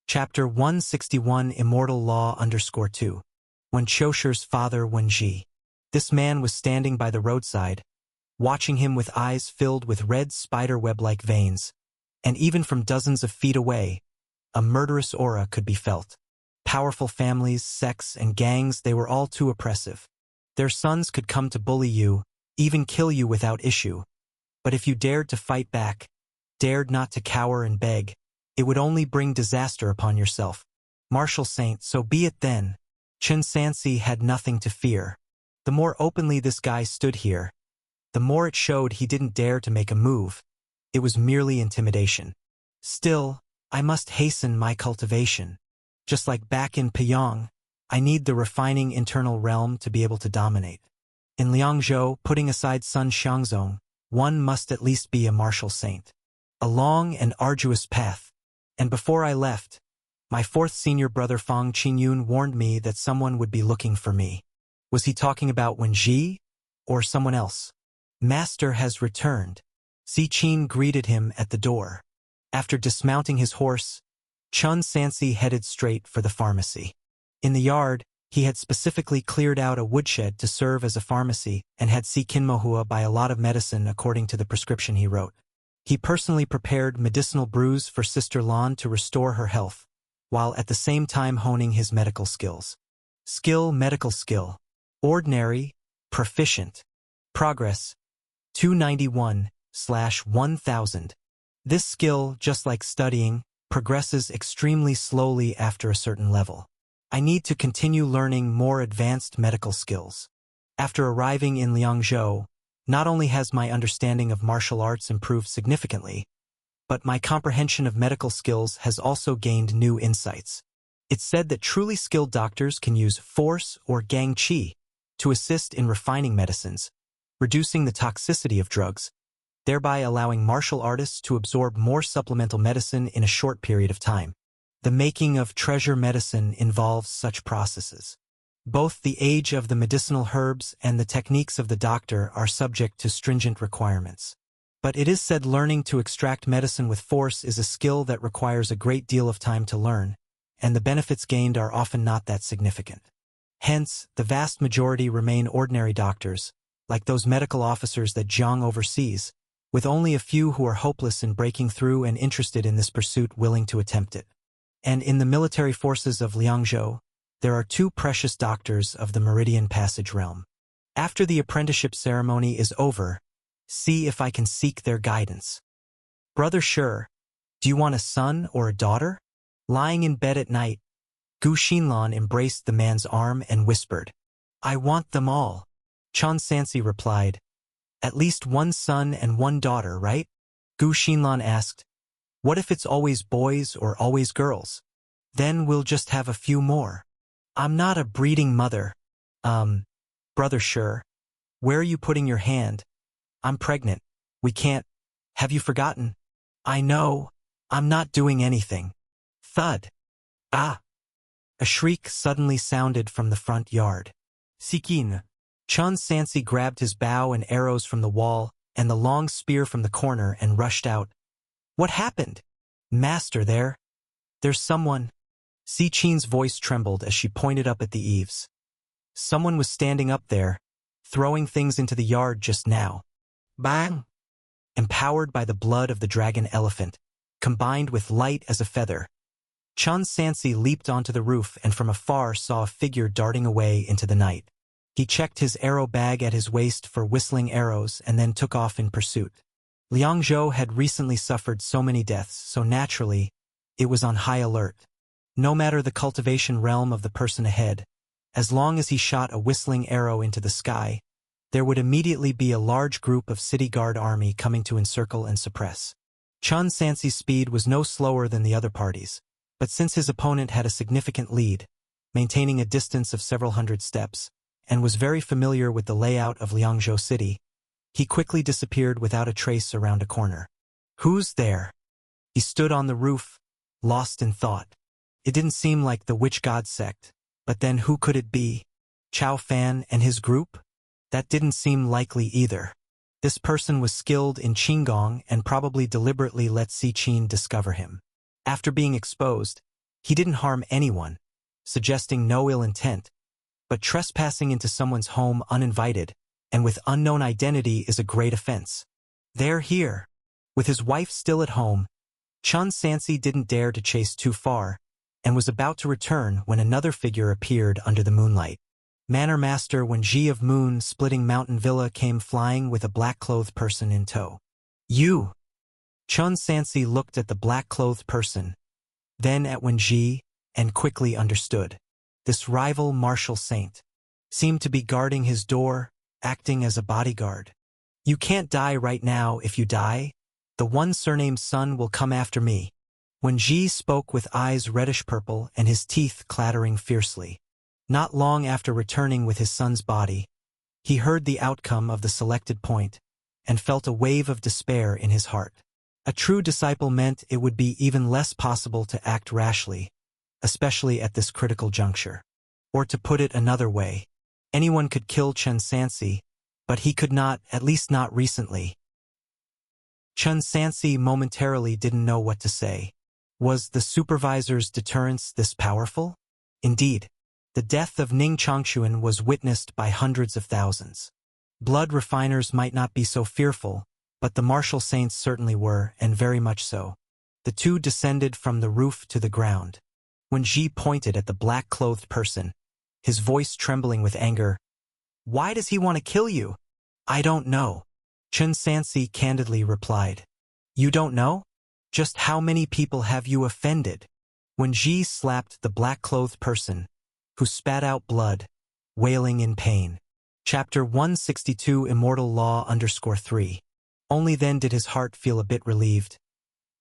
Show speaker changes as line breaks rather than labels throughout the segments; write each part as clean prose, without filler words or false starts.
Chapter 161 Immortal Law _2. When Qiushir's father Wenji. This man was standing by the roadside, watching him with eyes filled with red spider-web-like veins, and even from dozens of feet away, a murderous aura could be felt. Powerful families, sects, and gangs, they were all too oppressive. Their sons could come to bully you, even kill you without issue. But if you dared to fight back, dared not to cower and beg, it would only bring disaster upon yourself. Martial saint, so be it then. Chen Sansi had nothing to fear. The more openly this guy stood here, the more it showed he didn't dare to make a move. It was merely intimidation. Still, I must hasten my cultivation. Just like back in Pyong, I need the refining internal realm to be able to dominate. In Liangzhou, putting aside Sun Xiangzong, one must at least be a martial saint. A long and arduous path. And before I left, my fourth senior brother Fang Qingyun warned me that someone would be looking for me. Was he talking about Wenji or someone else? Master has returned. Si Qin greeted him at the door. After dismounting his horse, Chen Sansi headed straight for the pharmacy. In the yard, he had specifically cleared out a woodshed to serve as a pharmacy and had Si Qinmohua buy a lot of medicine according to the prescription he wrote. He personally prepared medicinal brews for Sister Lan to restore her health, while at the same time honing his medical skills. Medical skill. Ordinary, proficient. Progress, 291/1000. This skill, just like studying, progresses extremely slowly after a certain level. I need to continue learning more advanced medical skills. After arriving in Liangzhou, not only has my understanding of martial arts improved significantly, but my comprehension of medical skills has also gained new insights. It's said that truly skilled doctors can use force or gang qi to assist in refining medicines, reducing the toxicity of drugs, thereby allowing martial artists to absorb more supplemental medicine in a short period of time. The making of treasure medicine involves such processes. Both the age of the medicinal herbs and the techniques of the doctor are subject to stringent requirements. But it is said learning to extract medicine with force is a skill that requires a great deal of time to learn, and the benefits gained are often not that significant. Hence, the vast majority remain ordinary doctors, like those medical officers that Jiang oversees, with only a few who are hopeless in breaking through and interested in this pursuit willing to attempt it. And in the military forces of Liangzhou, there are two precious doctors of the Meridian Passage realm. After the apprenticeship ceremony is over, see if I can seek their guidance. Brother Shi, do you want a son or a daughter? Lying in bed at night, Gu Xinlan embraced the man's arm and whispered, I want them all. Chen Sansi replied, At least one son and one daughter, right? Gu Xinlan asked, What if it's always boys or always girls? Then we'll just have a few more. I'm not a breeding mother. Brother Shi, where are you putting your hand? I'm pregnant. We can't. Have you forgotten? I know. I'm not doing anything. Thud. Ah! A shriek suddenly sounded from the front yard. Sikin. Chen Sansi grabbed his bow and arrows from the wall and the long spear from the corner and rushed out. What happened? Master there. There's someone. Si Qin's voice trembled as she pointed up at the eaves. Someone was standing up there, throwing things into the yard just now. Bang! Empowered by the blood of the dragon elephant, combined with light as a feather, Chen Sansi leaped onto the roof and from afar saw a figure darting away into the night. He checked his arrow bag at his waist for whistling arrows and then took off in pursuit. Liangzhou had recently suffered so many deaths, so naturally, it was on high alert. No matter the cultivation realm of the person ahead, as long as he shot a whistling arrow into the sky, there would immediately be a large group of city guard army coming to encircle and suppress. Chen Sansi's speed was no slower than the other parties, but since his opponent had a significant lead, maintaining a distance of several hundred steps, and was very familiar with the layout of Liangzhou City, he quickly disappeared without a trace around a corner. Who's there? He stood on the roof, lost in thought. It didn't seem like the witch god sect, but then who could it be? Chao Fan and his group? That didn't seem likely either. This person was skilled in Qinggong and probably deliberately let Si Qin discover him. After being exposed, He didn't harm anyone, suggesting no ill intent, but trespassing into someone's home uninvited and with unknown identity is a great offense. They're here. With his wife still at home, Chun Sansi didn't dare to chase too far and was about to return when another figure appeared under the moonlight. Manor Master Wenji of Moon Splitting Mountain Villa came flying with a black-clothed person in tow. You! Chun Sansi looked at the black-clothed person, then at Wenji, and quickly understood. This rival martial saint seemed to be guarding his door, acting as a bodyguard. You can't die right now. If you die, the one surnamed son will come after me. Wenji spoke with eyes reddish-purple and his teeth clattering fiercely. Not long after returning with his son's body, he heard the outcome of the selected point and felt a wave of despair in his heart. A true disciple meant it would be even less possible to act rashly, especially at this critical juncture. Or to put it another way, anyone could kill Chun Sansi, but he could not, at least not recently. Chun Sansi momentarily didn't know what to say. Was the supervisor's deterrence this powerful? Indeed, the death of Ning Chongquan was witnessed by hundreds of thousands. Blood refiners might not be so fearful, but the martial saints certainly were, and very much so. The two descended from the roof to the ground. When Ji pointed at the black-clothed person, his voice trembling with anger, "Why does he want to kill you?" "I don't know," Chun Sansi candidly replied. "You don't know? Just how many people have you offended?" When Ji slapped the black-clothed person, who spat out blood, wailing in pain. Chapter 162 Immortal Law _3. Only then did his heart feel a bit relieved.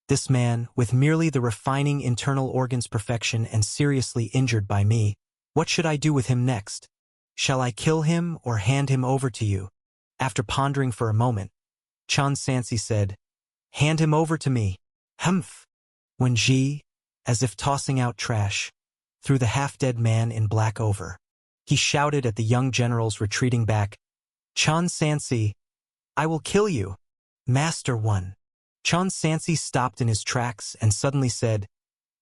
This man, with merely the refining internal organs perfection and seriously injured by me, what should I do with him next? Shall I kill him or hand him over to you? After pondering for a moment, Chun Sansi said, "Hand him over to me." Humph! When Ji, as if tossing out trash, threw the half-dead man in black over. He shouted at the young generals retreating back, "Chun Sansi, I will kill you." Master One. Chun Sansi stopped in his tracks and suddenly said,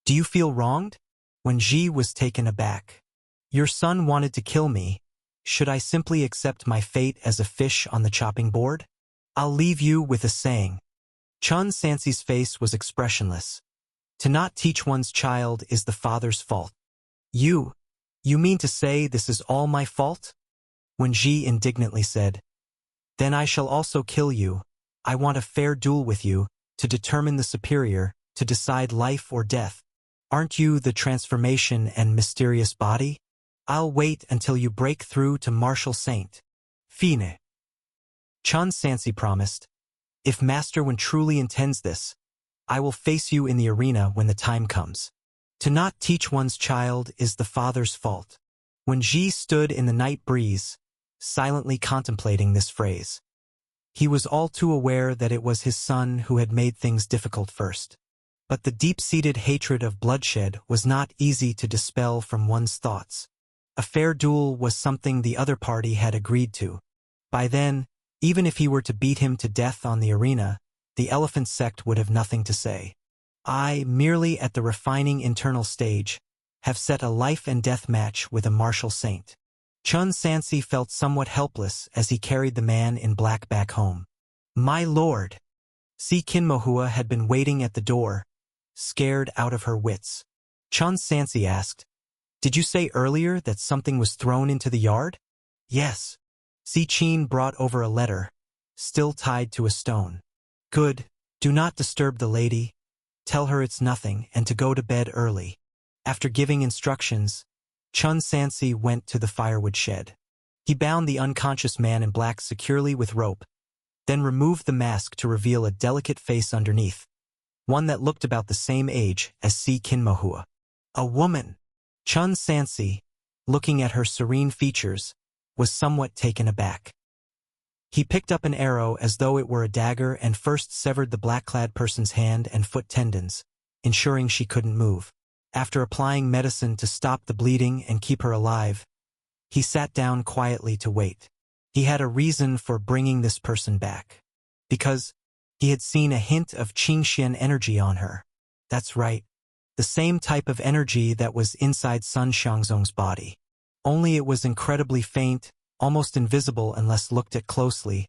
"Do you feel wronged?" When Ji was taken aback. "Your son wanted to kill me. Should I simply accept my fate as a fish on the chopping board? I'll leave you with a saying." Chun Sansi's face was expressionless. To not teach one's child is the father's fault. You mean to say this is all my fault?" When Ji indignantly said, "Then I shall also kill you. I want a fair duel with you, to determine the superior, to decide life or death. Aren't you the transformation and mysterious body? I'll wait until you break through to martial saint. Fine." Chun Sansi promised, "If Master Wen truly intends this, I will face you in the arena when the time comes." To not teach one's child is the father's fault. When Ji stood in the night breeze, silently contemplating this phrase, he was all too aware that it was his son who had made things difficult first. But the deep-seated hatred of bloodshed was not easy to dispel from one's thoughts. A fair duel was something the other party had agreed to. By then, even if he were to beat him to death on the arena, the elephant sect would have nothing to say. I, merely at the refining internal stage, have set a life-and-death match with a martial saint. Chun Sansi felt somewhat helpless as he carried the man in black back home. "My lord!" Si Kinmohua had been waiting at the door, scared out of her wits. Chun Sansi asked, "Did you say earlier that something was thrown into the yard?" "Yes." Si Qin brought over a letter, still tied to a stone. "Good. Do not disturb the lady. Tell her it's nothing and to go to bed early." After giving instructions, Chun Sansi went to the firewood shed. He bound the unconscious man in black securely with rope, then removed the mask to reveal a delicate face underneath, one that looked about the same age as Si Kinmohua. A woman! Chun Sansi, looking at her serene features, was somewhat taken aback. He picked up an arrow as though it were a dagger and first severed the black-clad person's hand and foot tendons, ensuring she couldn't move. After applying medicine to stop the bleeding and keep her alive, he sat down quietly to wait. He had a reason for bringing this person back. Because he had seen a hint of Qingxian energy on her. That's right. The same type of energy that was inside Sun Xiangzong's body. Only it was incredibly faint, almost invisible unless looked at closely,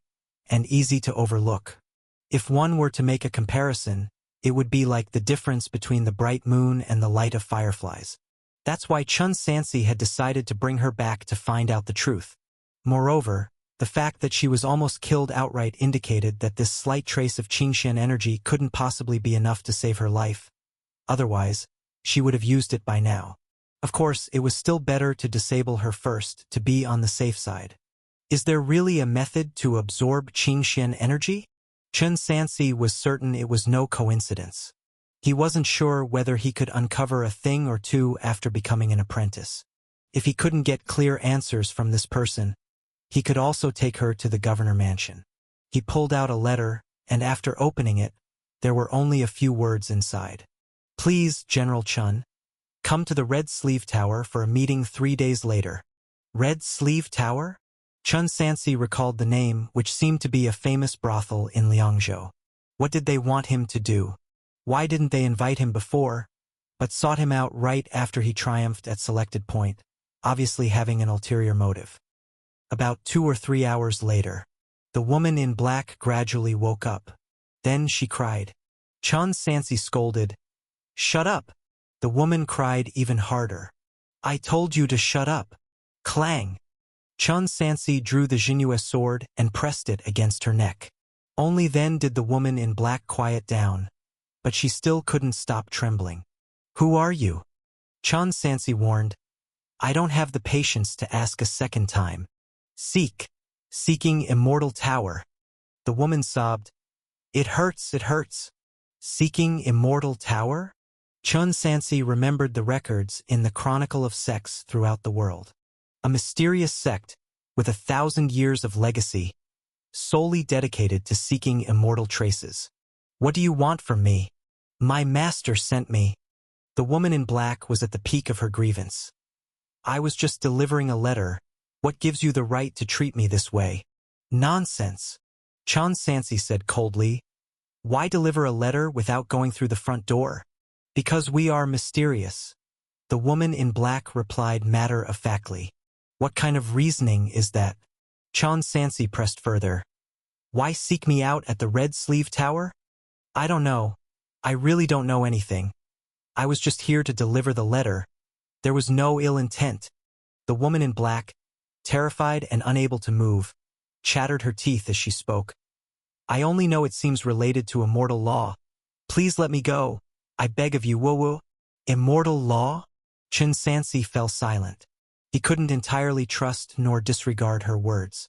and easy to overlook. If one were to make a comparison, it would be like the difference between the bright moon and the light of fireflies. That's why Chun Sansi had decided to bring her back to find out the truth. Moreover, the fact that she was almost killed outright indicated that this slight trace of Qingxian energy couldn't possibly be enough to save her life. Otherwise, she would have used it by now. Of course, it was still better to disable her first, to be on the safe side. Is there really a method to absorb Qingxian energy? Chun Sansi was certain it was no coincidence. He wasn't sure whether he could uncover a thing or two after becoming an apprentice. If he couldn't get clear answers from this person, he could also take her to the governor mansion. He pulled out a letter, and after opening it, there were only a few words inside. Please, General Chun, come to the Red Sleeve Tower for a meeting 3 days later. Red Sleeve Tower? Chun Sansi recalled the name, which seemed to be a famous brothel in Liangzhou. What did they want him to do? Why didn't they invite him before, but sought him out right after he triumphed at selected point, obviously having an ulterior motive? About 2 or 3 hours later, the woman in black gradually woke up. Then she cried. Chun Sansi scolded. Shut up! The woman cried even harder. I told you to shut up. Clang! Chun Sansi drew the Jinhua sword and pressed it against her neck. Only then did the woman in black quiet down, but she still couldn't stop trembling. Who are you? Chun Sansi warned. I don't have the patience to ask a second time. Seeking Immortal Tower. The woman sobbed. It hurts, it hurts. Seeking Immortal Tower? Chun Sansi remembered the records in the Chronicle of Sects throughout the world. A mysterious sect, with 1,000 years of legacy, solely dedicated to seeking immortal traces. What do you want from me? My master sent me. The woman in black was at the peak of her grievance. I was just delivering a letter. What gives you the right to treat me this way? Nonsense. Chun Sansi said coldly. Why deliver a letter without going through the front door? Because we are mysterious. The woman in black replied matter-of-factly. What kind of reasoning is that? Chun Sansi pressed further. Why seek me out at the Red Sleeve Tower? I don't know. I really don't know anything. I was just here to deliver the letter. There was no ill intent. The woman in black, terrified and unable to move, chattered her teeth as she spoke. I only know it seems related to immortal law. Please let me go. I beg of you, woo-woo. Immortal law? Chun Sansi fell silent. He couldn't entirely trust nor disregard her words.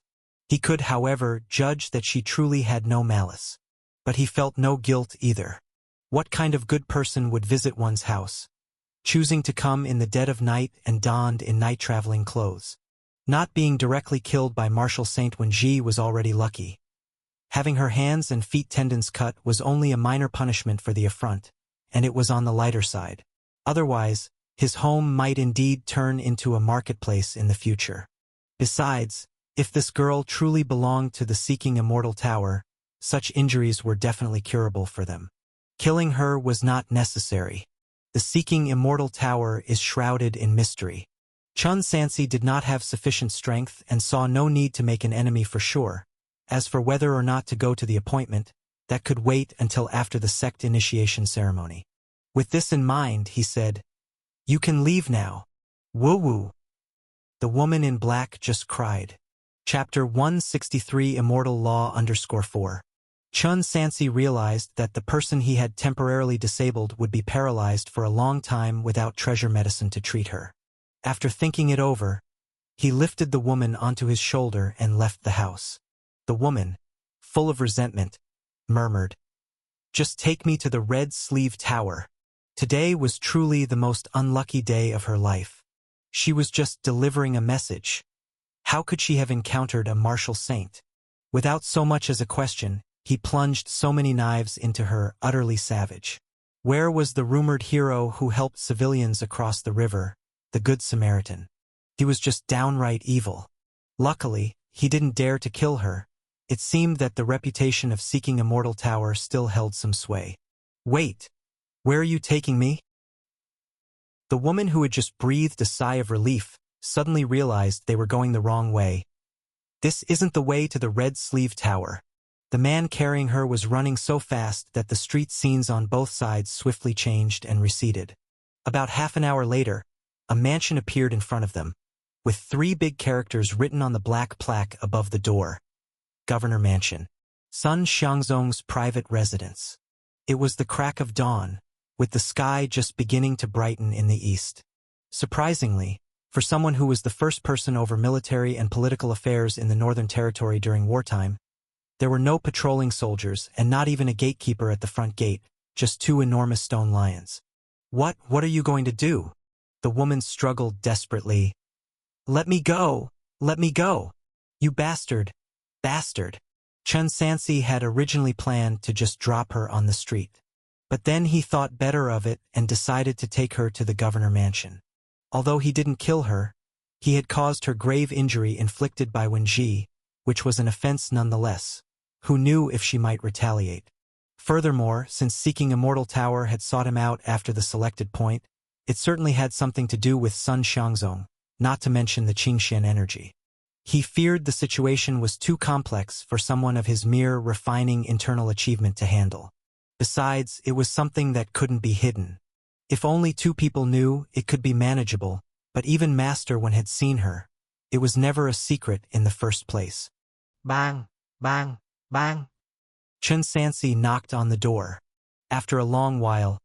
He could, however, judge that she truly had no malice. But he felt no guilt either. What kind of good person would visit one's house, choosing to come in the dead of night and donned in night-traveling clothes? Not being directly killed by Marshal Saint Wenji was already lucky. Having her hands and feet tendons cut was only a minor punishment for the affront, and it was on the lighter side. Otherwise, his home might indeed turn into a marketplace in the future. Besides, if this girl truly belonged to the Seeking Immortal Tower, such injuries were definitely curable for them. Killing her was not necessary. The Seeking Immortal Tower is shrouded in mystery. Chun Sansi did not have sufficient strength and saw no need to make an enemy for sure. As for whether or not to go to the appointment, that could wait until after the sect initiation ceremony. With this in mind, he said, You can leave now. Woo-woo. The woman in black just cried. Chapter 163 Immortal Law _4. Chun Sansi realized that the person he had temporarily disabled would be paralyzed for a long time without treasure medicine to treat her. After thinking it over, he lifted the woman onto his shoulder and left the house. The woman, full of resentment, murmured, Just take me to the Red Sleeve Tower. Today was truly the most unlucky day of her life. She was just delivering a message. How could she have encountered a martial saint? Without so much as a question, he plunged so many knives into her, utterly savage. Where was the rumored hero who helped civilians across the river, the Good Samaritan? He was just downright evil. Luckily, he didn't dare to kill her. It seemed that the reputation of Seeking Immortal Tower still held some sway. Wait! Where are you taking me? The woman who had just breathed a sigh of relief suddenly realized they were going the wrong way. This isn't the way to the Red Sleeve Tower. The man carrying her was running so fast that the street scenes on both sides swiftly changed and receded. About half an hour later, a mansion appeared in front of them, with 3 big characters written on the black plaque above the door. Governor Mansion. Sun Xiangzong's private residence. It was the crack of dawn, with the sky just beginning to brighten in the east. Surprisingly, for someone who was the first person over military and political affairs in the Northern Territory during wartime, there were no patrolling soldiers and not even a gatekeeper at the front gate, just 2 enormous stone lions. What are you going to do? The woman struggled desperately. Let me go! Let me go! You bastard! Bastard! Chun Sansi had originally planned to just drop her on the street. But then he thought better of it and decided to take her to the Governor Mansion. Although he didn't kill her, he had caused her grave injury inflicted by Wenji, which was an offense nonetheless. Who knew if she might retaliate? Furthermore, since Seeking Immortal Tower had sought him out after the selected point, it certainly had something to do with Sun Xiangzong, not to mention the Qingxian energy. He feared the situation was too complex for someone of his mere refining internal achievement to handle. Besides, it was something that couldn't be hidden. If only 2 people knew, it could be manageable, but even Master Wen had seen her. It was never a secret in the first place. Bang! Bang! Bang! Chun Sansi knocked on the door. After a long while,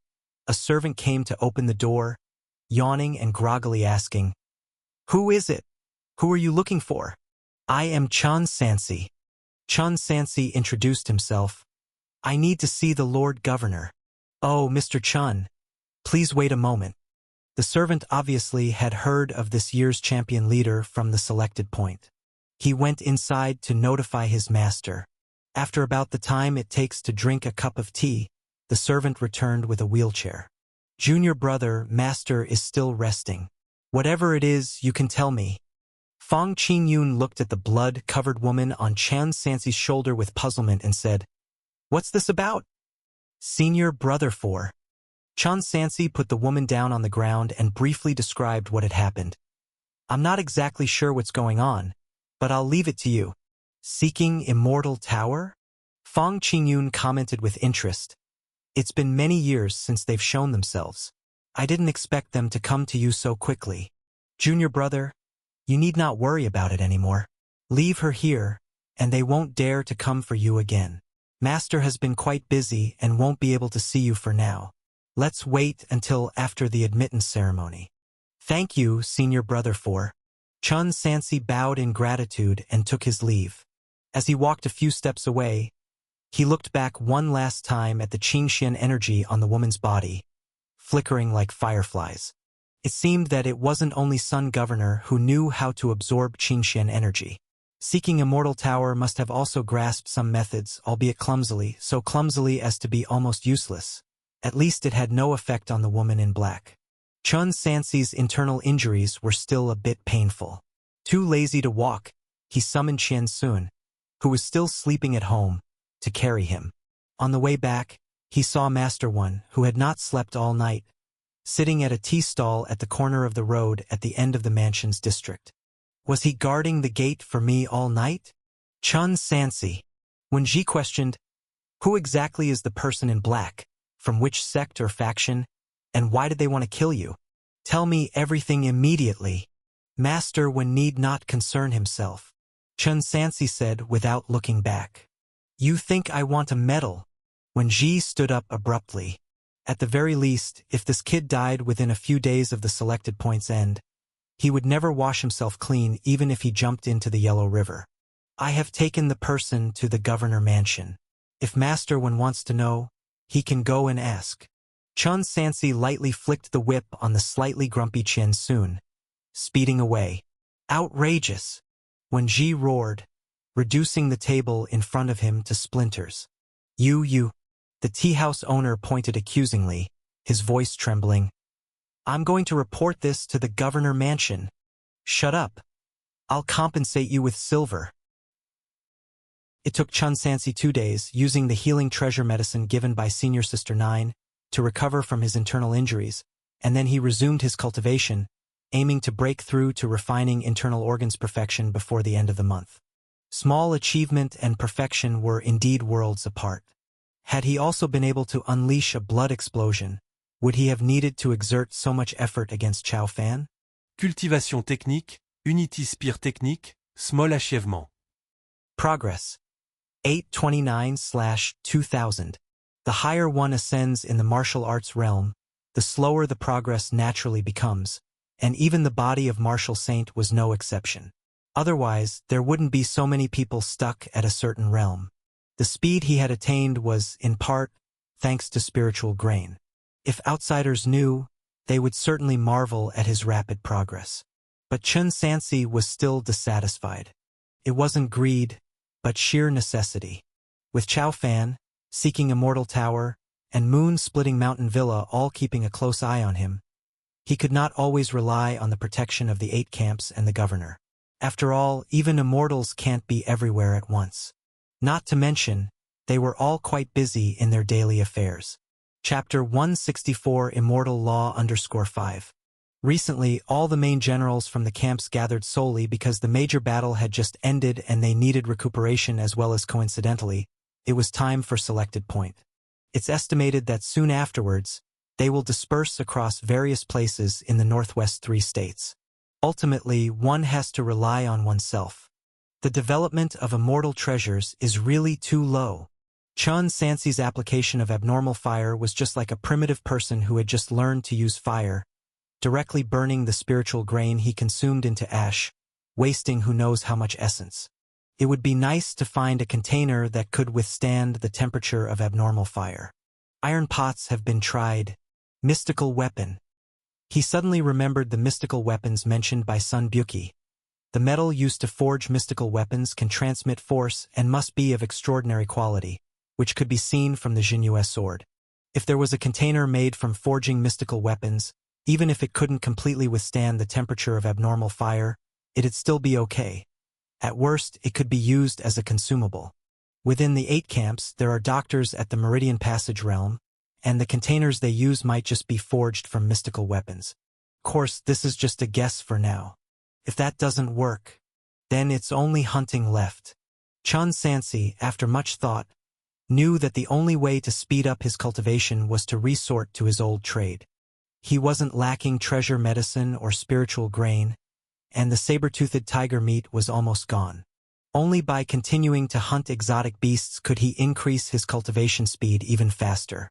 a servant came to open the door, yawning and groggily asking, "Who is it? Who are you looking for?" "I am Chun Sansi." Chun Sansi introduced himself. "I need to see the Lord Governor." "Oh, Mr. Chun. Please wait a moment." The servant obviously had heard of this year's champion leader from the selected point. He went inside to notify his master. After about the time it takes to drink a cup of tea, the servant returned with a wheelchair. "Junior brother, Master is still resting. Whatever it is, you can tell me." Fong Qingyun looked at the blood-covered woman on Chun Sansi's shoulder with puzzlement and said, "What's this about?" "Senior brother for." Chun Sansi put the woman down on the ground and briefly described what had happened. "I'm not exactly sure what's going on, but I'll leave it to you." "Seeking Immortal Tower?" Fong Qingyun commented with interest. "It's been many years since they've shown themselves. I didn't expect them to come to you so quickly. Junior brother, you need not worry about it anymore. Leave her here, and they won't dare to come for you again. Master has been quite busy and won't be able to see you for now. Let's wait until after the admittance ceremony." "Thank you, Senior brother for." Chun Sansi bowed in gratitude and took his leave. As he walked a few steps away, he looked back one last time at the Qingxian energy on the woman's body, flickering like fireflies. It seemed that it wasn't only Sun Governor who knew how to absorb Qingxian energy. Seeking Immortal Tower must have also grasped some methods, albeit clumsily, so clumsily as to be almost useless. At least it had no effect on the woman in black. Chun Sansi's internal injuries were still a bit painful. Too lazy to walk, he summoned Qian Sun, who was still sleeping at home, to carry him. On the way back, he saw Master One, who had not slept all night, sitting at a tea stall at the corner of the road at the end of the mansion's district. Was he guarding the gate for me all night? Chun Sansi. When Ji questioned, "Who exactly is the person in black? From which sect or faction? And why did they want to kill you? Tell me everything immediately." Master One need not concern himself. Chun Sansi said without looking back. "You think I want a medal?" When Ji stood up abruptly. At the very least, if this kid died within a few days of the selected point's end, he would never wash himself clean even if he jumped into the Yellow River. "I have taken the person to the Governor Mansion. If Master One wants to know, he can go and ask." Chun Sansi lightly flicked the whip on the slightly grumpy Qian Sun, speeding away. "Outrageous!" When Ji roared, reducing the table in front of him to splinters. You. The tea house owner pointed accusingly, his voice trembling. "I'm going to report this to the Governor Mansion." "Shut up. I'll compensate you with silver." It took Chun Sansi 2 days, using the healing treasure medicine given by Senior Sister 9, to recover from his internal injuries, and then he resumed his cultivation, aiming to break through to refining internal organs perfection before the end of the month. Small achievement and perfection were indeed worlds apart. Had he also been able to unleash a blood explosion, would he have needed to exert so much effort against Chao Fan?
Cultivation technique, unity spear technique, small achèvement.
Progress. 829/2000. The higher one ascends in the martial arts realm, the slower the progress naturally becomes, and even the body of Martial Saint was no exception. Otherwise, there wouldn't be so many people stuck at a certain realm. The speed he had attained was, in part, thanks to spiritual grain. If outsiders knew, they would certainly marvel at his rapid progress. But Chun Sansi was still dissatisfied. It wasn't greed, but sheer necessity. With Chao Fan, seeking Immortal Tower, and Moon-splitting Mountain Villa all keeping a close eye on him, he could not always rely on the protection of the 8 camps and the governor. After all, even immortals can't be everywhere at once. Not to mention, they were all quite busy in their daily affairs. Chapter 164 Immortal Law _5. Recently, all the main generals from the camps gathered solely because the major battle had just ended and they needed recuperation as well as coincidentally, it was time for selected point. It's estimated that soon afterwards, they will disperse across various places in the Northwest 3 states. Ultimately, one has to rely on oneself. The development of immortal treasures is really too low. Chun Sansi's application of abnormal fire was just like a primitive person who had just learned to use fire, directly burning the spiritual grain he consumed into ash, wasting who knows how much essence. It would be nice to find a container that could withstand the temperature of abnormal fire. Iron pots have been tried. Mystical weapon. He suddenly remembered the mystical weapons mentioned by Sun Buki. The metal used to forge mystical weapons can transmit force and must be of extraordinary quality, which could be seen from the Jinyue sword. If there was a container made from forging mystical weapons, even if it couldn't completely withstand the temperature of abnormal fire, it'd still be okay. At worst, it could be used as a consumable. Within the 8 camps, there are doctors at the Meridian Passage realm, and the containers they use might just be forged from mystical weapons. Of course, this is just a guess for now. If that doesn't work, then it's only hunting left. Chun Sansi, after much thought, knew that the only way to speed up his cultivation was to resort to his old trade. He wasn't lacking treasure medicine or spiritual grain, and the saber-toothed tiger meat was almost gone. Only by continuing to hunt exotic beasts could he increase his cultivation speed even faster.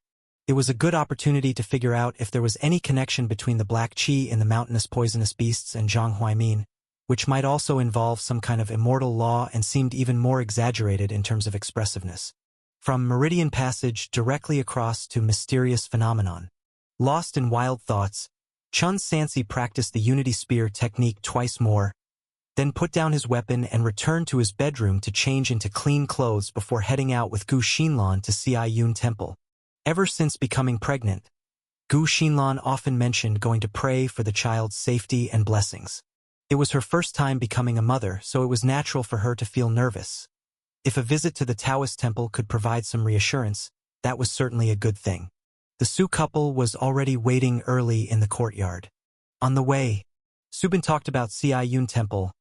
It was a good opportunity to figure out if there was any connection between the black qi in the mountainous poisonous beasts and Zhang Huaimin, which might also involve some kind of immortal law and seemed even more exaggerated in terms of expressiveness. From Meridian Passage directly across to Mysterious Phenomenon. Lost in wild thoughts, Chun Sansi practiced the Unity Spear technique twice more, then put down his weapon and returned to his bedroom to change into clean clothes before heading out with Gu Xinlan to Xia Temple. Ever since becoming pregnant, Gu Xinlan often mentioned going to pray for the child's safety and blessings. It was her first time becoming a mother, so it was natural for her to feel nervous. If a visit to the Taoist temple could provide some reassurance, that was certainly a good thing. The Su couple was already waiting early in the courtyard. On the way, Subin talked about Xia Temple.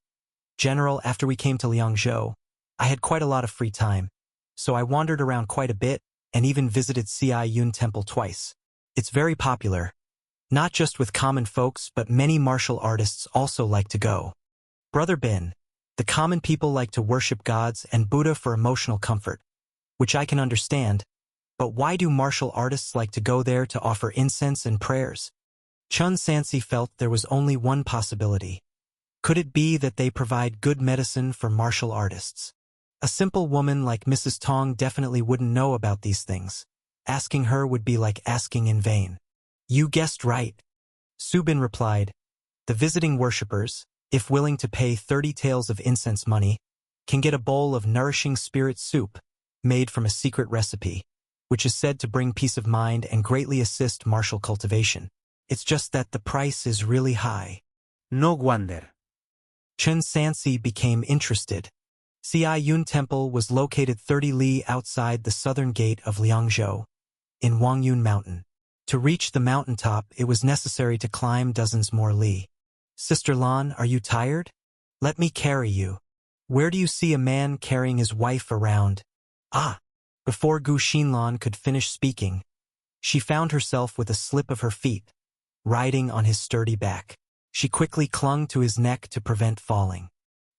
General, after we came to Liangzhou, I had quite a lot of free time, so I wandered around quite a bit and even visited Xia Temple twice. It's very popular, not just with common folks, but many martial artists also like to go. Brother Bin, the common people like to worship gods and Buddha for emotional comfort, which I can understand, but why do martial artists like to go there to offer incense and prayers? Chun Sansi felt there was only one possibility. Could it be that they provide good medicine for martial artists? A simple woman like Mrs. Tong definitely wouldn't know about these things. Asking her would be like asking in vain. You guessed right. Subin replied, the visiting worshippers, if willing to pay 30 taels of incense money, can get a bowl of nourishing spirit soup, made from a secret recipe, which is said to bring peace of mind and greatly assist martial cultivation. It's just that the price is really high.
No wonder.
Chun Sansi became interested. Xia Temple was located 30 li outside the southern gate of Liangzhou, in Wangyun Mountain. To reach the mountaintop, it was necessary to climb dozens more li. Sister Lan, are you tired? Let me carry you. Where do you see a man carrying his wife around? Ah! Before Gu Xinlan could finish speaking, she found herself with a slip of her feet, riding on his sturdy back. She quickly clung to his neck to prevent falling.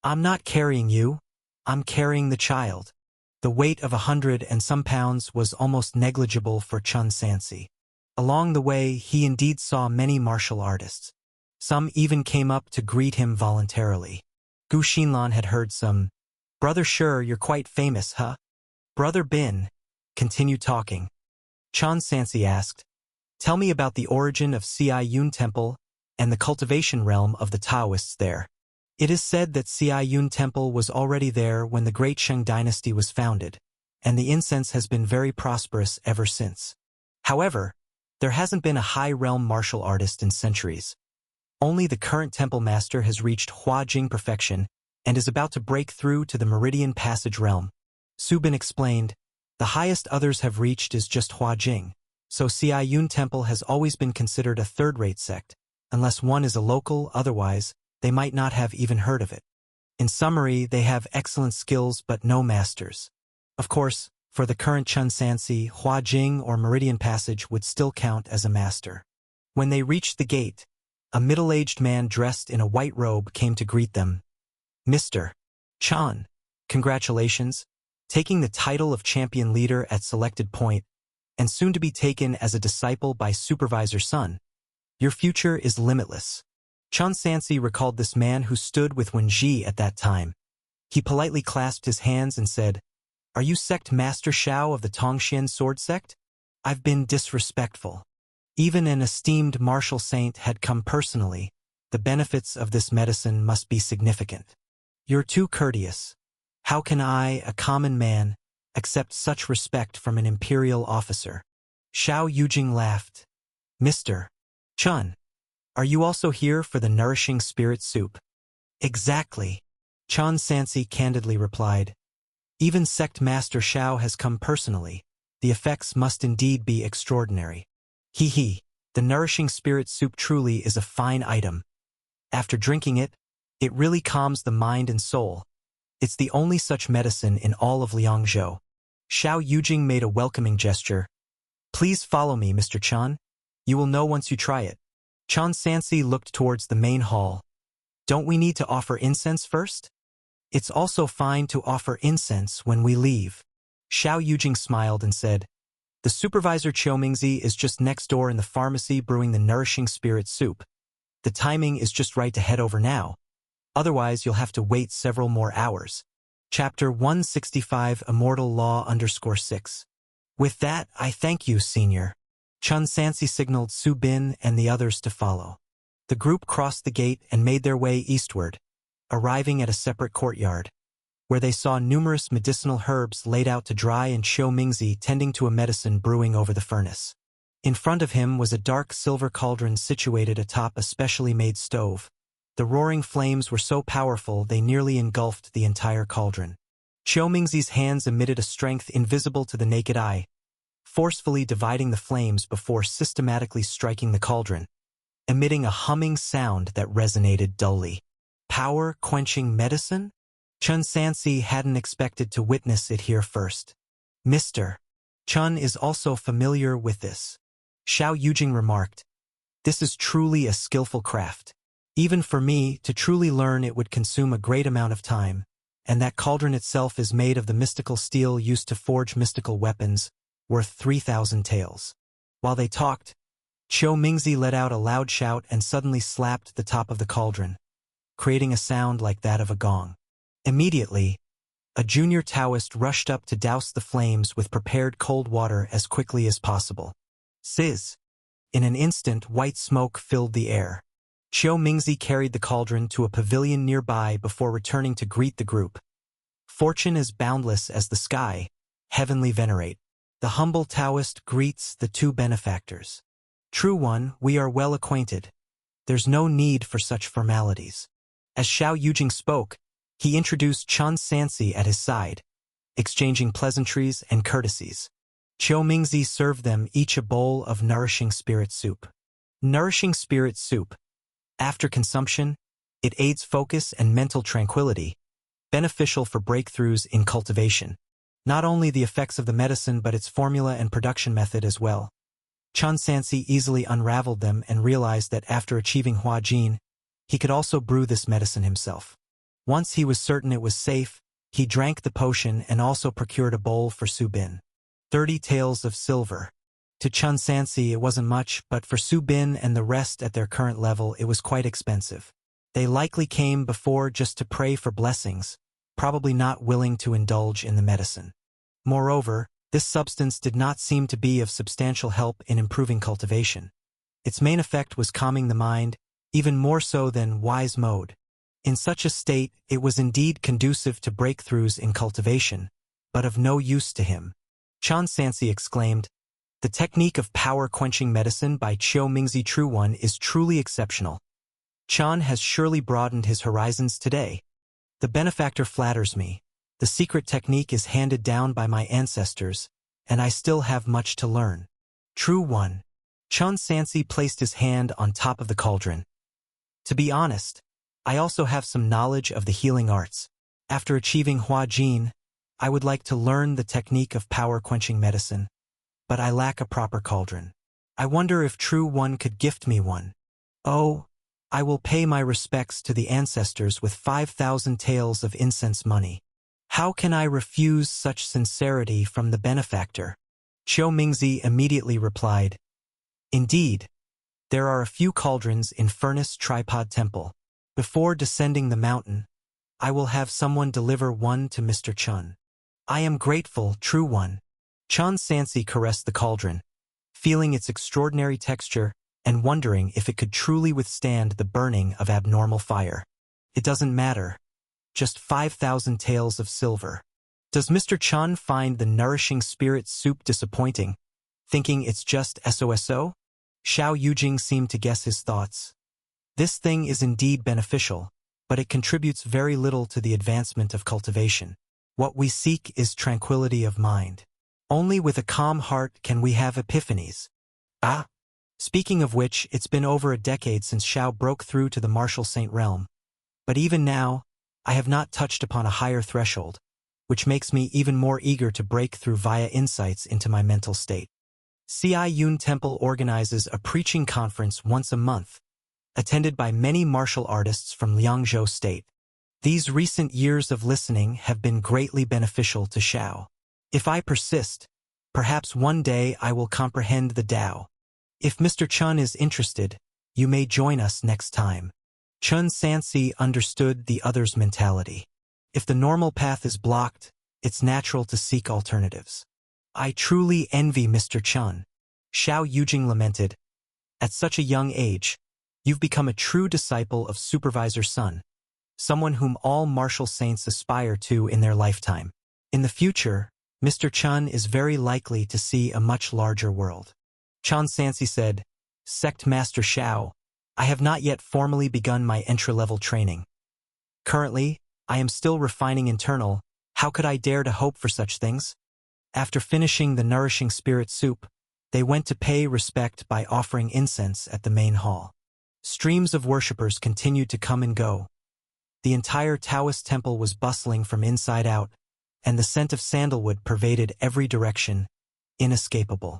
I'm not carrying you. I'm carrying the child. The weight of 100 and some pounds was almost negligible for Chun Sansi. Along the way, he indeed saw many martial artists. Some even came up to greet him voluntarily. Gu Xinlan had heard some, "Brother, sure, you're quite famous, huh?" Brother Bin continued talking. Chun Sansi asked, "Tell me about the origin of Yun Temple and the cultivation realm of the Taoists there." It is said that Yun Temple was already there when the Great Shang dynasty was founded, and the incense has been very prosperous ever since. However, there hasn't been a high-realm martial artist in centuries. Only the current temple master has reached Huajing perfection and is about to break through to the Meridian Passage realm. Su Bin explained, the highest others have reached is just Huajing, so Yun Temple has always been considered a third-rate sect, unless one is a local, otherwise, they might not have even heard of it. In summary, they have excellent skills but no masters. Of course, for the current Chun Sansi, Huajing or Meridian Passage would still count as a master. When they reached the gate, a middle-aged man dressed in a white robe came to greet them. Mr. Chun, congratulations, taking the title of champion leader at selected point, and soon to be taken as a disciple by Supervisor Sun. Your future is limitless. Chun Sansi recalled this man who stood with Wen Ji at that time. He politely clasped his hands and said, "Are you Sect Master Shao of the Tongxian Sword Sect? I've been disrespectful." Even an esteemed martial saint had come personally. The benefits of this medicine must be significant. You're too courteous. How can I, a common man, accept such respect from an imperial officer? Xiao Yujing laughed. Mr. Chun, are you also here for the nourishing spirit soup? Exactly. Chun Sansi candidly replied. Even Sect Master Shao has come personally. The effects must indeed be extraordinary. Hee, the nourishing spirit soup truly is a fine item. After drinking it, it really calms the mind and soul. It's the only such medicine in all of Liangzhou. Xiao Yujing made a welcoming gesture. Please follow me, Mr. Chun. You will know once you try it. Chun Sansi looked towards the main hall. Don't we need to offer incense first? It's also fine to offer incense when we leave. Xiao Yujing smiled and said, the supervisor Qiu Mingzi is just next door in the pharmacy brewing the nourishing spirit soup. The timing is just right to head over now. Otherwise, you'll have to wait several more hours. Chapter 165 Immortal Law _6. With that, I thank you, Senior. Chun Sansi signaled Su Bin and the others to follow. The group crossed the gate and made their way eastward, arriving at a separate courtyard, where they saw numerous medicinal herbs laid out to dry and Qiu Mingzi tending to a medicine brewing over the furnace. In front of him was a dark silver cauldron situated atop a specially made stove. The roaring flames were so powerful they nearly engulfed the entire cauldron. Qiu Mingzi's hands emitted a strength invisible to the naked eye, forcefully dividing the flames before systematically striking the cauldron, emitting a humming sound that resonated dully. Power-quenching medicine? Chun Sansi hadn't expected to witness it here first. Mr. Chun is also familiar with this. Xiao Yujing remarked, this is truly a skillful craft. Even for me, to truly learn it would consume a great amount of time, and that cauldron itself is made of the mystical steel used to forge mystical weapons, worth 3,000 taels. While they talked, Qiu Mingzi let out a loud shout and suddenly slapped the top of the cauldron, creating a sound like that of a gong. Immediately, a junior Taoist rushed up to douse the flames with prepared cold water as quickly as possible. Sizz! In an instant, white smoke filled the air. Qiu Mingzi carried the cauldron to a pavilion nearby before returning to greet the group. Fortune is boundless as the sky, heavenly venerate. The humble Taoist greets the two benefactors. True one, we are well acquainted. There's no need for such formalities. As Xiao Yujing spoke, he introduced Chun Sansi at his side, exchanging pleasantries and courtesies. Qiu Mingzi served them each a bowl of nourishing spirit soup. Nourishing spirit soup. After consumption, it aids focus and mental tranquility, beneficial for breakthroughs in cultivation. Not only the effects of the medicine but its formula and production method as well. Chen Sansi easily unraveled them and realized that after achieving Huajin, he could also brew this medicine himself. Once he was certain it was safe, he drank the potion and also procured a bowl for Su Bin. 30 taels of silver. To Chen Sansi it wasn't much, but for Su Bin and the rest at their current level it was quite expensive. They likely came before just to pray for blessings, probably not willing to indulge in the medicine. Moreover, this substance did not seem to be of substantial help in improving cultivation. Its main effect was calming the mind, even more so than wise mode. In such a state, it was indeed conducive to breakthroughs in cultivation, but of no use to him. Chen Sansi exclaimed, "The technique of power-quenching medicine by Qiu Mingzi True One is truly exceptional. Chen has surely broadened his horizons today. The benefactor flatters me. The secret technique is handed down by my ancestors, and I still have much to learn." True One. Chen Sansi placed his hand on top of the cauldron. "To be honest, I also have some knowledge of the healing arts. After achieving Huajin, I would like to learn the technique of power-quenching medicine, but I lack a proper cauldron. I wonder if True One could gift me one. Oh, I will pay my respects to the ancestors with 5,000 taels of incense money. How can I refuse such sincerity from the benefactor?" Qiu Mingzi immediately replied, "Indeed, there are a few cauldrons in Furnace Tripod Temple. Before descending the mountain, I will have someone deliver one to Mr. Chen." "I am grateful, True One." Chen Sansi caressed the cauldron, feeling its extraordinary texture and wondering if it could truly withstand the burning of abnormal fire. "It doesn't matter. Just 5,000 taels of silver." Does Mr. Chen find the nourishing spirit soup disappointing, thinking it's just SOSO? Xiao Yujing seemed to guess his thoughts. This thing is indeed beneficial, but it contributes very little to the advancement of cultivation. What we seek is tranquility of mind. Only with a calm heart can we have epiphanies. Ah! Speaking of which, it's been over a decade since Xiao broke through to the Martial Saint realm. But even now, I have not touched upon a higher threshold, which makes me even more eager to break through via insights into my mental state. Ci Yun Temple organizes a preaching conference once a month, attended by many martial artists from Liangzhou State. These recent years of listening have been greatly beneficial to Xiao. If I persist, perhaps one day I will comprehend the Tao. If Mr. Chen is interested, you may join us next time. Chen Sansi understood the other's mentality. If the normal path is blocked, it's natural to seek alternatives. "I truly envy Mr. Chen," Xiao Yujing lamented. "At such a young age, you've become a true disciple of Supervisor Sun, someone whom all martial saints aspire to in their lifetime. In the future, Mr. Chen is very likely to see a much larger world." Chen Sansi said, "Sect Master Xiao, I have not yet formally begun my entry-level training. Currently, I am still refining internal. How could I dare to hope for such things?" After finishing the nourishing spirit soup, they went to pay respect by offering incense at the main hall. Streams of worshippers continued to come and go. The entire Taoist temple was bustling from inside out, and the scent of sandalwood pervaded every direction, inescapable.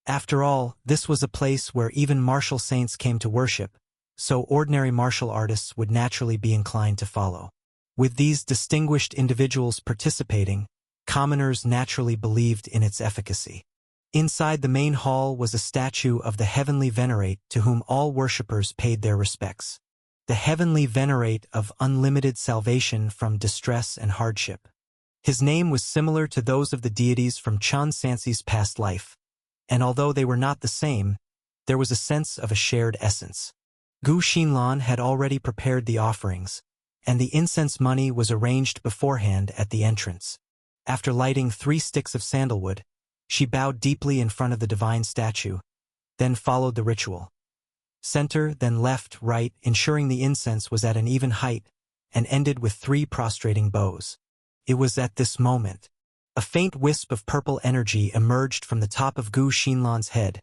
After all, this was a place where even martial saints came to worship, so ordinary martial artists would naturally be inclined to follow. With these distinguished individuals participating, commoners naturally believed in its efficacy. Inside the main hall was a statue of the Heavenly Venerate to whom all worshippers paid their respects. The Heavenly Venerate of unlimited salvation from distress and hardship. His name was similar to those of the deities from Chen Sansi's past life, and although they were not the same, there was a sense of a shared essence. Gu Xinlan had already prepared the offerings, and the incense money was arranged beforehand at the entrance. After lighting 3 sticks of sandalwood, she bowed deeply in front of the divine statue, then followed the ritual. Center, then left, right, ensuring the incense was at an even height, and ended with 3 prostrating bows. It was at this moment A faint wisp of purple energy emerged from the top of Gu Xinlan's head,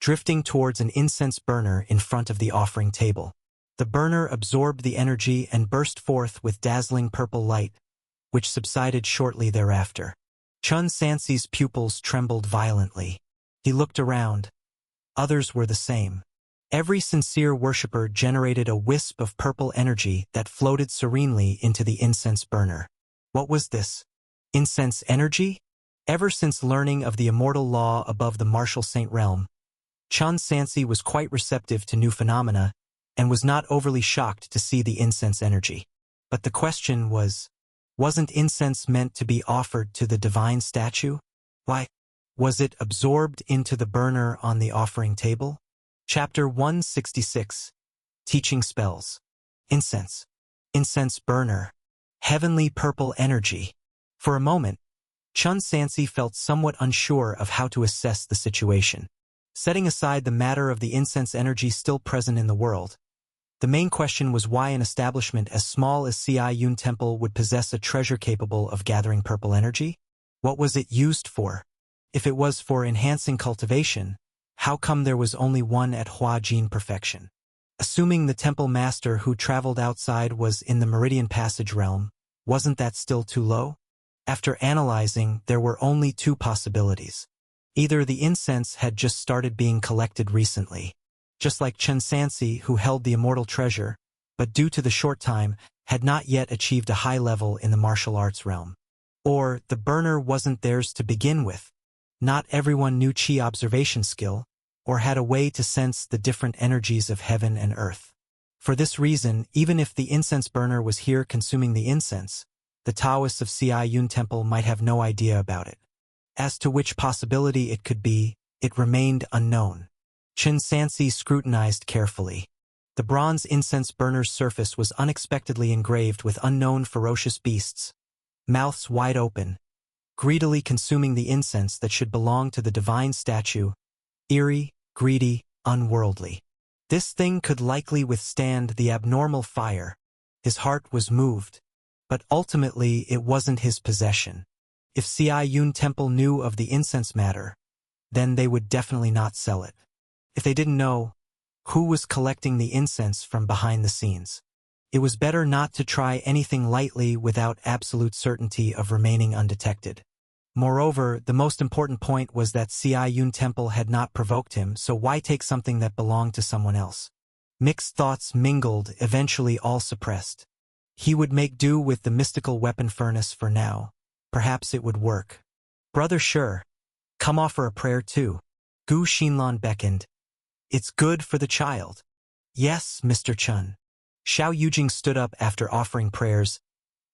drifting towards an incense burner in front of the offering table. The burner absorbed the energy and burst forth with dazzling purple light, which subsided shortly thereafter. Chun Sansi's pupils trembled violently. He looked around. Others were the same. Every sincere worshipper generated a wisp of purple energy that floated serenely into the incense burner. What was this? Incense energy? Ever since learning of the immortal law above the martial saint realm, Chun Sansi was quite receptive to new phenomena and was not overly shocked to see the incense energy. But the question was, wasn't incense meant to be offered to the divine statue? Why? Was it absorbed into the burner on the offering table? Chapter 166. Teaching Spells. Incense. Incense burner. Heavenly purple energy. For a moment, Chun Sansi felt somewhat unsure of how to assess the situation. Setting aside the matter of the incense energy still present in the world, the main question was why an establishment as small as Ci Yun Temple would possess a treasure capable of gathering purple energy? What was it used for? If it was for enhancing cultivation, how come there was only one at Hua Jin Perfection? Assuming the temple master who traveled outside was in the Meridian Passage realm, wasn't that still too low? After analyzing, there were only two possibilities. Either the incense had just started being collected recently, just like Chun Sansi, who held the immortal treasure, but due to the short time, had not yet achieved a high level in the martial arts realm. Or the burner wasn't theirs to begin with. Not everyone knew Qi observation skill, or had a way to sense the different energies of heaven and earth. For this reason, even if the incense burner was here consuming the incense, the Taoists of Ci Yun Temple might have no idea about it. As to which possibility it could be, it remained unknown. Chun Sansi scrutinized carefully. The bronze incense burner's surface was unexpectedly engraved with unknown ferocious beasts, mouths wide open, greedily consuming the incense that should belong to the divine statue, eerie, greedy, unworldly. This thing could likely withstand the abnormal fire. His heart was moved, but ultimately it wasn't his possession. If Ci Yun Temple knew of the incense matter, then they would definitely not sell it. If they didn't know, who was collecting the incense from behind the scenes? It was better not to try anything lightly without absolute certainty of remaining undetected. Moreover, the most important point was that Ci Yun Temple had not provoked him, so why take something that belonged to someone else? Mixed thoughts mingled, eventually all suppressed. He would make do with the mystical weapon furnace for now. Perhaps it would work. Brother Sure, come offer a prayer too. Gu Xinlan beckoned. It's good for the child. Yes, Mr. Chun. Xiao Yujing stood up after offering prayers.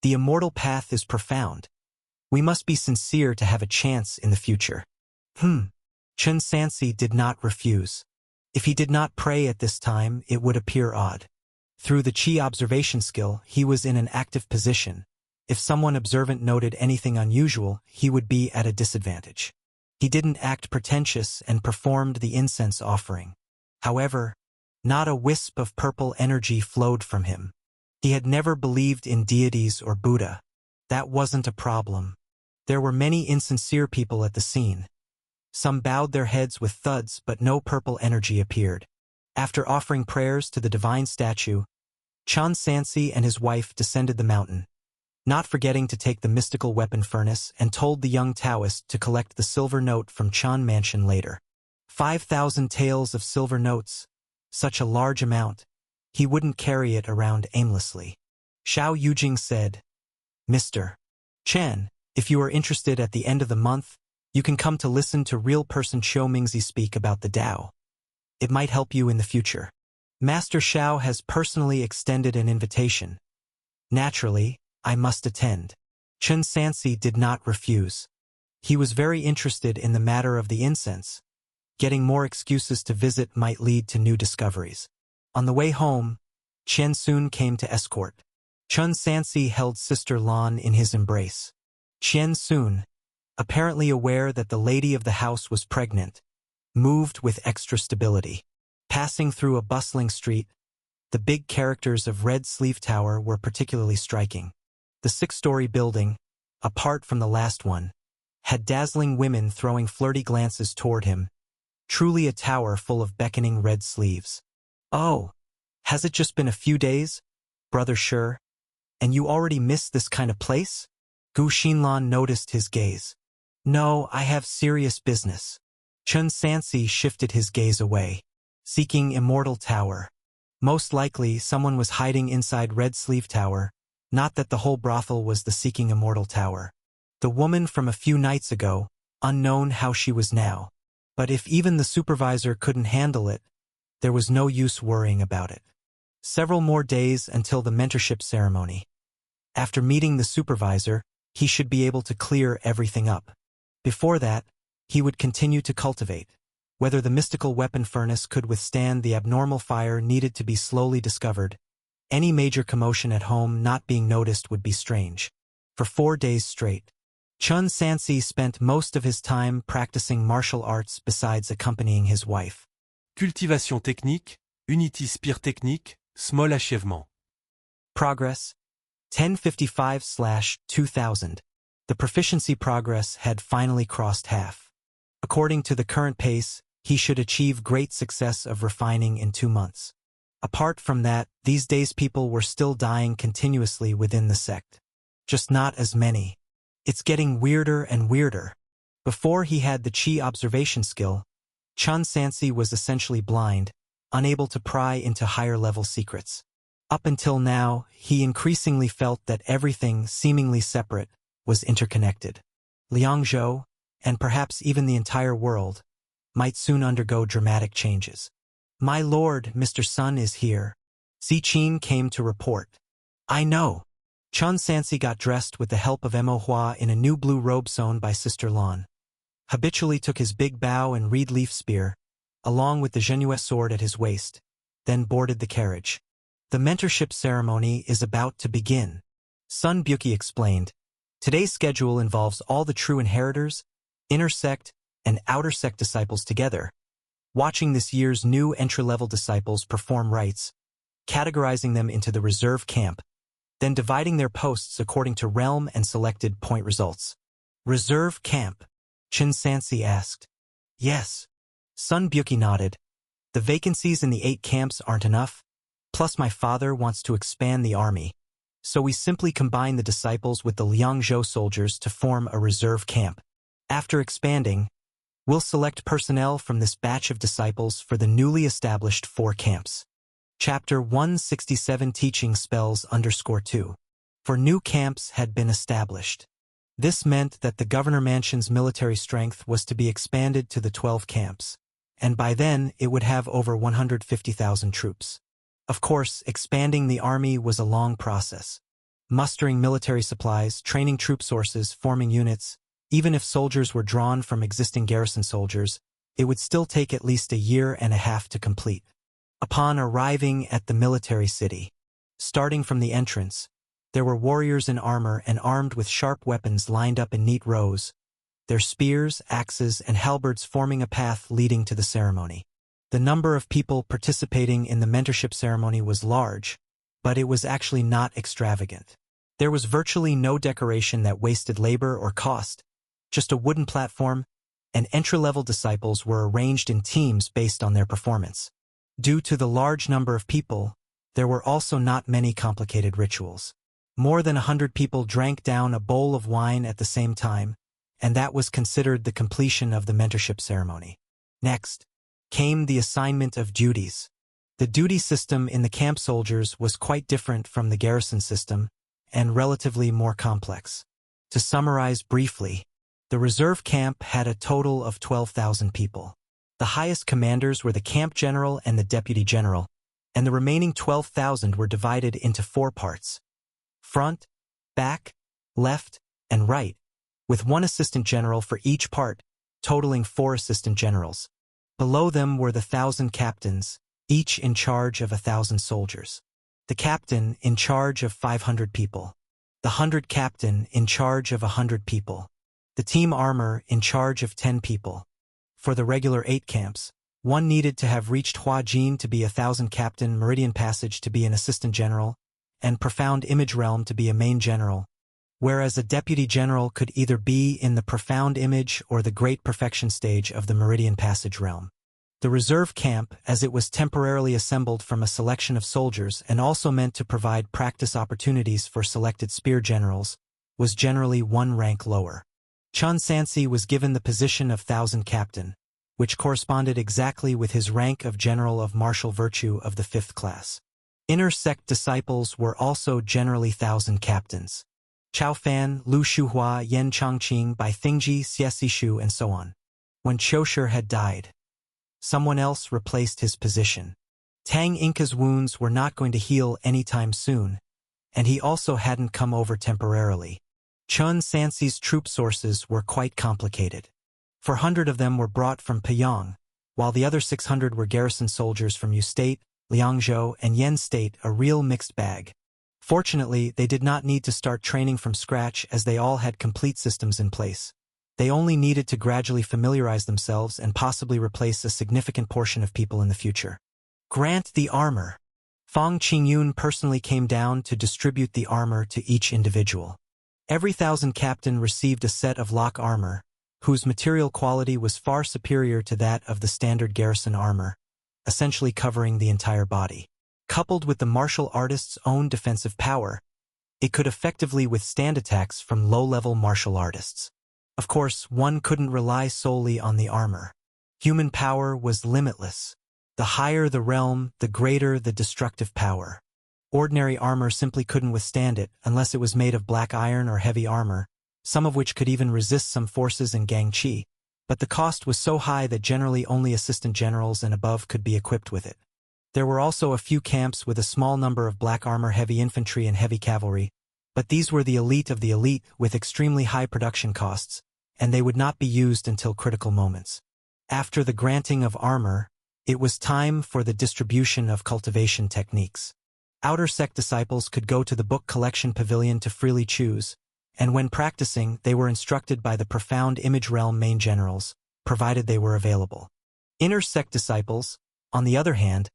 The immortal path is profound. We must be sincere to have a chance in the future. Chun Sansi did not refuse. If he did not pray at this time, it would appear odd. Through the Qi observation skill, he was in an active position. If someone observant noted anything unusual, he would be at a disadvantage. He didn't act pretentious and performed the incense offering. However, not a wisp of purple energy flowed from him. He had never believed in deities or Buddha. That wasn't a problem. There were many insincere people at the scene. Some bowed their heads with thuds, but no purple energy appeared. After offering prayers to the divine statue, Chun Sansi and his wife descended the mountain, not forgetting to take the mystical weapon furnace, and told the young Taoist to collect the silver note from Chan Mansion later. 5,000 taels of silver notes. Such a large amount. He wouldn't carry it around aimlessly. Xiao Yujing said, Mr. Chen, if you are interested at the end of the month, you can come to listen to real person Xiao Mingzi speak about the Tao. It might help you in the future. Master Xiao has personally extended an invitation. Naturally, I must attend. Chun Sansi did not refuse. He was very interested in the matter of the incense. Getting more excuses to visit might lead to new discoveries. On the way home, Chen Sun came to escort. Chun Sansi held Sister Lan in his embrace. Chen Sun, apparently aware that the lady of the house was pregnant, moved with extra stability. Passing through a bustling street, the big characters of Red Sleeve Tower were particularly striking. The 6-story building, apart from the last one, had dazzling women throwing flirty glances toward him, truly a tower full of beckoning red sleeves. "Oh, has it just been a few days, Brother Sure? And you already miss this kind of place?" Gu Xinlan noticed his gaze. "No, I have serious business." Chun Sansi shifted his gaze away. "Seeking Immortal Tower. Most likely someone was hiding inside Red Sleeve Tower, not that the whole brothel was the Seeking Immortal Tower. The woman from a few nights ago, unknown how she was now. But if even the supervisor couldn't handle it, there was no use worrying about it. Several more days until the mentorship ceremony. After meeting the supervisor, he should be able to clear everything up. Before that, he would continue to cultivate. Whether the mystical weapon furnace could withstand the abnormal fire needed to be slowly discovered. Any major commotion at home not being noticed would be strange. For 4 days straight, Chun Sansi spent most of his time practicing martial arts besides accompanying his wife.
Cultivation technique, unity spear technique, small achèvement.
Progress 1055/2000. The proficiency progress had finally crossed half. According to the current pace, he should achieve great success of refining in 2 months. Apart from that, these days people were still dying continuously within the sect. Just not as many. It's getting weirder and weirder. Before he had the Qi observation skill, Chun Sansi was essentially blind, unable to pry into higher-level secrets. Up until now, he increasingly felt that everything, seemingly separate, was interconnected. Liangzhou, and perhaps even the entire world, might soon undergo dramatic changes. "My lord, Mr. Sun is here." Ziqin came to report. "I know." Chun Sansi got dressed with the help of Mo Hua in a new blue robe sewn by Sister Lan. Habitually took his big bow and reed leaf spear, along with the Zhenyue sword at his waist, then boarded the carriage. "The mentorship ceremony is about to begin," Sun Buki explained. "Today's schedule involves all the true inheritors, inner sect, and outer sect disciples together, watching this year's new entry-level disciples perform rites, categorizing them into the reserve camp, then dividing their posts according to realm and selected point results." "Reserve camp?" Chun Sansi asked. "Yes." Sun Buki nodded. "The vacancies in the 8 camps aren't enough, plus my father wants to expand the army, so we simply combine the disciples with the Liangzhou soldiers to form a reserve camp. After expanding, we'll select personnel from this batch of disciples for the newly established 4 camps. Chapter 167 Teaching Spells _2. For new camps had been established. This meant that the Governor Mansion's military strength was to be expanded to the 12 camps, and by then it would have over 150,000 troops. Of course, expanding the army was a long process. Mustering military supplies, training troop sources, forming units. Even if soldiers were drawn from existing garrison soldiers, it would still take at least a year and a half to complete. Upon arriving at the military city, starting from the entrance, there were warriors in armor and armed with sharp weapons lined up in neat rows, their spears, axes, and halberds forming a path leading to the ceremony. The number of people participating in the mentorship ceremony was large, but it was actually not extravagant. There was virtually no decoration that wasted labor or cost, just a wooden platform, and entry-level disciples were arranged in teams based on their performance. Due to the large number of people, there were also not many complicated rituals. More than 100 people drank down a bowl of wine at the same time, and that was considered the completion of the mentorship ceremony. Next came the assignment of duties. The duty system in the camp soldiers was quite different from the garrison system, and relatively more complex. To summarize briefly, the reserve camp had a total of 12,000 people. The highest commanders were the camp general and the deputy general, and the remaining 12,000 were divided into 4 parts: front, back, left, and right, with 1 assistant general for each part, totaling 4 assistant generals. Below them were the 1,000 captains, each in charge of 1,000 soldiers. The captain in charge of 500 people. The 100 captain in charge of 100 people. The team armor in charge of 10 people. For the regular 8 camps, one needed to have reached Huajin to be 1,000 captain, Meridian Passage to be an assistant general, and Profound Image Realm to be a main general, whereas a deputy general could either be in the profound image or the great perfection stage of the meridian passage realm. The reserve camp, as it was temporarily assembled from a selection of soldiers and also meant to provide practice opportunities for selected spear generals, was generally one rank lower. Chun Sansi was given the position of thousand captain, which corresponded exactly with his rank of general of martial virtue of the 5th class. Inner sect disciples were also generally thousand captains. Chao Fan, Lu Shuhua, Yen Changqing, Bai Thingji, Xie Sishu, and so on. When Choshi had died, someone else replaced his position. Tang Inca's wounds were not going to heal anytime soon, and he also hadn't come over temporarily. Chun Sansi's troop sources were quite complicated. 400 of them were brought from Payang, while the other 600 were garrison soldiers from Yu State, Liangzhou, and Yen State, a real mixed bag. Fortunately, they did not need to start training from scratch as they all had complete systems in place. They only needed to gradually familiarize themselves and possibly replace a significant portion of people in the future. Grant the armor. Fang Qingyun personally came down to distribute the armor to each individual. Every thousand captain received a set of lock armor, whose material quality was far superior to that of the standard garrison armor, essentially covering the entire body. Coupled with the martial artist's own defensive power, it could effectively withstand attacks from low-level martial artists. Of course, one couldn't rely solely on the armor. Human power was limitless. The higher the realm, the greater the destructive power. Ordinary armor simply couldn't withstand it unless it was made of black iron or heavy armor, some of which could even resist some forces in Gangqi, but the cost was so high that generally only assistant generals and above could be equipped with it. There were also a few camps with a small number of black armor, heavy infantry, and heavy cavalry, but these were the elite of the elite with extremely high production costs, and they would not be used until critical moments. After the granting of armor, it was time for the distribution of cultivation techniques. Outer sect disciples could go to the book collection pavilion to freely choose, and when practicing, they were instructed by the profound image realm main generals, provided they were available. Inner sect disciples, on the other hand,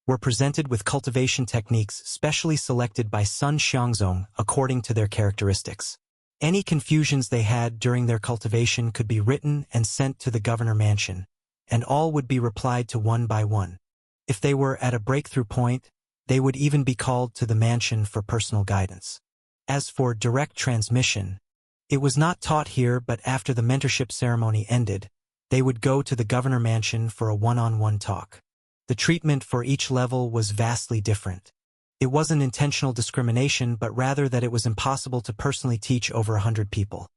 were presented with cultivation techniques specially selected by Sun Xiangzong according to their characteristics. Any confusions they had during their cultivation could be written and sent to the governor mansion, and all would be replied to one by one. If they were at a breakthrough point, they would even be called to the mansion for personal guidance. As for direct transmission, it was not taught here, but after the mentorship ceremony ended, they would go to the governor mansion for a one-on-one talk. The treatment for each level was vastly different. It wasn't intentional discrimination, but rather that it was impossible to personally teach over 100 people.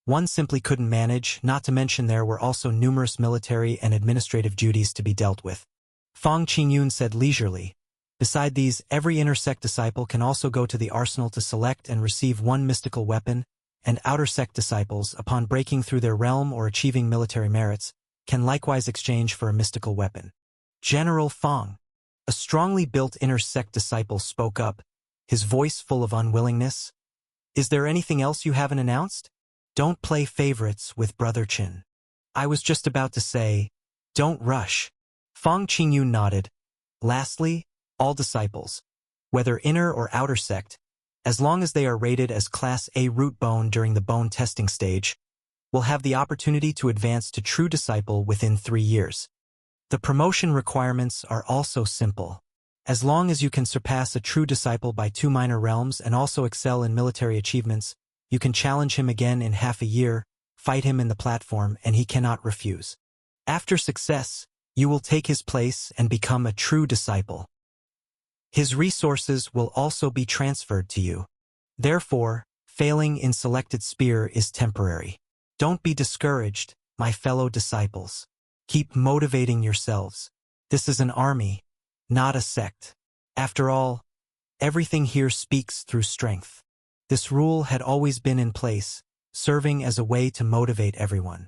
One simply couldn't manage, not to mention there were also numerous military and administrative duties to be dealt with. Fang Qingyun said leisurely, "Beside these, every inner sect disciple can also go to the arsenal to select and receive one mystical weapon, and outer sect disciples, upon breaking through their realm or achieving military merits, can likewise exchange for a mystical weapon." General Fang, a strongly built inner sect disciple, spoke up, his voice full of unwillingness. "Is there anything else you haven't announced? Don't play favorites with Brother Qin." "I was just about to say, don't rush." Fang Qingyun nodded. "Lastly, all disciples, whether inner or outer sect, as long as they are rated as Class A root bone during the bone testing stage, will have the opportunity to advance to true disciple within 3 years. The promotion requirements are also simple. As long as you can surpass a true disciple by 2 minor realms and also excel in military achievements, you can challenge him again in half a year, fight him in the platform, and he cannot refuse. After success, you will take his place and become a true disciple. His resources will also be transferred to you. Therefore, failing in selected spear is temporary. Don't be discouraged, my fellow disciples. Keep motivating yourselves. This is an army, not a sect. After all, everything here speaks through strength. This rule had always been in place, serving as a way to motivate everyone.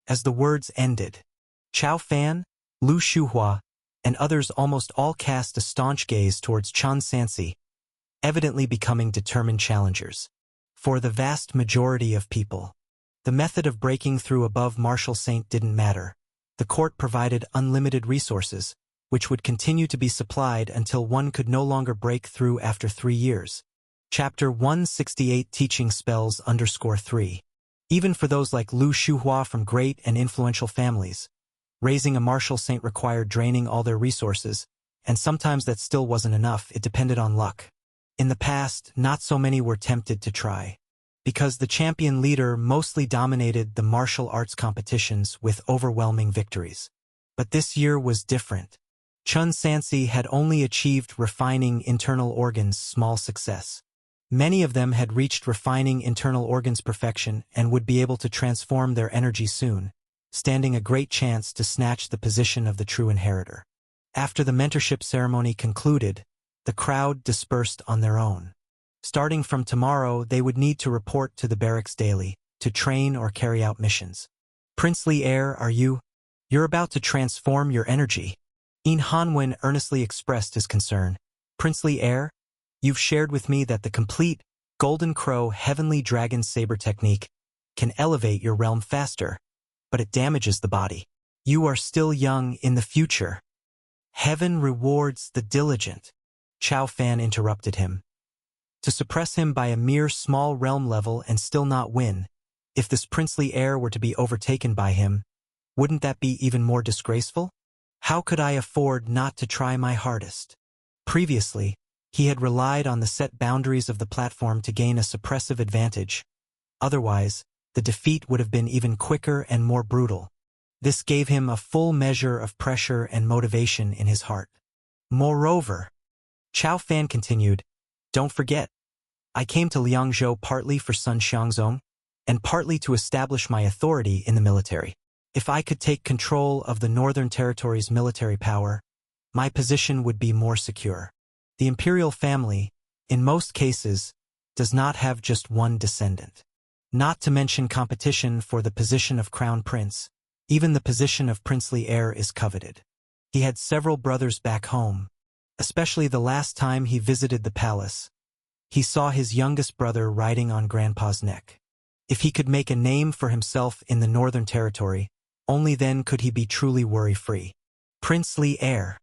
As the words ended, Chao Fan, Lu Shuhua, and others almost all cast a staunch gaze towards Chun Sansi, evidently becoming determined challengers. For the vast majority of people, the method of breaking through above Martial Saint didn't matter. The court provided unlimited resources, which would continue to be supplied until one could no longer break through after 3 years. Chapter 168 Teaching Spells _3. Even for those like Lu Shuhua from great and influential families, raising a martial saint required draining all their resources, and sometimes that still wasn't enough, it depended on luck. In the past, not so many were tempted to try, because the champion leader mostly dominated the martial arts competitions with overwhelming victories. But this year was different. Chun Sansi had only achieved refining internal organs small success. Many of them had reached refining internal organs perfection and would be able to transform their energy soon, standing a great chance to snatch the position of the true inheritor. After the mentorship ceremony concluded, the crowd dispersed on their own. Starting from tomorrow, they would need to report to the barracks daily, to train or carry out missions. Princely heir, you're about to transform your energy. In Hanwen earnestly expressed his concern. Princely heir, you've shared with me that the complete Golden Crow Heavenly Dragon Saber technique can elevate your realm faster, but it damages the body. You are still young. In the future, heaven rewards the diligent. Chao Fan interrupted him. To suppress him by a mere small realm level and still not win, if this princely heir were to be overtaken by him, wouldn't that be even more disgraceful? How could I afford not to try my hardest? Previously, he had relied on the set boundaries of the platform to gain a suppressive advantage. Otherwise, the defeat would have been even quicker and more brutal. This gave him a full measure of pressure and motivation in his heart. Moreover, Chao Fan continued, don't forget, I came to Liangzhou partly for Sun Xiangzong, and partly to establish my authority in the military. If I could take control of the Northern Territory's military power, my position would be more secure. The imperial family, in most cases, does not have just one descendant. Not to mention competition for the position of crown prince, even the position of princely heir is coveted. He had several brothers back home, especially the last time he visited the palace. He saw his youngest brother riding on Grandpa's neck. If he could make a name for himself in the Northern Territory, only then could he be truly worry-free. Princely heir.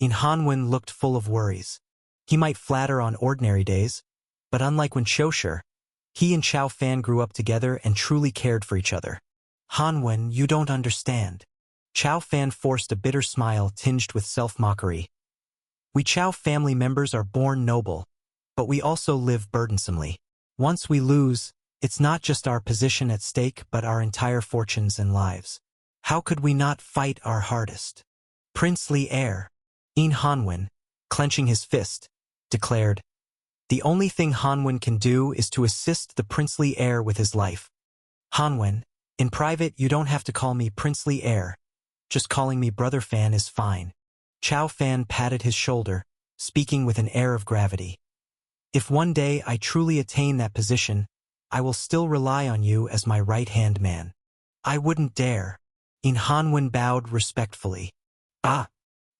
In Hanwen looked full of worries. He might flatter on ordinary days, but unlike when Shosher, he and Chao Fan grew up together and truly cared for each other. Hanwen, you don't understand. Chao Fan forced a bitter smile tinged with self-mockery. We Chao family members are born noble, but we also live burdensomely. Once we lose, it's not just our position at stake but our entire fortunes and lives. How could we not fight our hardest? Princely heir. In Hanwen, clenching his fist, declared, the only thing Hanwen can do is to assist the princely heir with his life. Hanwen, in private you don't have to call me princely heir. Just calling me brother Fan is fine. Chao Fan patted his shoulder, speaking with an air of gravity. If one day I truly attain that position, I will still rely on you as my right-hand man. I wouldn't dare. In Hanwen bowed respectfully.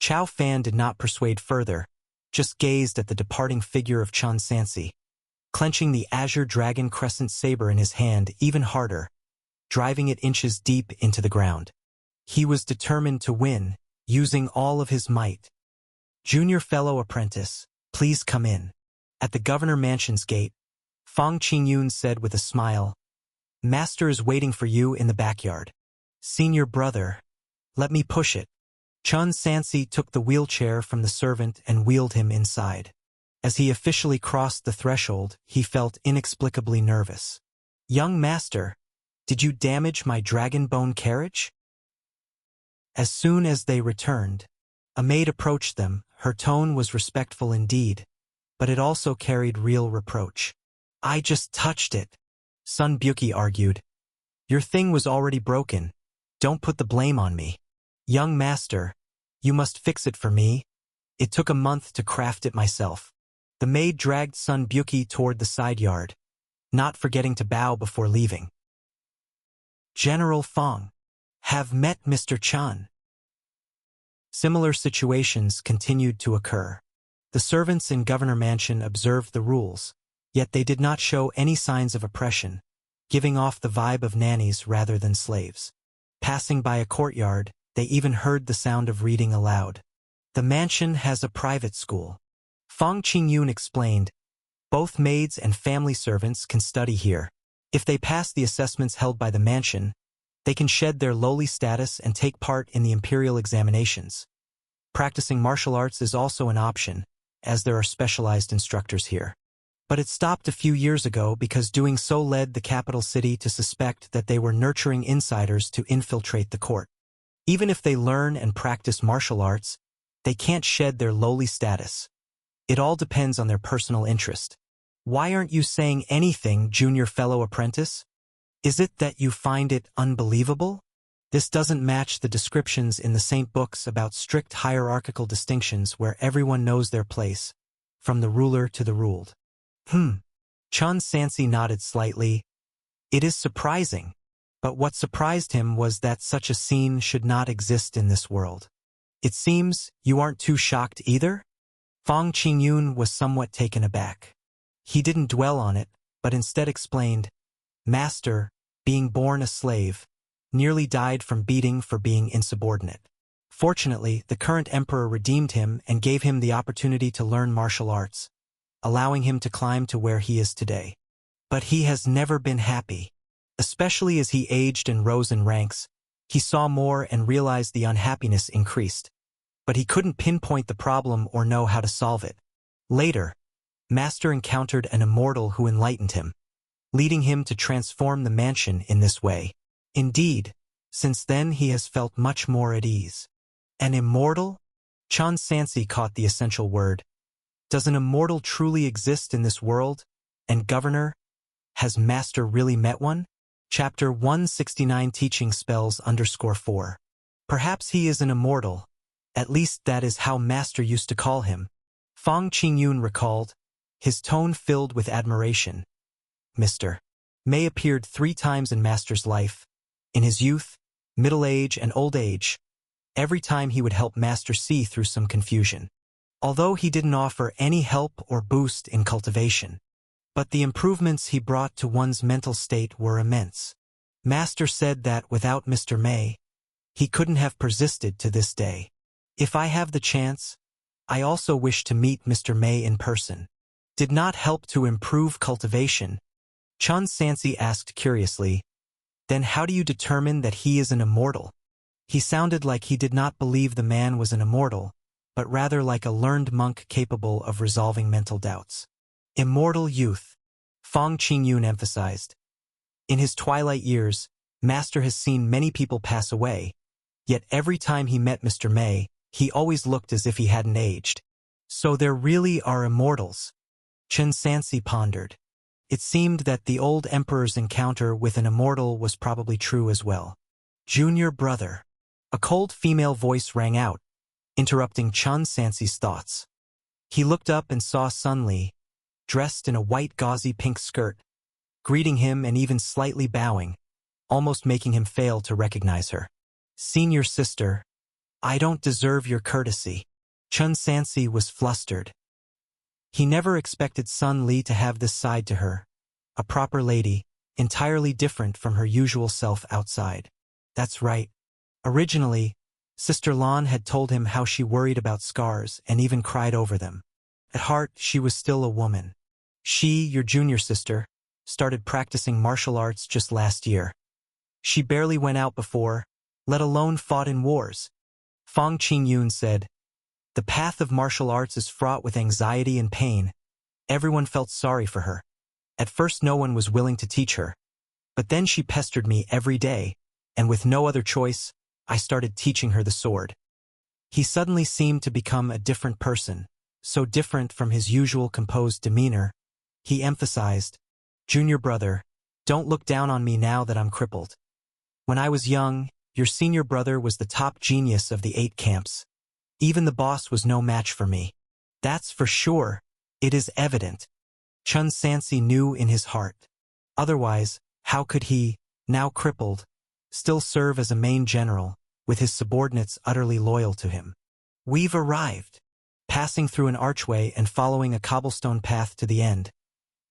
Chao Fan did not persuade further, just gazed at the departing figure of Chun Sansi, clenching the azure dragon crescent saber in his hand even harder, driving it inches deep into the ground. He was determined to win, using all of his might. Junior fellow apprentice, please come in. At the governor mansion's gate, Fang Qingyun said with a smile, Master is waiting for you in the backyard. Senior brother, let me push it. Chun Sansi took the wheelchair from the servant and wheeled him inside. As he officially crossed the threshold, he felt inexplicably nervous. Young master, did you damage my dragon bone carriage? As soon as they returned, a maid approached them. Her tone was respectful indeed, but it also carried real reproach. I just touched it, Sun Buki argued. Your thing was already broken. Don't put the blame on me. Young master, you must fix it for me. It took a month to craft it myself. The maid dragged Sun Buki toward the side yard, not forgetting to bow before leaving. General Fang, have met Mr. Chun. Similar situations continued to occur. The servants in Governor Mansion observed the rules, yet they did not show any signs of oppression, giving off the vibe of nannies rather than slaves. Passing by a courtyard, they even heard the sound of reading aloud. The mansion has a private school. Fang Qingyun explained, Both maids and family servants can study here. If they pass the assessments held by the mansion, they can shed their lowly status and take part in the imperial examinations. Practicing martial arts is also an option, as there are specialized instructors here. But it stopped a few years ago because doing so led the capital city to suspect that they were nurturing insiders to infiltrate the court. Even if they learn and practice martial arts, they can't shed their lowly status. It all depends on their personal interest. Why aren't you saying anything, junior fellow apprentice? Is it that you find it unbelievable? This doesn't match the descriptions in the Saint books about strict hierarchical distinctions where everyone knows their place, from the ruler to the ruled. Chun Sansi nodded slightly. It is surprising, but what surprised him was that such a scene should not exist in this world. It seems you aren't too shocked either? Fong Qingyun was somewhat taken aback. He didn't dwell on it, but instead explained, Master, being born a slave, nearly died from beating for being insubordinate. Fortunately, the current emperor redeemed him and gave him the opportunity to learn martial arts, allowing him to climb to where he is today. But he has never been happy. Especially as he aged and rose in ranks, he saw more and realized the unhappiness increased. But he couldn't pinpoint the problem or know how to solve it. Later, Master encountered an immortal who enlightened him, leading him to transform the mansion in this way. Indeed, since then he has felt much more at ease. An immortal? Chun Sansi caught the essential word. Does an immortal truly exist in this world? And Governor, has Master really met one? Chapter 169 Teaching Spells _4. Perhaps he is an immortal. At least that is how Master used to call him. Fong Qingyun recalled, his tone filled with admiration. Mr. May appeared 3 times in Master's life, in his youth, middle age, and old age. Every time he would help Master see through some confusion. Although he didn't offer any help or boost in cultivation. But the improvements he brought to one's mental state were immense. Master said that without Mr. May, he couldn't have persisted to this day. If I have the chance, I also wish to meet Mr. May in person. Did not help to improve cultivation? Chun Sansi asked curiously. Then how do you determine that he is an immortal? He sounded like he did not believe the man was an immortal, but rather like a learned monk capable of resolving mental doubts. Immortal youth, Fong Qingyun emphasized. In his twilight years, Master has seen many people pass away, yet every time he met Mr. May, he always looked as if he hadn't aged. So there really are immortals? Chun Sansi pondered. It seemed that the old emperor's encounter with an immortal was probably true as well. Junior brother. A cold female voice rang out, interrupting Chun Sansi's thoughts. He looked up and saw Sun Li, dressed in a white gauzy pink skirt, greeting him and even slightly bowing, almost making him fail to recognize her. Senior sister, I don't deserve your courtesy. Chun Sansi was flustered. He never expected Sun Li to have this side to her, a proper lady, entirely different from her usual self outside. That's right. Originally, Sister Lan had told him how she worried about scars and even cried over them. At heart, she was still a woman. She, your junior sister, started practicing martial arts just last year. She barely went out before, let alone fought in wars. Fong Qingyun said, the path of martial arts is fraught with anxiety and pain. Everyone felt sorry for her. At first no one was willing to teach her. But then she pestered me every day, and with no other choice, I started teaching her the sword. He suddenly seemed to become a different person, so different from his usual composed demeanor. He emphasized, Junior brother, don't look down on me now that I'm crippled. When I was young, your senior brother was the top genius of the 8 camps. Even the boss was no match for me. That's for sure. It is evident. Chun Sansi knew in his heart. Otherwise, how could he, now crippled, still serve as a main general, with his subordinates utterly loyal to him? We've arrived. Passing through an archway and following a cobblestone path to the end,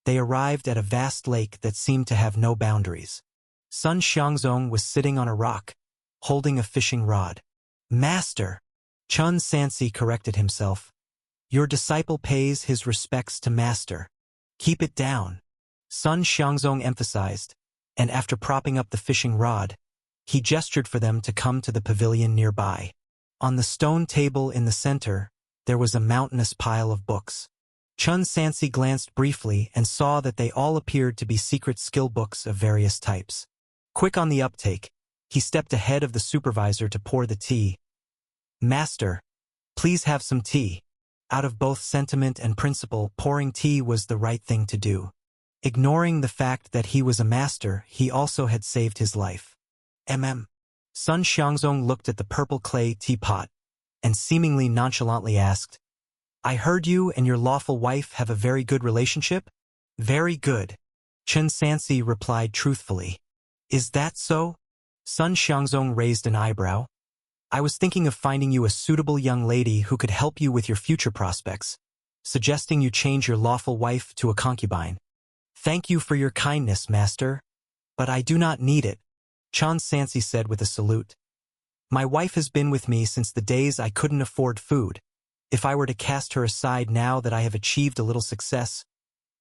they arrived at a vast lake that seemed to have no boundaries. Sun Xiangzong was sitting on a rock, holding a fishing rod. Master! Chun Sansi corrected himself. Your disciple pays his respects to Master. Keep it down, Sun Xiangzong emphasized, and after propping up the fishing rod, he gestured for them to come to the pavilion nearby. On the stone table in the center, there was a mountainous pile of books. Chun Sansi glanced briefly and saw that they all appeared to be secret skill books of various types. Quick on the uptake, he stepped ahead of the supervisor to pour the tea. Master, please have some tea. Out of both sentiment and principle, pouring tea was the right thing to do. Ignoring the fact that he was a master, he also had saved his life. Sun Xiangzong looked at the purple clay teapot and seemingly nonchalantly asked, I heard you and your lawful wife have a very good relationship? Very good, Chun Sansi replied truthfully. Is that so? Sun Xiangzong raised an eyebrow. I was thinking of finding you a suitable young lady who could help you with your future prospects, suggesting you change your lawful wife to a concubine. Thank you for your kindness, master, but I do not need it, Chun Sansi said with a salute. My wife has been with me since the days I couldn't afford food. If I were to cast her aside now that I have achieved a little success,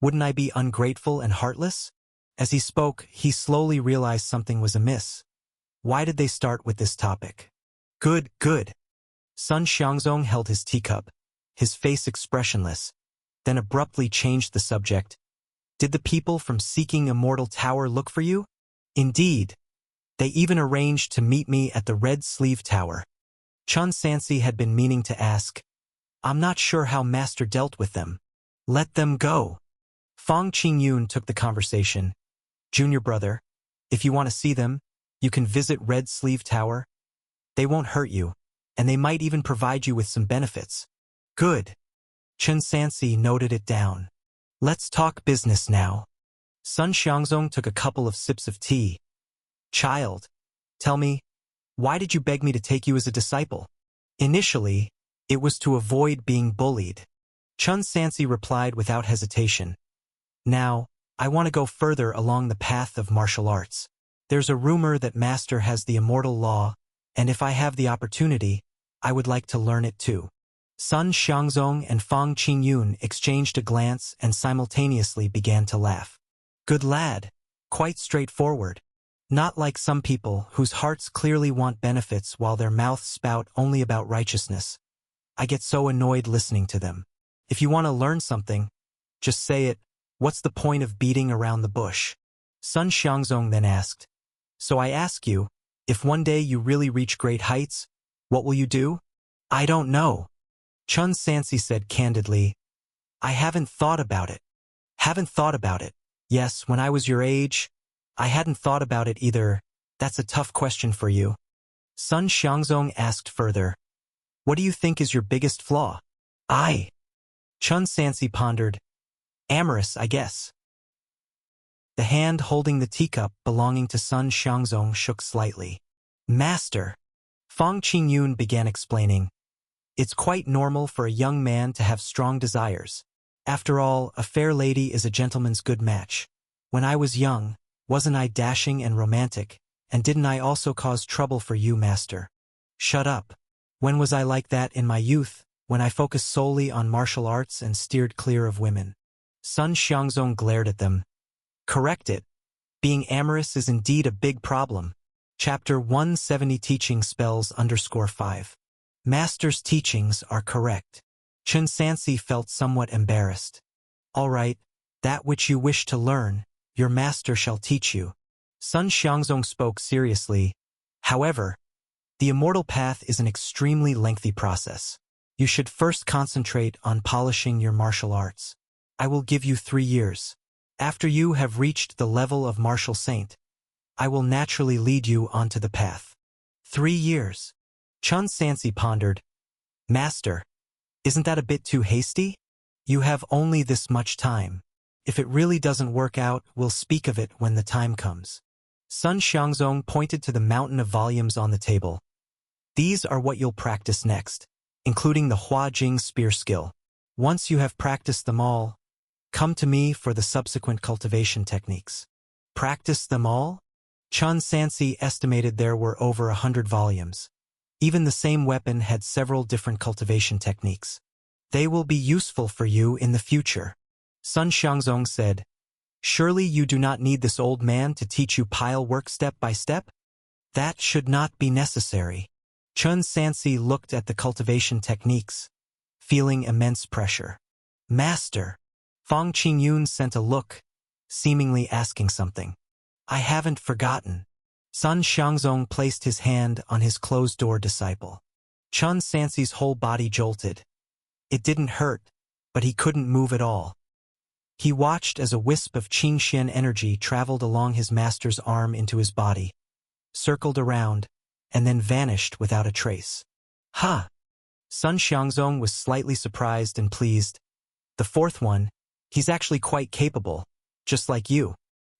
wouldn't I be ungrateful and heartless? As he spoke, he slowly realized something was amiss. Why did they start with this topic? Good, good. Sun Xiangzong held his teacup, his face expressionless, then abruptly changed the subject. Did the people from Seeking Immortal Tower look for you? Indeed. They even arranged to meet me at the Red Sleeve Tower. Chun Sansi had been meaning to ask. I'm not sure how Master dealt with them. Let them go. Fong Qingyun took the conversation. Junior brother, if you want to see them, you can visit Red Sleeve Tower. They won't hurt you, and they might even provide you with some benefits. Good. Chun Sansi noted it down. Let's talk business now. Sun Xiangzong took a couple of sips of tea. Child, tell me, why did you beg me to take you as a disciple? Initially, it was to avoid being bullied. Chun Sansi replied without hesitation. Now, I want to go further along the path of martial arts. There's a rumor that Master has the immortal law, and if I have the opportunity, I would like to learn it too. Sun Xiangzong and Fong Qingyun exchanged a glance and simultaneously began to laugh. Good lad. Quite straightforward. Not like some people whose hearts clearly want benefits while their mouths spout only about righteousness. I get so annoyed listening to them. If you want to learn something, just say it. What's the point of beating around the bush? Sun Xiangzong then asked. So I ask you, if one day you really reach great heights, what will you do? I don't know. Chun Sansi said candidly. I haven't thought about it. Haven't thought about it. Yes, when I was your age, I hadn't thought about it either. That's a tough question for you. Sun Xiangzong asked further. What do you think is your biggest flaw? Chun Sansi pondered. Amorous, I guess. The hand holding the teacup belonging to Sun Xiangzong shook slightly. Master. Fong Qingyun began explaining. It's quite normal for a young man to have strong desires. After all, a fair lady is a gentleman's good match. When I was young, wasn't I dashing and romantic, and didn't I also cause trouble for you, master? Shut up. When was I like that in my youth, when I focused solely on martial arts and steered clear of women? Sun Xiangzong glared at them. Correct it. Being amorous is indeed a big problem. Chapter 170 Teaching Spells _5. Master's teachings are correct. Chun Sansi felt somewhat embarrassed. All right, that which you wish to learn, your master shall teach you. Sun Xiangzong spoke seriously. However, the immortal path is an extremely lengthy process. You should first concentrate on polishing your martial arts. I will give you 3 years. After you have reached the level of martial saint, I will naturally lead you onto the path. 3 years. Chun Sansi pondered. Master, isn't that a bit too hasty? You have only this much time. If it really doesn't work out, we'll speak of it when the time comes. Sun Xiangzong pointed to the mountain of volumes on the table. These are what you'll practice next, including the Hua Jing spear skill. Once you have practiced them all, come to me for the subsequent cultivation techniques. Practice them all? Chun Sansi estimated there were over 100 volumes. Even the same weapon had several different cultivation techniques. They will be useful for you in the future. Sun Xiangzong said, "Surely you do not need this old man to teach you pile work step by step? That should not be necessary." Chun Sansi looked at the cultivation techniques, feeling immense pressure. "Master." Fang Qingyun sent a look, seemingly asking something. "I haven't forgotten." Sun Xiangzong placed his hand on his closed-door disciple. Chun Sansi's whole body jolted. It didn't hurt, but he couldn't move at all. He watched as a wisp of Qingxian energy traveled along his master's arm into his body, circled around, and then vanished without a trace. "Ha!" Sun Xiangzong was slightly surprised and pleased. "The fourth one, he's actually quite capable, just like you.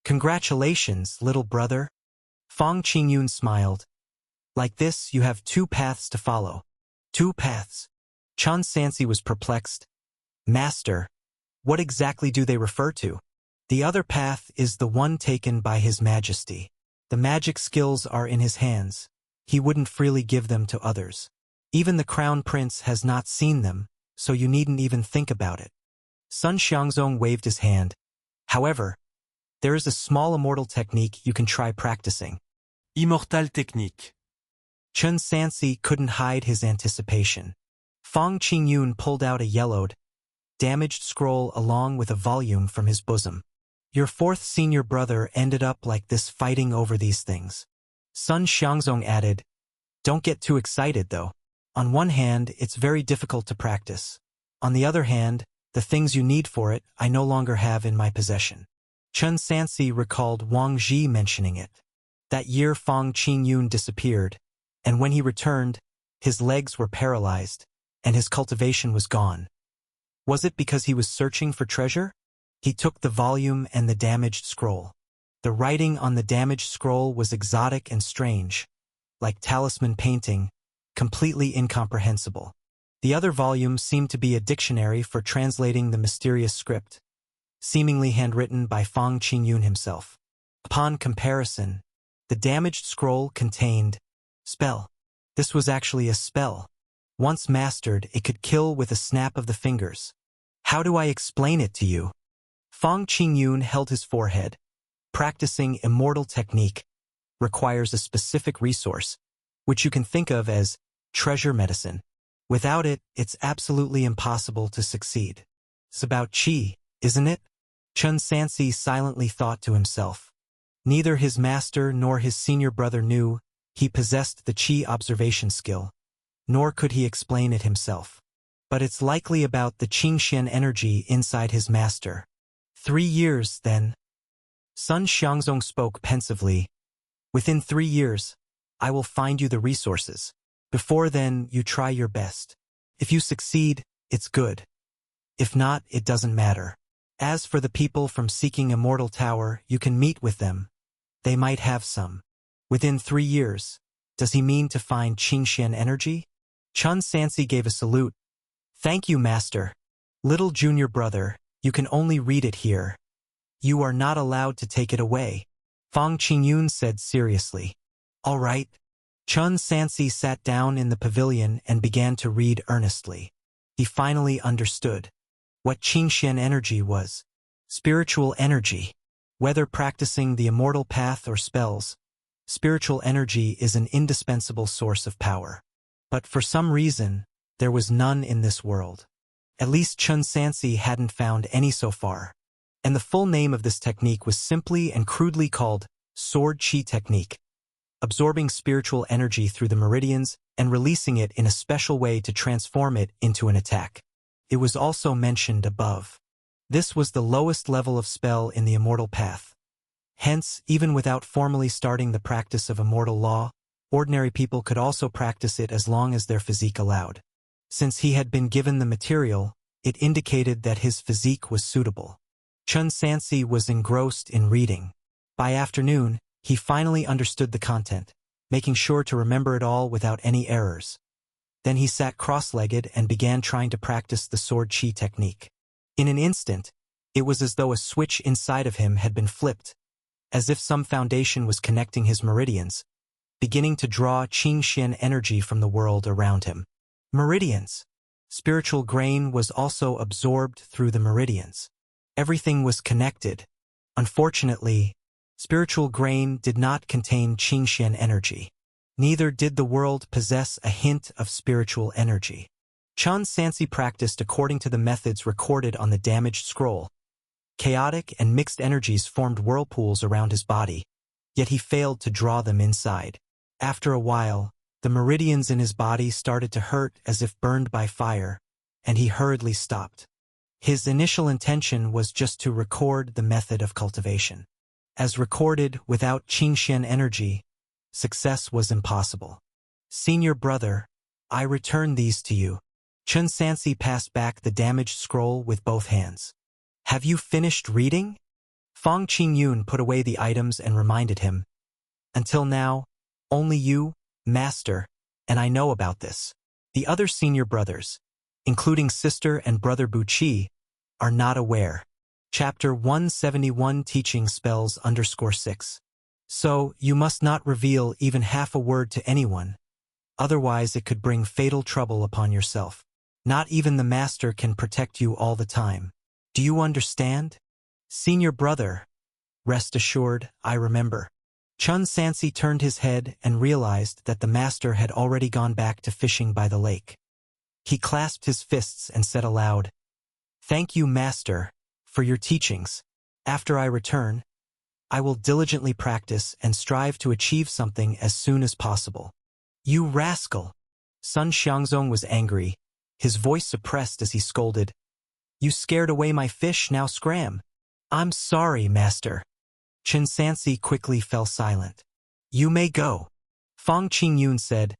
Congratulations, little brother." Fang Qingyun smiled. "Like this, you have two paths to follow." "Two paths?" Chun Sansi was perplexed. "Master, what exactly do they refer to?" "The other path is the one taken by His Majesty. The magic skills are in his hands. He wouldn't freely give them to others. Even the Crown Prince has not seen them, so you needn't even think about it." Sun Xiangzong waved his hand. "However, there is a small immortal technique you can try practicing."
Immortal technique.
Chun Sansi couldn't hide his anticipation. Fang Qingyun pulled out a yellowed, damaged scroll along with a volume from his bosom. "Your fourth senior brother ended up like this fighting over these things." Sun Xiangzong added, "Don't get too excited, though. On one hand, it's very difficult to practice. On the other hand, the things you need for it I no longer have in my possession." Chun Sansi recalled Wang Zhi mentioning it. That year Fang Qingyun disappeared, and when he returned, his legs were paralyzed, and his cultivation was gone. Was it because he was searching for treasure? He took the volume and the damaged scroll. The writing on the damaged scroll was exotic and strange, like talisman painting, completely incomprehensible. The other volume seemed to be a dictionary for translating the mysterious script, seemingly handwritten by Fang Qingyun himself. Upon comparison, the damaged scroll contained spell. This was actually a spell. Once mastered, it could kill with a snap of the fingers. "How do I explain it to you?" Fang Qingyun held his forehead. Practicing immortal technique requires a specific resource, which you can think of as treasure medicine. Without it, it's absolutely impossible to succeed. It's about qi, isn't it? Chun Sansi silently thought to himself. Neither his master nor his senior brother knew he possessed the qi observation skill, nor could he explain it himself. But it's likely about the Qingxian energy inside his master. 3 years, then. Sun Xiangzong spoke pensively. "Within 3 years, I will find you the resources. Before then, you try your best. If you succeed, it's good. If not, it doesn't matter. As for the people from Seeking Immortal Tower, you can meet with them. They might have some." Within 3 years, does he mean to find Qingxian energy? Chun Sansi gave a salute. "Thank you, Master. Little junior brother, you can only read it here. You are not allowed to take it away," Fang Qingyun said seriously. "All right." Chun Sansi sat down in the pavilion and began to read earnestly. He finally understood what Qingxian energy was. Spiritual energy. Whether practicing the immortal path or spells, spiritual energy is an indispensable source of power. But for some reason, there was none in this world. At least Chun Sansi hadn't found any so far. And the full name of this technique was simply and crudely called Sword Qi Technique, absorbing spiritual energy through the meridians and releasing it in a special way to transform it into an attack. It was also mentioned above. This was the lowest level of spell in the immortal path. Hence, even without formally starting the practice of immortal law, ordinary people could also practice it as long as their physique allowed. Since he had been given the material, it indicated that his physique was suitable. Chun Sansi was engrossed in reading. By afternoon, he finally understood the content, making sure to remember it all without any errors. Then he sat cross-legged and began trying to practice the Sword Qi technique. In an instant, it was as though a switch inside of him had been flipped, as if some foundation was connecting his meridians, beginning to draw Qingxian energy from the world around him. Meridians. Spiritual grain was also absorbed through the meridians. Everything was connected. Unfortunately, spiritual grain did not contain Qingxian energy. Neither did the world possess a hint of spiritual energy. Chun Sansi practiced according to the methods recorded on the damaged scroll. Chaotic and mixed energies formed whirlpools around his body, yet he failed to draw them inside. After a while, the meridians in his body started to hurt as if burned by fire, and he hurriedly stopped. His initial intention was just to record the method of cultivation. As recorded without Qingxian energy, success was impossible. Senior brother, I return these to you. Chun Sansi passed back the damaged scroll with both hands. Have you finished reading? Fong Qingyun put away the items and reminded him. Until now, only you, master, and I know about this. The other senior brothers, including sister and brother Buqi, are not aware. Chapter 171 Teaching Spells _6. So, you must not reveal even half a word to anyone. Otherwise it could bring fatal trouble upon yourself. Not even the master can protect you all the time. Do you understand? Senior brother. Rest assured, I remember. Chun Sansi turned his head and realized that the master had already gone back to fishing by the lake. He clasped his fists and said aloud, Thank you, master, for your teachings. After I return, I will diligently practice and strive to achieve something as soon as possible. You rascal! Sun Xiangzong was angry, his voice suppressed as he scolded. You scared away my fish, now scram. I'm sorry, master. Chun Sansi quickly fell silent. You may go. Fong Qingyun said,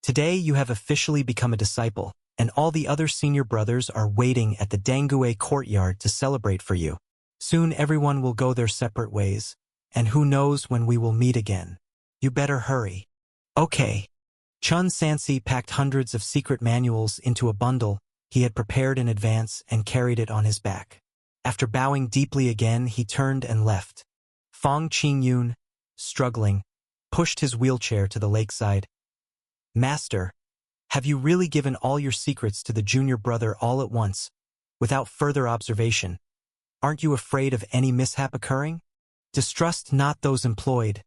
Today you have officially become a disciple, and all the other senior brothers are waiting at the Dangue courtyard to celebrate for you. Soon everyone will go their separate ways, and who knows when we will meet again. You better hurry. Okay. Chun Sansi packed hundreds of secret manuals into a bundle he had prepared in advance and carried it on his back. After bowing deeply again, he turned and left. Fong Qingyun, struggling, pushed his wheelchair to the lakeside. Master, have you really given all your secrets to the junior brother all at once, without further observation? Aren't you afraid of any mishap occurring? Distrust not those employed,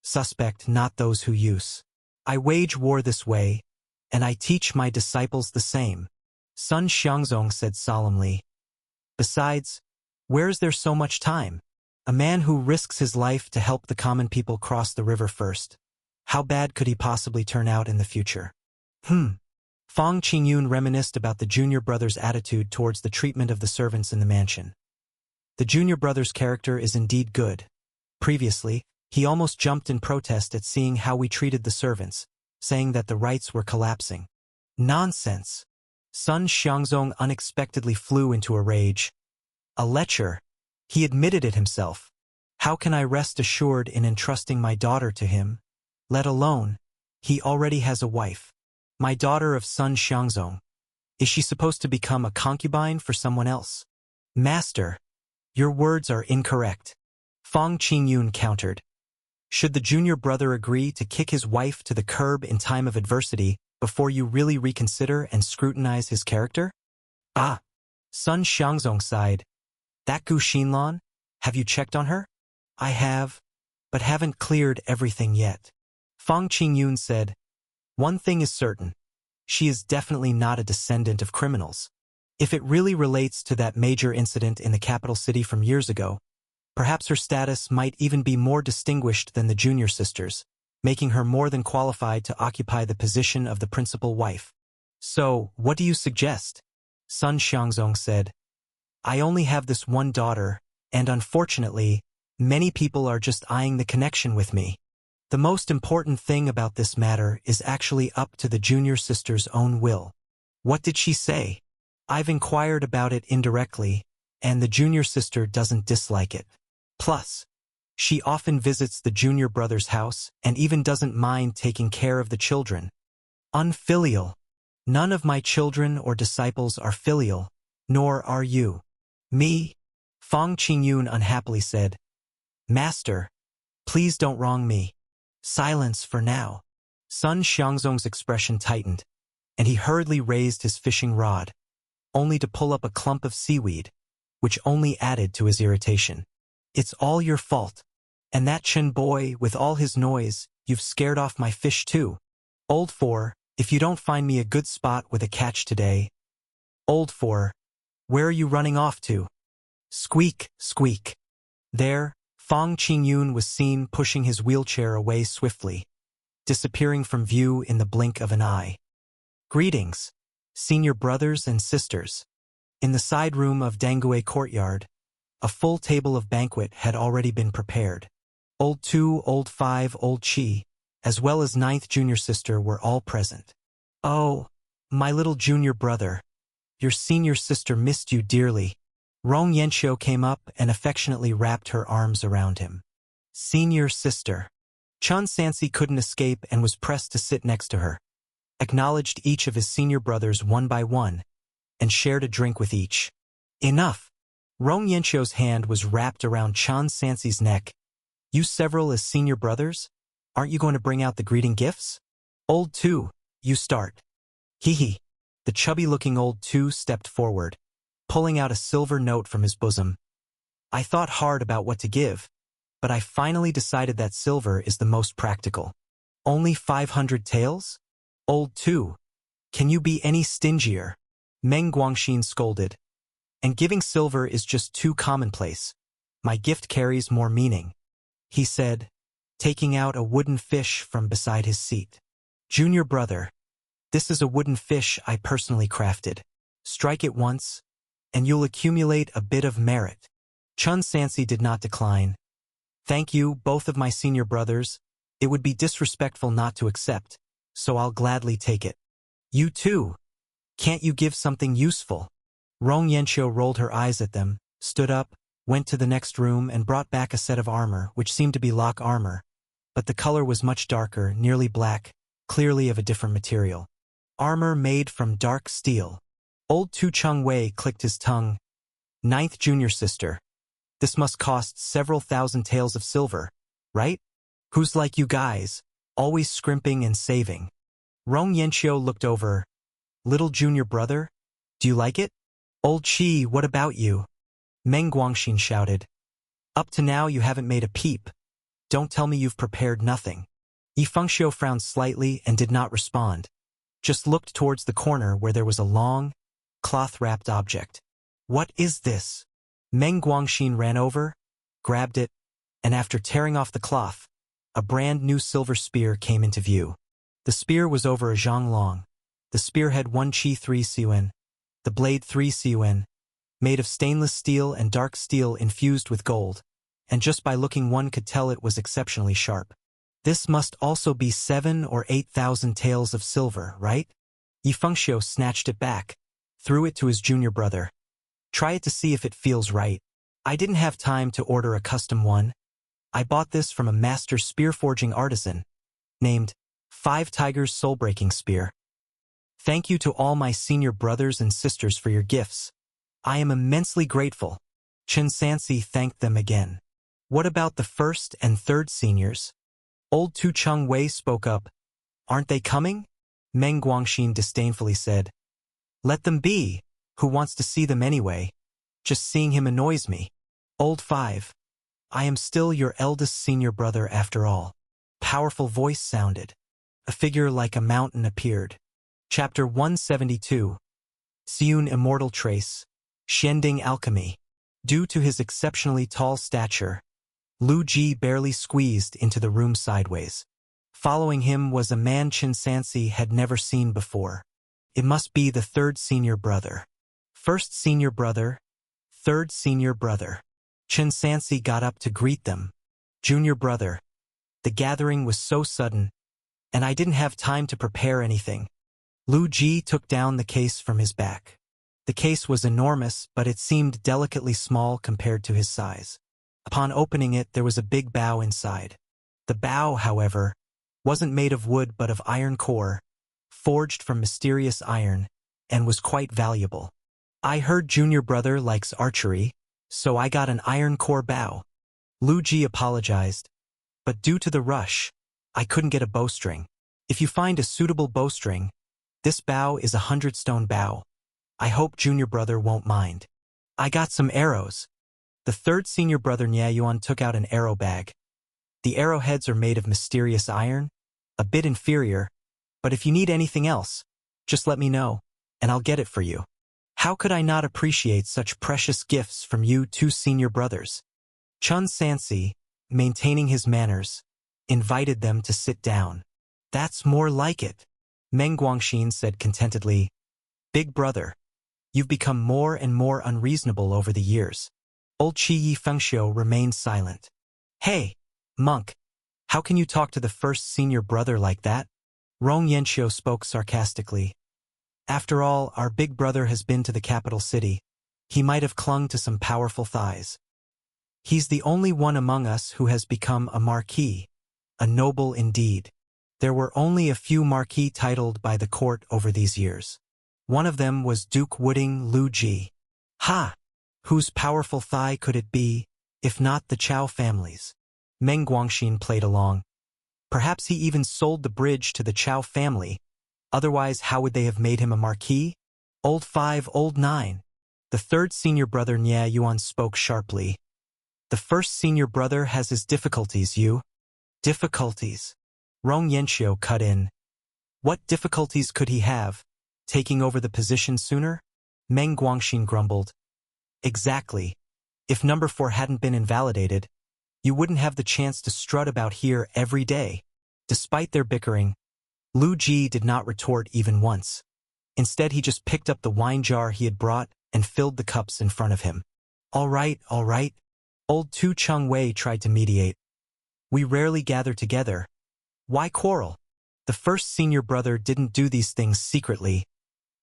suspect not those who use. I wage war this way, and I teach my disciples the same. Sun Xiangzong said solemnly. Besides, where is there so much time? A man who risks his life to help the common people cross the river first. How bad could he possibly turn out in the future? Fong Qingyun reminisced about the junior brother's attitude towards the treatment of the servants in the mansion. The junior brother's character is indeed good. Previously, he almost jumped in protest at seeing how we treated the servants, saying that the rights were collapsing. Nonsense! Sun Xiangzong unexpectedly flew into a rage. A lecher! He admitted it himself. How can I rest assured in entrusting my daughter to him? Let alone, he already has a wife. My daughter of Sun Xiangzong. Is she supposed to become a concubine for someone else? Master, your words are incorrect. Fong Qingyun countered. Should the junior brother agree to kick his wife to the curb in time of adversity before you really reconsider and scrutinize his character? Ah! Sun Xiangzong sighed. That Gu Xinlan? Have you checked on her? I have, but haven't cleared everything yet. Fong Qingyun said, One thing is certain. She is definitely not a descendant of criminals. If it really relates to that major incident in the capital city from years ago, perhaps her status might even be more distinguished than the junior sisters, making her more than qualified to occupy the position of the principal wife. So, what do you suggest? Sun Xiangzong said, I only have this one daughter, and unfortunately, many people are just eyeing the connection with me. The most important thing about this matter is actually up to the junior sister's own will. What did she say? I've inquired about it indirectly, and the junior sister doesn't dislike it. Plus, she often visits the junior brother's house and even doesn't mind taking care of the children. Unfilial. None of my children or disciples are filial, nor are you. Me? Fong Qingyun unhappily said. Master, please don't wrong me. Silence for now. Sun Xiangzong's expression tightened, and he hurriedly raised his fishing rod, only to pull up a clump of seaweed. which only added to his irritation. It's all your fault. And that Chen boy, with all his noise, you've scared off my fish too. Old four, if you don't find me a good spot with a catch today. Old four, where are you running off to? Squeak, squeak. There, Fong Qingyun was seen pushing his wheelchair away swiftly, disappearing from view in the blink of an eye. Greetings, senior brothers and sisters. In the side room of Dangue Courtyard, a full table of banquet had already been prepared. Old 2, Old 5, Old Chi, as well as 9th junior sister were all present. Oh, my little junior brother, your senior sister missed you dearly. Rong Yanxiu came up and affectionately wrapped her arms around him. Senior sister. Chun Sansi couldn't escape and was pressed to sit next to her, acknowledged each of his senior brothers one by one, and shared a drink with each. Enough. Rong Yanxiu's hand was wrapped around Chun Sansi's neck. You several as senior brothers? Aren't you going to bring out the greeting gifts? Old 2, you start. Hee. The chubby-looking Old 2 stepped forward, pulling out a silver note from his bosom. I thought hard about what to give, but I finally decided that silver is the most practical. Only 500 taels? Old 2, can you be any stingier? Meng Guangxin scolded. And giving silver is just too commonplace. My gift carries more meaning, he said, taking out a wooden fish from beside his seat. Junior brother, this is a wooden fish I personally crafted. Strike it once, and you'll accumulate a bit of merit. Chun Sansi did not decline. Thank you, both of my senior brothers. It would be disrespectful not to accept, so I'll gladly take it. You too. Can't you give something useful? Rong Yanxiu rolled her eyes at them, stood up, went to the next room and brought back a set of armor, which seemed to be lock armor, but the color was much darker, nearly black, clearly of a different material. Armor made from dark steel. Old Tu Chung Wei clicked his tongue. 9th junior sister. This must cost several thousand taels of silver, right? Who's like you guys, always scrimping and saving? Rong Yanxiu looked over. Little junior brother, do you like it? Old Chi, what about you? Meng Guangxin shouted. Up to now you haven't made a peep. Don't tell me you've prepared nothing. Yi Fengxiu frowned slightly and did not respond, just looked towards the corner where there was a long, cloth-wrapped object. What is this? Meng Guangxin ran over, grabbed it, and after tearing off the cloth, a brand new silver spear came into view. The spear was over a zhang long. The spear had 1 qi 3 siyuan, the blade 3 siyuan, made of stainless steel and dark steel infused with gold, and just by looking one could tell it was exceptionally sharp. This must also be 7 or 8,000 taels of silver, right? Yi Fengxiu snatched it back, threw it to his junior brother. Try it to see if it feels right. I didn't have time to order a custom one. I bought this from a master spear-forging artisan, named 5 Tigers Soul-Breaking Spear. Thank you to all my senior brothers and sisters for your gifts. I am immensely grateful. Chen Sansi thanked them again. What about the 1st and 3rd seniors? Old Tu Chung Wei spoke up. Aren't they coming? Meng Guangxin disdainfully said. Let them be. Who wants to see them anyway? Just seeing him annoys me. Old 5. I am still your eldest senior brother after all. Powerful voice sounded. A figure like a mountain appeared. Chapter 172. Siyun Immortal Trace. Xianding Alchemy. Due to his exceptionally tall stature, Lu Ji barely squeezed into the room sideways. Following him was a man Chen Sansi had never seen before. It must be the 3rd senior brother. 1st senior brother, 3rd senior brother. Chen Sansi got up to greet them. Junior brother. The gathering was so sudden, and I didn't have time to prepare anything. Lu Ji took down the case from his back. The case was enormous, but it seemed delicately small compared to his size. Upon opening it, there was a big bow inside. The bow, however, wasn't made of wood but of iron core, forged from mysterious iron, and was quite valuable. I heard junior brother likes archery, so I got an iron core bow. Lu Ji apologized, but due to the rush, I couldn't get a bowstring. If you find a suitable bowstring, this bow is a 100-stone bow. I hope junior brother won't mind. I got some arrows. The third senior brother Nya Yuan took out an arrow bag. The arrowheads are made of mysterious iron, a bit inferior, but if you need anything else, just let me know, and I'll get it for you. How could I not appreciate such precious gifts from you two senior brothers? Chun Sansi, maintaining his manners, invited them to sit down. That's more like it, Meng Guangxin said contentedly. Big brother, you've become more and more unreasonable over the years. Old Qi Yi Fengxiu remained silent. Hey, monk, how can you talk to the first senior brother like that? Rong Yanxiu spoke sarcastically. After all, our big brother has been to the capital city. He might have clung to some powerful thighs. He's the only one among us who has become a marquis, a noble indeed. There were only a few marquis titled by the court over these years. One of them was Duke Wooding Lu Ji. Ha! Whose powerful thigh could it be, if not the Chao family's? Meng Guangxin played along. Perhaps he even sold the bridge to the Chao family. Otherwise, how would they have made him a marquis? Old 5, old 9. The third senior brother Nya Yuan spoke sharply. The first senior brother has his difficulties, you. Difficulties? Rong Yanxiu cut in. What difficulties could he have? Taking over the position sooner? Meng Guangxin grumbled. Exactly. If number 4 hadn't been invalidated, you wouldn't have the chance to strut about here every day. Despite their bickering, Lu Ji did not retort even once. Instead, he just picked up the wine jar he had brought and filled the cups in front of him. All right, all right. Old Tu Chung Wei tried to mediate. We rarely gather together. Why quarrel? The first senior brother didn't do these things secretly.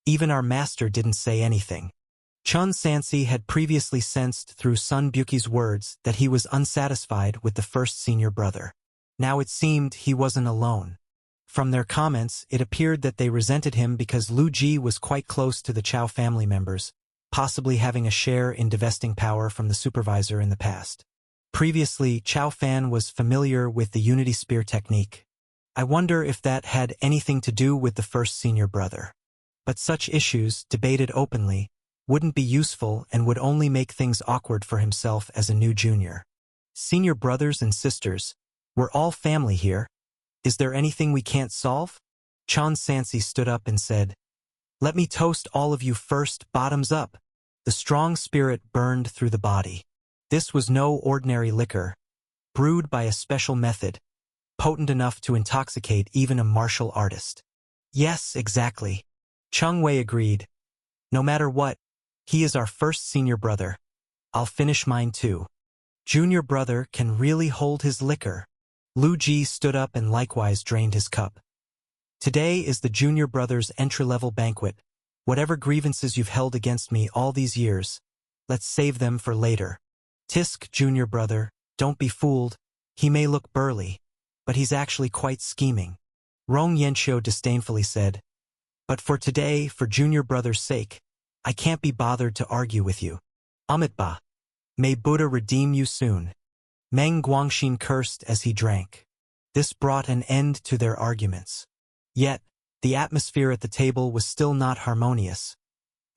Even our master didn't say anything. Chun Sansi had previously sensed through Sun Buki's words that he was unsatisfied with the first senior brother. Now it seemed he wasn't alone. From their comments, it appeared that they resented him because Lu Ji was quite close to the Chao family members, possibly having a share in divesting power from the supervisor in the past. Previously, Chao Fan was familiar with the Unity Spear technique. I wonder if that had anything to do with the first senior brother. But such issues, debated openly, wouldn't be useful and would only make things awkward for himself as a new junior. Senior brothers and sisters, we're all family here. Is there anything we can't solve? Chun Sansi stood up and said, Let me toast all of you first, bottoms up. The strong spirit burned through the body. This was no ordinary liquor, brewed by a special method, potent enough to intoxicate even a martial artist. Yes, exactly. Chung Wei agreed. No matter what, he is our first senior brother. I'll finish mine too. Junior brother can really hold his liquor. Lu Ji stood up and likewise drained his cup. Today is the junior brother's entry-level banquet. Whatever grievances you've held against me all these years, let's save them for later. Tisk, junior brother, don't be fooled. He may look burly, but he's actually quite scheming. Rong Yanxiu disdainfully said, But for today, for junior brother's sake, I can't be bothered to argue with you. Amitba. May Buddha redeem you soon. Meng Guangxin cursed as he drank. This brought an end to their arguments. Yet, the atmosphere at the table was still not harmonious,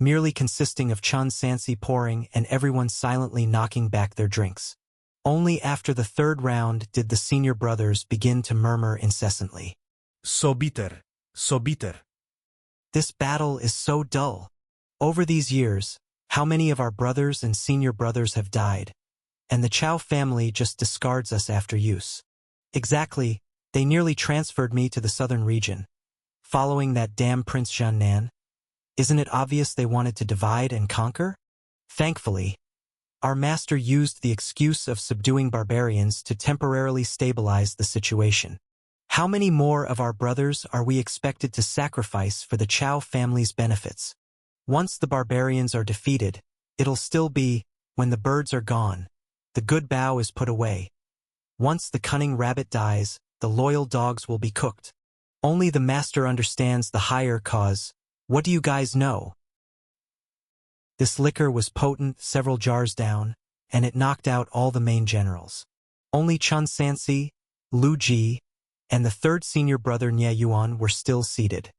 merely consisting of Chun Sansi pouring and everyone silently knocking back their drinks. Only after the third round did the senior brothers begin to murmur incessantly.
So bitter, so bitter.
This battle is so dull. Over these years, how many of our brothers and senior brothers have died? And the Chao family just discards us after use. Exactly, they nearly transferred me to the southern region. Following that damn Prince Jiannan, isn't it obvious they wanted to divide and conquer? Thankfully, our master used the excuse of subduing barbarians to temporarily stabilize the situation. How many more of our brothers are we expected to sacrifice for the Chao family's benefits? Once the barbarians are defeated, it'll still be, when the birds are gone, the good bough is put away. Once the cunning rabbit dies, the loyal dogs will be cooked. Only the master understands the higher cause. What do you guys know? This liquor was potent, several jars down, and it knocked out all the main generals. Only Chun Sansi, Lu Ji, and the third senior brother Nya Yuan were still seated.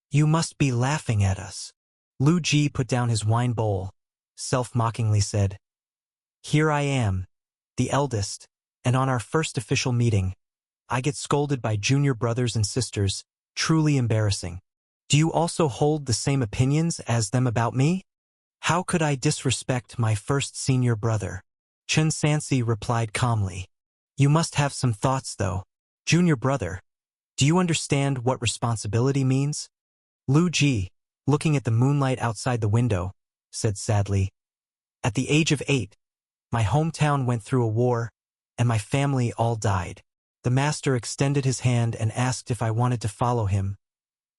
You must be laughing at us. Lu Ji put down his wine bowl. self-mockingly said. Here I am, the eldest, and on our first official meeting, I get scolded by junior brothers and sisters, truly embarrassing. Do you also hold the same opinions as them about me? How could I disrespect my first senior brother? Chen Sansi replied calmly. You must have some thoughts though. Junior brother, do you understand what responsibility means? Lu Ji, looking at the moonlight outside the window, said sadly. At the age of 8, my hometown went through a war, and my family all died. The master extended his hand and asked if I wanted to follow him.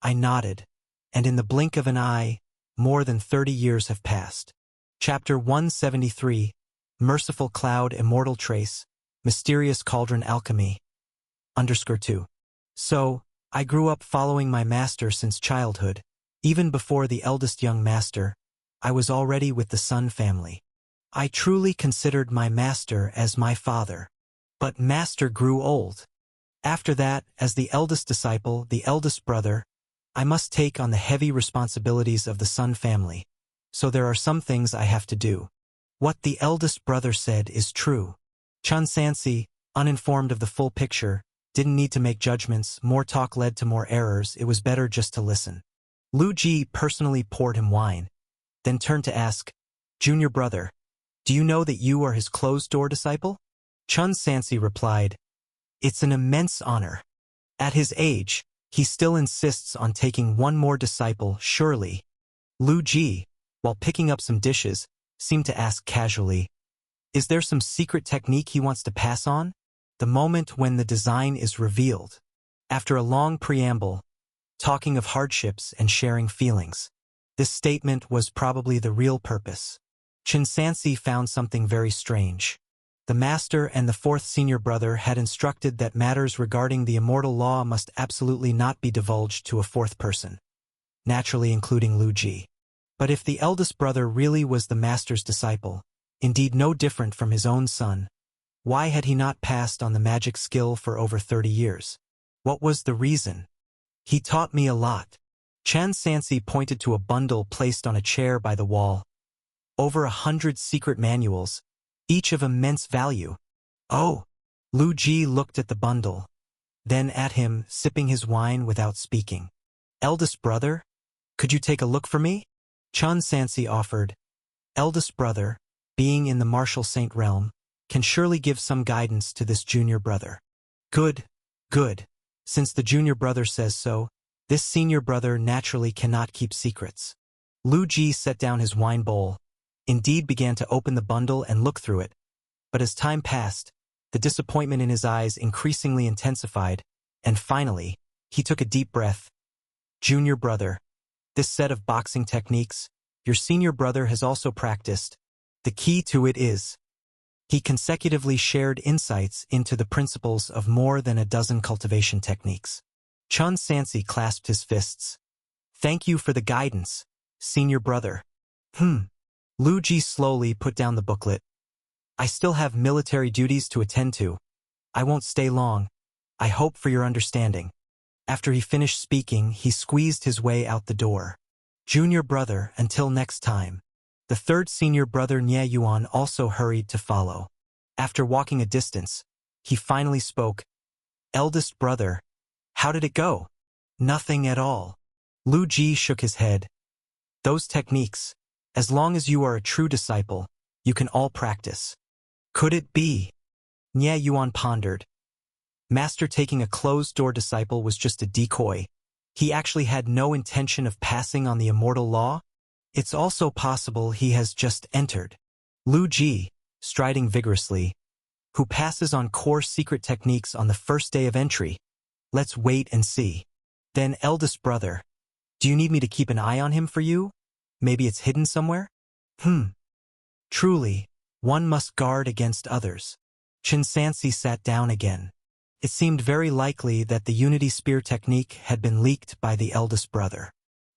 I nodded, and in the blink of an eye, more than 30 years have passed. Chapter 173, Merciful Cloud Immortal Trace, Mysterious Cauldron Alchemy. _2. So, I grew up following my master since childhood. Even before the eldest young master, I was already with the Sun family. I truly considered my master as my father. But master grew old. After that, as the eldest disciple, the eldest brother, I must take on the heavy responsibilities of the Sun family. So there are some things I have to do. What the eldest brother said is true. Chen Sansi, uninformed of the full picture, didn't need to make judgments. More talk led to more errors. It was better just to listen. Lu Ji personally poured him wine, then turned to ask, Junior brother, do you know that you are his closed-door disciple? Chen Sansi replied, It's an immense honor. At his age, he still insists on taking one more disciple, surely. Lu Ji, while picking up some dishes, seemed to ask casually, Is there some secret technique he wants to pass on? The moment when the design is revealed. After a long preamble, talking of hardships and sharing feelings. This statement was probably the real purpose. Chen Sansi found something very strange. The master and the fourth senior brother had instructed that matters regarding the immortal law must absolutely not be divulged to a fourth person, naturally including Lu Ji. But if the eldest brother really was the master's disciple, indeed no different from his own son, why had he not passed on the magic skill for over 30 years? What was the reason? He taught me a lot. Chen Sansi pointed to a bundle placed on a chair by the wall. Over 100 secret manuals, each of immense value. Oh! Lu Ji looked at the bundle, then at him, sipping his wine without speaking. Eldest brother, could you take a look for me? Chen Sansi offered. Eldest brother, being in the martial saint realm, can surely give some guidance to this junior brother. Good, good. Since the junior brother says so, this senior brother naturally cannot keep secrets. Lu Ji set down his wine bowl, indeed began to open the bundle and look through it. But as time passed, the disappointment in his eyes increasingly intensified, and finally, he took a deep breath. Junior brother, this set of boxing techniques, your senior brother has also practiced. The key to it is, he consecutively shared insights into the principles of more than a dozen cultivation techniques. Chen Sansi clasped his fists. Thank you for the guidance, senior brother. Lu Ji slowly put down the booklet. I still have military duties to attend to. I won't stay long. I hope for your understanding. After he finished speaking, he squeezed his way out the door. Junior brother, until next time. The third senior brother Nie Yuan also hurried to follow. After walking a distance, he finally spoke. Eldest brother, how did it go? Nothing at all. Lu Ji shook his head. Those techniques, as long as you are a true disciple, you can all practice. Could it be? Nie Yuan pondered. Master taking a closed-door disciple was just a decoy. He actually had no intention of passing on the immortal law? It's also possible he has just entered. Lu Ji, striding vigorously, who passes on core secret techniques on the first day of entry. Let's wait and see. Then eldest brother, do you need me to keep an eye on him for you? Maybe it's hidden somewhere? Truly, one must guard against others. Chen Sansi sat down again. It seemed very likely that the Unity Spear technique had been leaked by the eldest brother.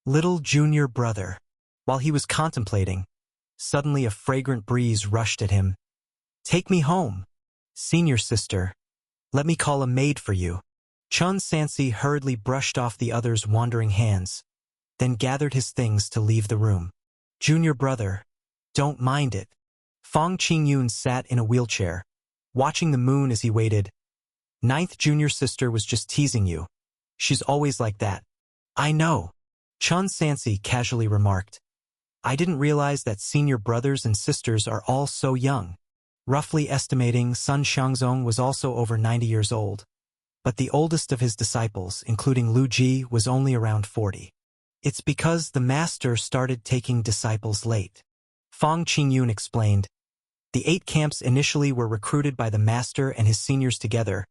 Little junior brother. While he was contemplating, suddenly a fragrant breeze rushed at him. Take me home. Senior sister. Let me call a maid for you. Chen Sansi hurriedly brushed off the other's wandering hands, then gathered his things to leave the room. Junior brother, Don't mind it. Fong Qingyun sat in a wheelchair, watching the moon as he waited. Ninth junior sister was just teasing you. She's always like that. I know. Chun Sansi casually remarked. I didn't realize that senior brothers and sisters are all so young. Roughly estimating, Sun Xiangzong was also over 90 years old. But the oldest of his disciples, including Lu Ji, was only around 40. It's because the master started taking disciples late. Fong Qingyun explained. The 8 camps initially were recruited by the master and his seniors together.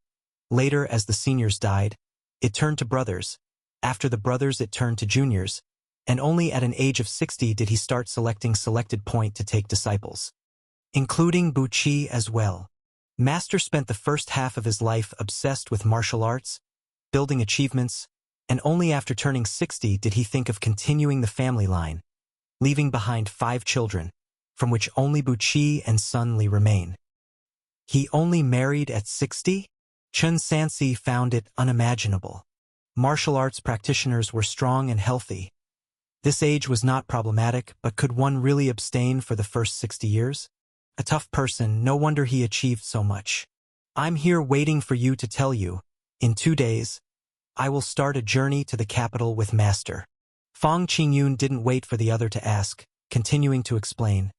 Later, as the seniors died, it turned to brothers. After the brothers, it turned to juniors. And only at an age of 60 did he start selecting selected point to take disciples. Including Bu Qi as well. Master spent the first half of his life obsessed with martial arts, building achievements, and only after turning 60 did he think of continuing the family line, leaving behind 5 children, from which only Bu Qi and Sun Li remain. He only married at 60? Chun Sansi found it unimaginable. Martial arts practitioners were strong and healthy. This age was not problematic, but could one really abstain for the first 60 years? A tough person, no wonder he achieved so much. I'm here waiting for you to tell you. In 2 days, I will start a journey to the capital with Master. Fong Qingyun didn't wait for the other to ask, continuing to explain.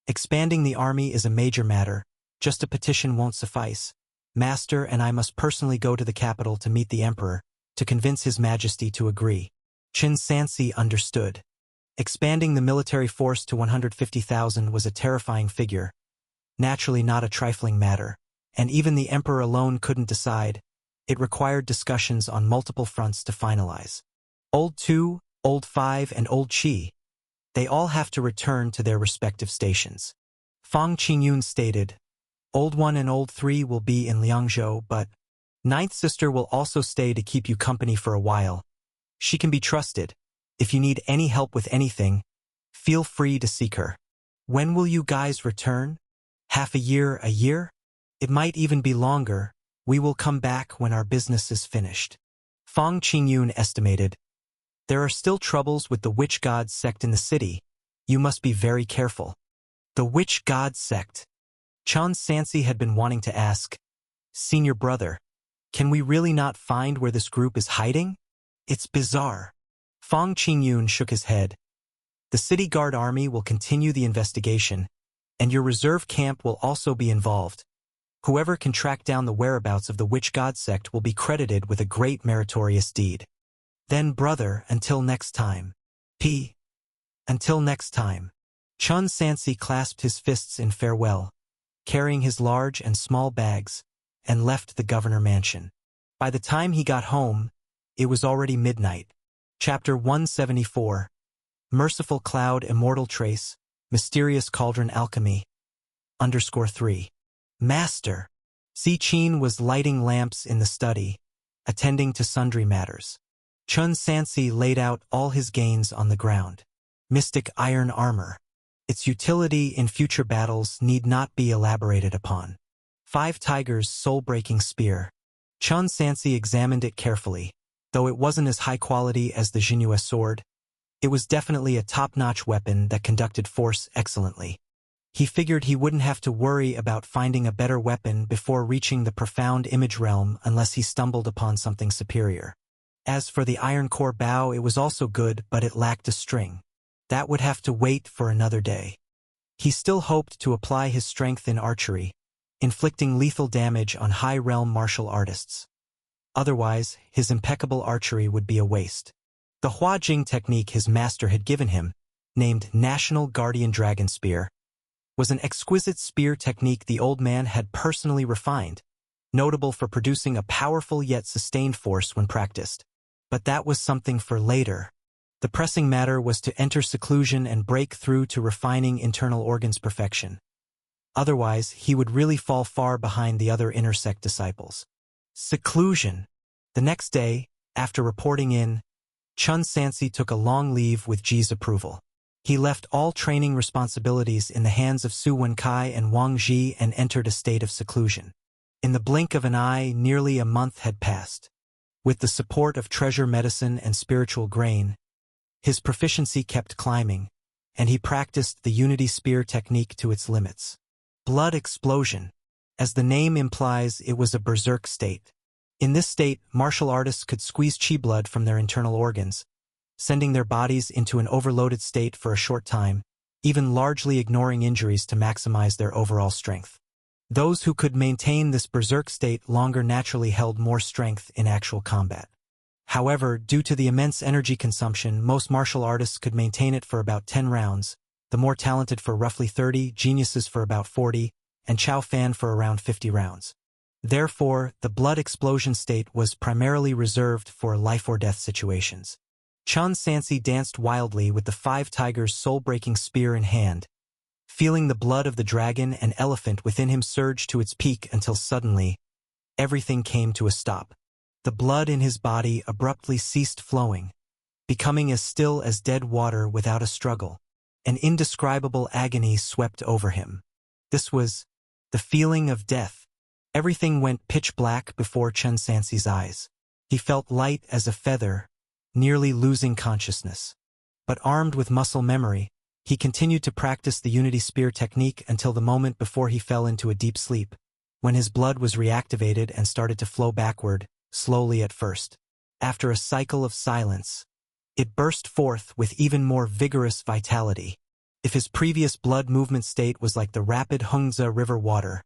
Expanding the army is a major matter. Just a petition won't suffice. Master and I must personally go to the capital to meet the emperor, to convince His Majesty to agree. Chun Sansi understood. Expanding the military force to 150,000 was a terrifying figure. Naturally not a trifling matter, and even the emperor alone couldn't decide. It required discussions on multiple fronts to finalize. Old 2, Old 5, and Old Qi. They all have to return to their respective stations. Fong Qingyun stated, Old 1 and Old 3 will be in Liangzhou, but Ninth sister will also stay to keep you company for a while. She can be trusted. If you need any help with anything, feel free to seek her. When will you guys return? Half a year? It might even be longer. We will come back when our business is finished. Fong Qingyun estimated. There are still troubles with the witch god sect in the city. You must be very careful. The witch god sect. Chun Sansi had been wanting to ask. Senior brother, can we really not find where this group is hiding? It's bizarre. Fong Qingyun shook his head. The city guard army will continue the investigation, and your reserve camp will also be involved. Whoever can track down the whereabouts of the witch god sect will be credited with a great meritorious deed. Then, brother, until next time. Until next time. Chun Sansi clasped his fists in farewell, carrying his large and small bags, and left the governor mansion. By the time he got home, it was already midnight. Chapter 174. Merciful Cloud, Immortal Trace, Mysterious Cauldron Alchemy. _3. Master. Ziqin was lighting lamps in the study, attending to sundry matters. Chun Sansi laid out all his gains on the ground. Mystic iron armor. Its utility in future battles need not be elaborated upon. 5 Tigers' soul-breaking spear. Chun Sansi examined it carefully. Though it wasn't as high quality as the Jinhua sword, it was definitely a top-notch weapon that conducted force excellently. He figured he wouldn't have to worry about finding a better weapon before reaching the profound image realm unless he stumbled upon something superior. As for the iron core bow, it was also good, but it lacked a string. That would have to wait for another day. He still hoped to apply his strength in archery, inflicting lethal damage on high-realm martial artists. Otherwise, his impeccable archery would be a waste. The Huajing technique his master had given him, named National Guardian Dragon Spear, was an exquisite spear technique the old man had personally refined, notable for producing a powerful yet sustained force when practiced. But that was something for later. The pressing matter was to enter seclusion and break through to refining internal organs perfection. Otherwise, he would really fall far behind the other inner sect disciples. Seclusion. The next day, after reporting in, Chun Sansi took a long leave with Ji's approval. He left all training responsibilities in the hands of Su Wenkai and Wang Ji and entered a state of seclusion. In the blink of an eye, nearly a month had passed. With the support of treasure medicine and spiritual grain, his proficiency kept climbing, and he practiced the unity spear technique to its limits. Blood explosion. As the name implies, it was a berserk state. In this state, martial artists could squeeze chi blood from their internal organs, sending their bodies into an overloaded state for a short time, even largely ignoring injuries to maximize their overall strength. Those who could maintain this berserk state longer naturally held more strength in actual combat. However, due to the immense energy consumption, most martial artists could maintain it for about 10 rounds, the more talented for roughly 30, geniuses for about 40, and Chow Fan for around 50 rounds. Therefore, the blood explosion state was primarily reserved for life-or-death situations. Chun Sansi danced wildly with the 5 tigers' soul-breaking spear in hand, feeling the blood of the dragon and elephant within him surge to its peak until suddenly, everything came to a stop. The blood in his body abruptly ceased flowing, becoming as still as dead water without a struggle. An indescribable agony swept over him. This was the feeling of death. Everything went pitch black before Chun Sansi's eyes. He felt light as a feather, nearly losing consciousness. But armed with muscle memory, he continued to practice the unity spear technique until the moment before he fell into a deep sleep, when his blood was reactivated and started to flow backward, slowly at first. After a cycle of silence, it burst forth with even more vigorous vitality. If his previous blood movement state was like the rapid Hungza River water,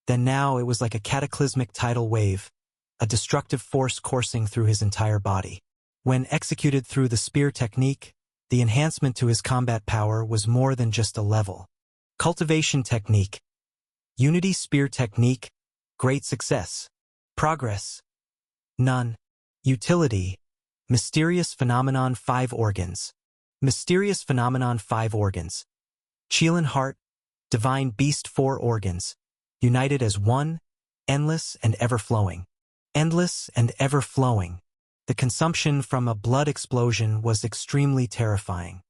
then now it was like a cataclysmic tidal wave, a destructive force coursing through his entire body. When executed through the spear technique, the enhancement to his combat power was more than just a level. Cultivation technique. Unity spear technique. Great success. Progress. None. Utility. Mysterious phenomenon 5 organs. Mysterious phenomenon 5 organs. Qilin heart. Divine beast 4 organs. United as one, endless and ever-flowing. Endless and ever-flowing. The consumption from a blood explosion was extremely terrifying.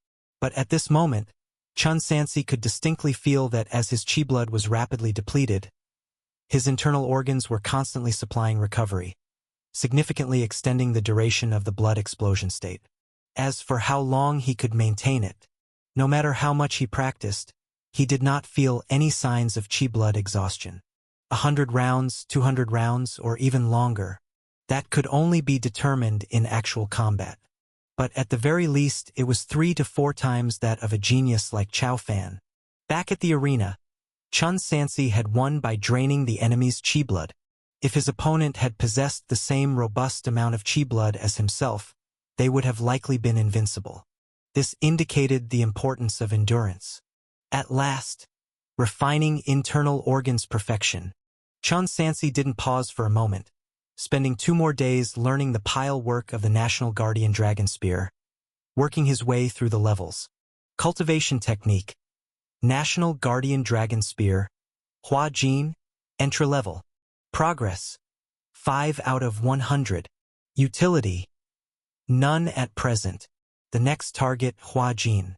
But at this moment, Chun Sansi could distinctly feel that as his chi blood was rapidly depleted, his internal organs were constantly supplying recovery, significantly extending the duration of the blood explosion state. As for how long he could maintain it, no matter how much he practiced, he did not feel any signs of chi blood exhaustion. 100 rounds, 200 rounds, or even longer. That could only be determined in actual combat. But at the very least, it was 3 to 4 times that of a genius like Chow Fan. Back at the arena, Chun Sansi had won by draining the enemy's chi blood. If his opponent had possessed the same robust amount of chi blood as himself, they would have likely been invincible. This indicated the importance of endurance. At last, refining internal organs perfection. Chun Sansi didn't pause for a moment, spending 2 more days learning the pile work of the National Guardian Dragon Spear, working his way through the levels. Cultivation technique. National Guardian Dragon Spear. Hua Jin. Entry level. Progress. 5 out of 100. Utility. None at present. The next target, Hua Jin.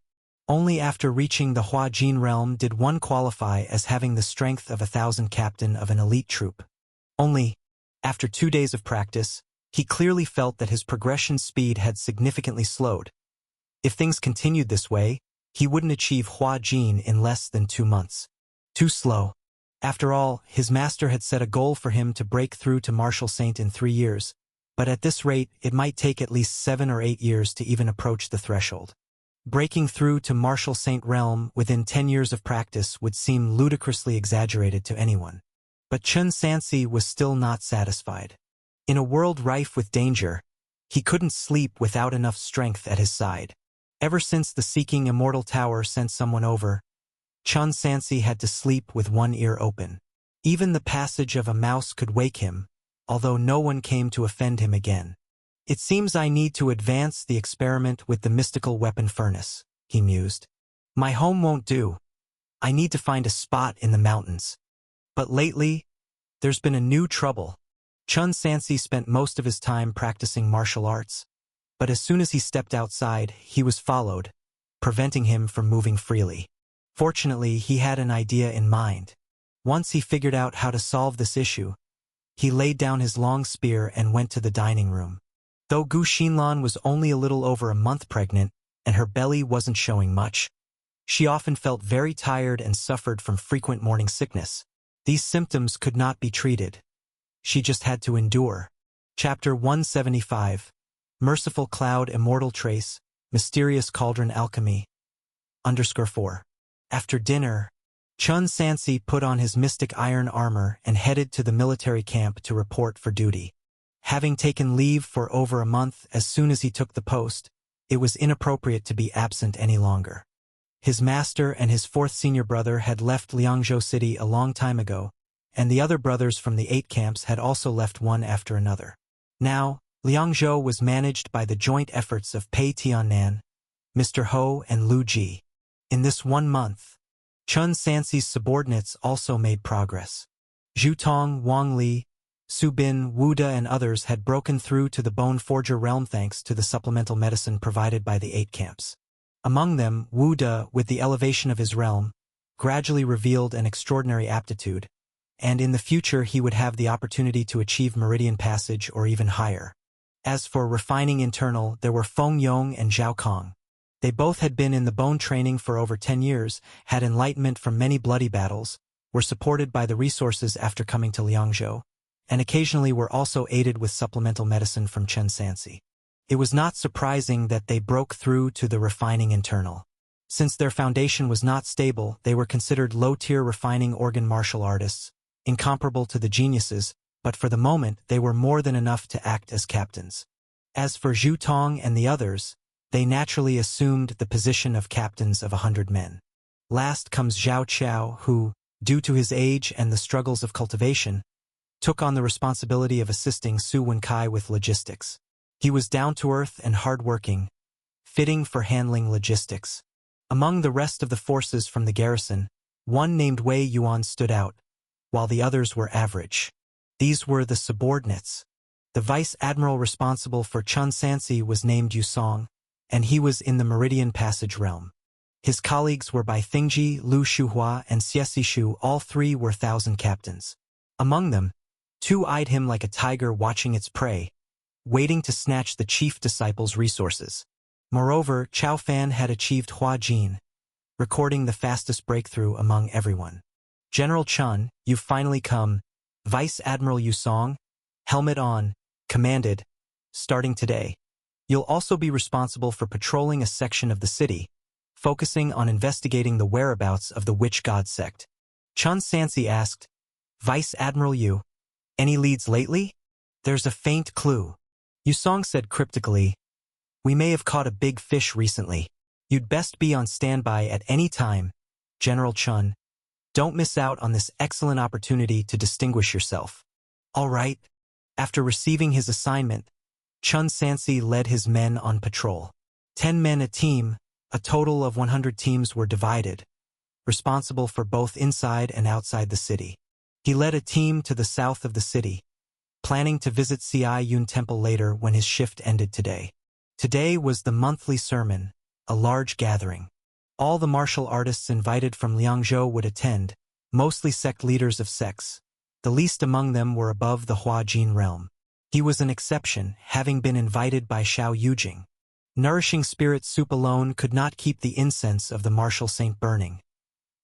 Only after reaching the Hua Jin realm did one qualify as having the strength of 1,000 captain of an elite troop. Only, after 2 days of practice, he clearly felt that his progression speed had significantly slowed. If things continued this way, he wouldn't achieve Hua Jin in less than 2 months. Too slow. After all, his master had set a goal for him to break through to Martial Saint in 3 years, but at this rate, it might take at least 7 or 8 years to even approach the threshold. Breaking through to Martial Saint realm within 10 years of practice would seem ludicrously exaggerated to anyone. But Chun Sansi was still not satisfied. In a world rife with danger, he couldn't sleep without enough strength at his side. Ever since the Seeking Immortal Tower sent someone over, Chun Sansi had to sleep with one ear open. Even the passage of a mouse could wake him, although no one came to offend him again. It seems I need to advance the experiment with the mystical weapon furnace, he mused. My home won't do. I need to find a spot in the mountains. But lately, there's been a new trouble. Chun Sansi spent most of his time practicing martial arts, but as soon as he stepped outside, he was followed, preventing him from moving freely. Fortunately, he had an idea in mind. Once he figured out how to solve this issue, he laid down his long spear and went to the dining room. Though Gu Xinlan was only a little over a month pregnant and her belly wasn't showing much, She often felt very tired and suffered from frequent morning sickness. These symptoms could not be treated. She just had to endure. Chapter 175. Merciful Cloud Immortal Trace, Mysterious Cauldron Alchemy. _4. After dinner, Chun Sansi put on his mystic iron armor and headed to the military camp to report for duty. Having taken leave for over a month as soon as he took the post, it was inappropriate to be absent any longer. His master and his fourth senior brother had left Liangzhou City a long time ago, and the other brothers from the 8 camps had also left one after another. Now, Liangzhou was managed by the joint efforts of Pei Tiannan, Mr. Ho and Lu Ji. In this 1 month, Chun Sansi's subordinates also made progress. Zhu Tong, Wang Li, Su Bin, Wu De and others had broken through to the Bone Forger realm thanks to the supplemental medicine provided by the 8 camps. Among them, Wu De, with the elevation of his realm, gradually revealed an extraordinary aptitude, and in the future he would have the opportunity to achieve Meridian Passage or even higher. As for refining internal, there were Feng Yong and Zhao Kong. They both had been in the bone training for over 10 years, had enlightenment from many bloody battles, were supported by the resources after coming to Liangzhou, and occasionally were also aided with supplemental medicine from Chun Sansi. It was not surprising that they broke through to the refining internal. Since their foundation was not stable, they were considered low-tier refining organ martial artists, incomparable to the geniuses, but for the moment they were more than enough to act as captains. As for Zhu Tong and the others, they naturally assumed the position of captains of 100 men. Last comes Zhao Qiao, who, due to his age and the struggles of cultivation, took on the responsibility of assisting Su Wenkai with logistics. He was down-to-earth and hard-working, fitting for handling logistics. Among the rest of the forces from the garrison, one named Wei Yuan stood out, while the others were average. These were the subordinates. The vice admiral responsible for Chun Sansi was named Yu Song, and he was in the Meridian Passage realm. His colleagues were Bai Thingji, Lu Shuhua, and Xie Sishu. All 3 were 1,000 captains. Among them, 2 eyed him like a tiger watching its prey, waiting to snatch the chief disciple's resources. Moreover, Chao Fan had achieved Hua Jin, recording the fastest breakthrough among everyone. General Chun, you've finally come. Vice Admiral Yu Song, helmet on, commanded, starting today. You'll also be responsible for patrolling a section of the city, focusing on investigating the whereabouts of the Witch God sect. Chun Sansi asked, Vice Admiral Yu, any leads lately? There's a faint clue. Yu Song said cryptically, we may have caught a big fish recently. You'd best be on standby at any time, General Chun. Don't miss out on this excellent opportunity to distinguish yourself. All right. After receiving his assignment, Chun Sansi led his men on patrol. 10 men a team, a total of 100 teams were divided, responsible for both inside and outside the city. He led a team to the south of the city, planning to visit Ci Yun Temple later when his shift ended today. Today was the monthly sermon, a large gathering. All the martial artists invited from Liangzhou would attend, mostly sect leaders of sects. The least among them were above the Hua Jin realm. He was an exception, having been invited by Xiao Yujing. Nourishing spirit soup alone could not keep the incense of the martial saint burning.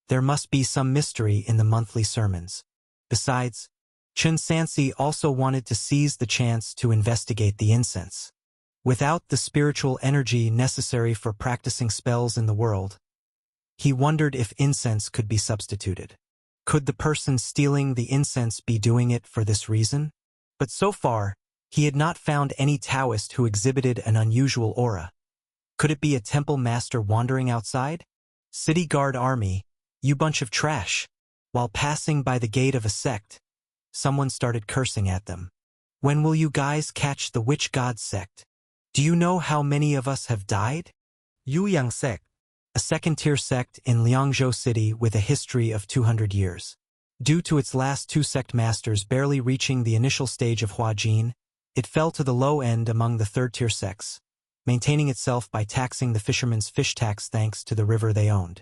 There must be some mystery in the monthly sermons. Besides, Chun Sansi also wanted to seize the chance to investigate the incense. Without the spiritual energy necessary for practicing spells in the world, he wondered if incense could be substituted. Could the person stealing the incense be doing it for this reason? But so far, he had not found any Taoist who exhibited an unusual aura. Could it be a temple master wandering outside? City guard army, you bunch of trash. While passing by the gate of a sect, someone started cursing at them. When will you guys catch the Witch God sect? Do you know how many of us have died? Yuyang sect, a second-tier sect in Liangzhou City with a history of 200 years. Due to its last 2 sect masters barely reaching the initial stage of Hua Jin, it fell to the low end among the third-tier sects, maintaining itself by taxing the fishermen's fish tax thanks to the river they owned.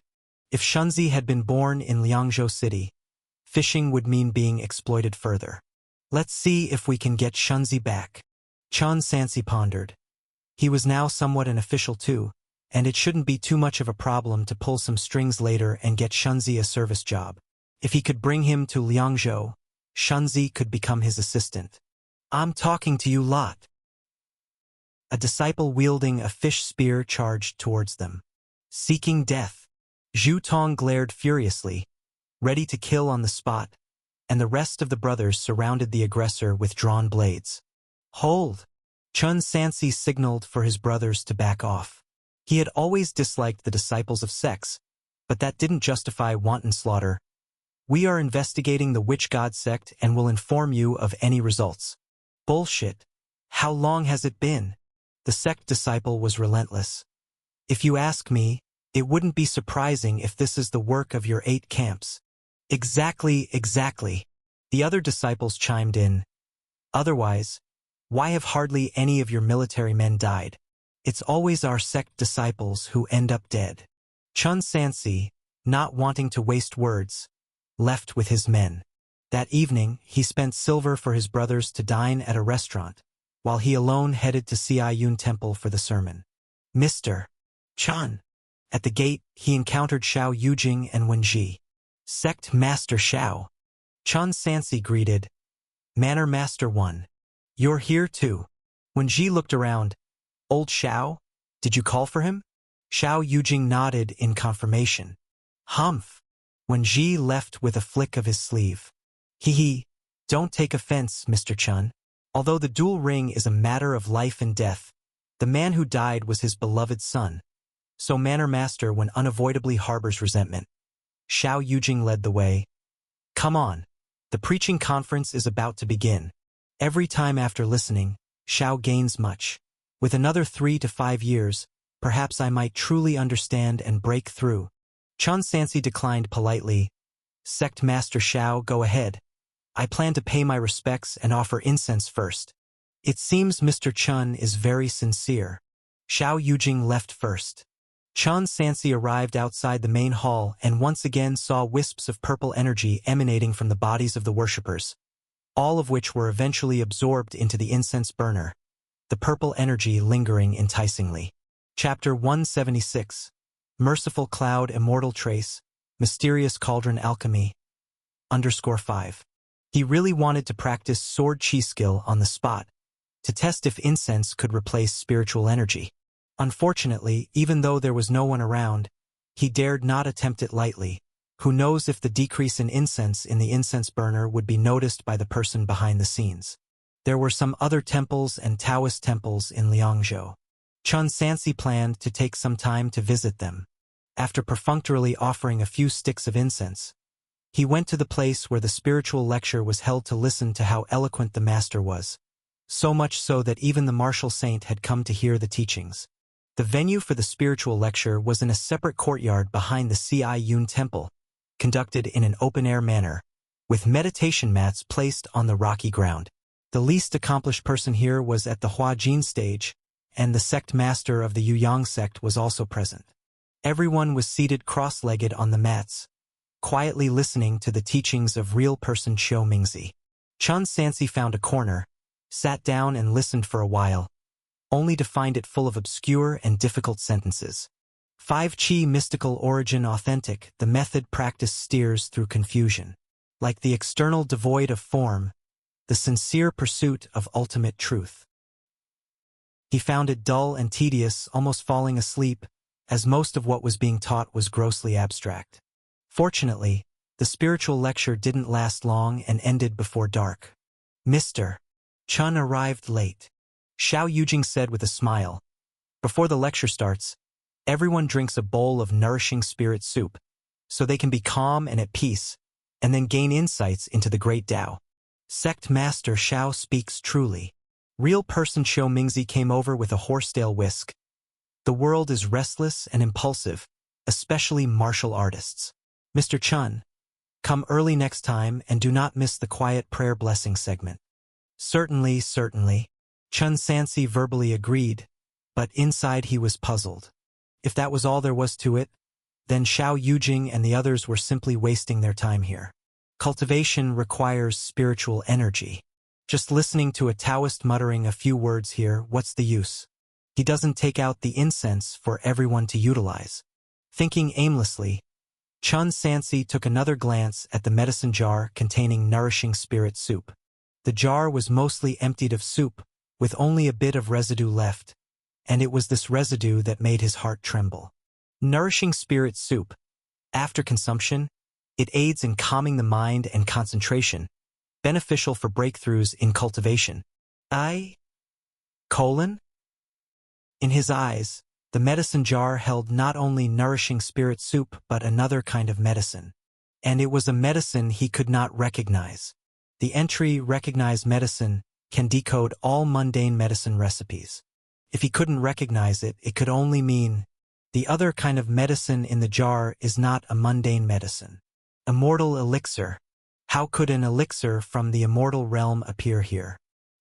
If Shunzi had been born in Liangzhou City, fishing would mean being exploited further. Let's see if we can get Shunzi back. Chun Sansi pondered. He was now somewhat an official too, and it shouldn't be too much of a problem to pull some strings later and get Shunzi a service job. If he could bring him to Liangzhou, Shunzi could become his assistant. I'm talking to you lot. A disciple wielding a fish spear charged towards them. Seeking death. Zhu Tong glared furiously, ready to kill on the spot, and the rest of the brothers surrounded the aggressor with drawn blades. Hold! Chun Sansi signaled for his brothers to back off. He had always disliked the disciples of sex, but that didn't justify wanton slaughter. We are investigating the witch god sect and will inform you of any results. Bullshit. How long has it been? The sect disciple was relentless. If you ask me, it wouldn't be surprising if this is the work of your 8 camps. Exactly. The other disciples chimed in. Otherwise, why have hardly any of your military men died? It's always our sect disciples who end up dead. Chun Sansi, not wanting to waste words, left with his men. That evening, he spent silver for his brothers to dine at a restaurant, while he alone headed to Ciayun Temple for the sermon. Mr. Chun. At the gate, he encountered Xiao Yujing and Wenji. Sect Master Xiao. Chun Sansi greeted. Manor Master 1. You're here too. Wenji looked around. Old Xiao? Did you call for him? Xiao Yujing nodded in confirmation. Humph. Wenji left with a flick of his sleeve. Hee. Don't take offense, Mr. Chun. Although the dual ring is a matter of life and death, the man who died was his beloved son. So Manor Master when unavoidably harbors resentment. Xiao Yujing led the way. Come on. The preaching conference is about to begin. Every time after listening, Xiao gains much. With another 3 to 5 years, perhaps I might truly understand and break through. Chun Sansi declined politely. Sect Master Xiao, go ahead. I plan to pay my respects and offer incense first. It seems Mr. Chun is very sincere. Xiao Yujing left first. Chun Sansi arrived outside the main hall and once again saw wisps of purple energy emanating from the bodies of the worshippers, all of which were eventually absorbed into the incense burner, the purple energy lingering enticingly. Chapter 176. Merciful Cloud Immortal Trace, Mysterious Cauldron Alchemy. _5. He really wanted to practice sword chi skill on the spot, to test if incense could replace spiritual energy. Unfortunately, even though there was no one around, he dared not attempt it lightly. Who knows if the decrease in incense in the incense burner would be noticed by the person behind the scenes. There were some other temples and Taoist temples in Liangzhou. Chun Sansi planned to take some time to visit them. After perfunctorily offering a few sticks of incense, he went to the place where the spiritual lecture was held to listen to how eloquent the master was. So much so that even the martial saint had come to hear the teachings. The venue for the spiritual lecture was in a separate courtyard behind the Ciayun Temple, conducted in an open-air manner, with meditation mats placed on the rocky ground. The least accomplished person here was at the Huajin stage, and the sect master of the Yuyang sect was also present. Everyone was seated cross-legged on the mats, quietly listening to the teachings of real person Xiao Mingzi. Chun Sansi found a corner, sat down and listened for a while, only to find it full of obscure and difficult sentences. 5 Qi mystical origin authentic, the method practice steers through confusion. Like the external devoid of form, the sincere pursuit of ultimate truth. He found it dull and tedious, almost falling asleep, as most of what was being taught was grossly abstract. Fortunately, the spiritual lecture didn't last long and ended before dark. Mr. Chun arrived late. Xiao Yujing said with a smile. Before the lecture starts, everyone drinks a bowl of nourishing spirit soup, so they can be calm and at peace, and then gain insights into the great Tao. Sect Master Xiao speaks truly. Real person Xiao Mingzi came over with a horsetail whisk. The world is restless and impulsive, especially martial artists. Mr. Chun, come early next time and do not miss the quiet prayer blessing segment. Certainly. Chun Sansi verbally agreed, but inside he was puzzled. If that was all there was to it, then Xiao Yujing and the others were simply wasting their time here. Cultivation requires spiritual energy. Just listening to a Taoist muttering a few words here, what's the use? He doesn't take out the incense for everyone to utilize. Thinking aimlessly, Chun Sansi took another glance at the medicine jar containing nourishing spirit soup. The jar was mostly emptied of soup, with only a bit of residue left, and it was this residue that made his heart tremble. Nourishing spirit soup. After consumption, it aids in calming the mind and concentration, beneficial for breakthroughs in cultivation. In his eyes, the medicine jar held not only nourishing spirit soup but another kind of medicine. And it was a medicine he could not recognize. The entry "Recognize medicine" can decode all mundane medicine recipes. If he couldn't recognize it, it could only mean the other kind of medicine in the jar is not a mundane medicine. Immortal elixir. How could an elixir from the immortal realm appear here?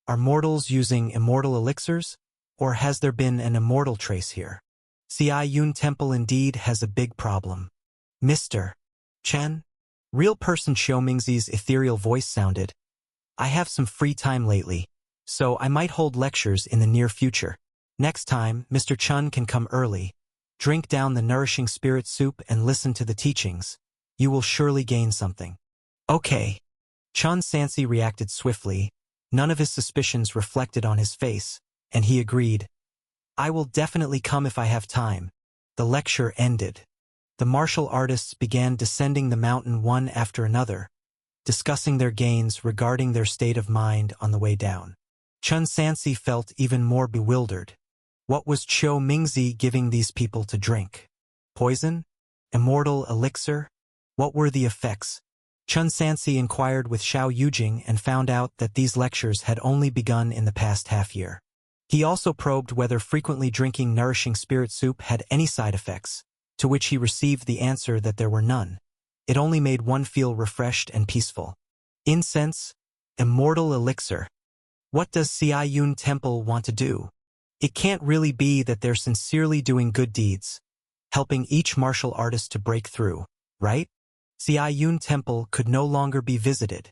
Are mortals using immortal elixirs? Or has there been an immortal trace here? Xia Yun Temple indeed has a big problem. Mr. Chen? Real person Xiao Mingzi's ethereal voice sounded. I have some free time lately, so I might hold lectures in the near future. Next time, Mr. Chun can come early. Drink down the nourishing spirit soup and listen to the teachings. You will surely gain something. Okay. Chun Sansi reacted swiftly. None of his suspicions reflected on his face, and he agreed. I will definitely come if I have time. The lecture ended. The martial artists began descending the mountain one after another, discussing their gains regarding their state of mind on the way down. Chun Sansi felt even more bewildered. What was Xiao Mingzi giving these people to drink? Poison? Immortal elixir? What were the effects? Chun Sansi inquired with Xiao Yujing and found out that these lectures had only begun in the past half-year. He also probed whether frequently drinking nourishing spirit soup had any side effects, to which he received the answer that there were none. It only made one feel refreshed and peaceful. Incense? Immortal elixir. What does Xia Yun Temple want to do? It can't really be that they're sincerely doing good deeds, helping each martial artist to break through, right? Xia Yun Temple could no longer be visited,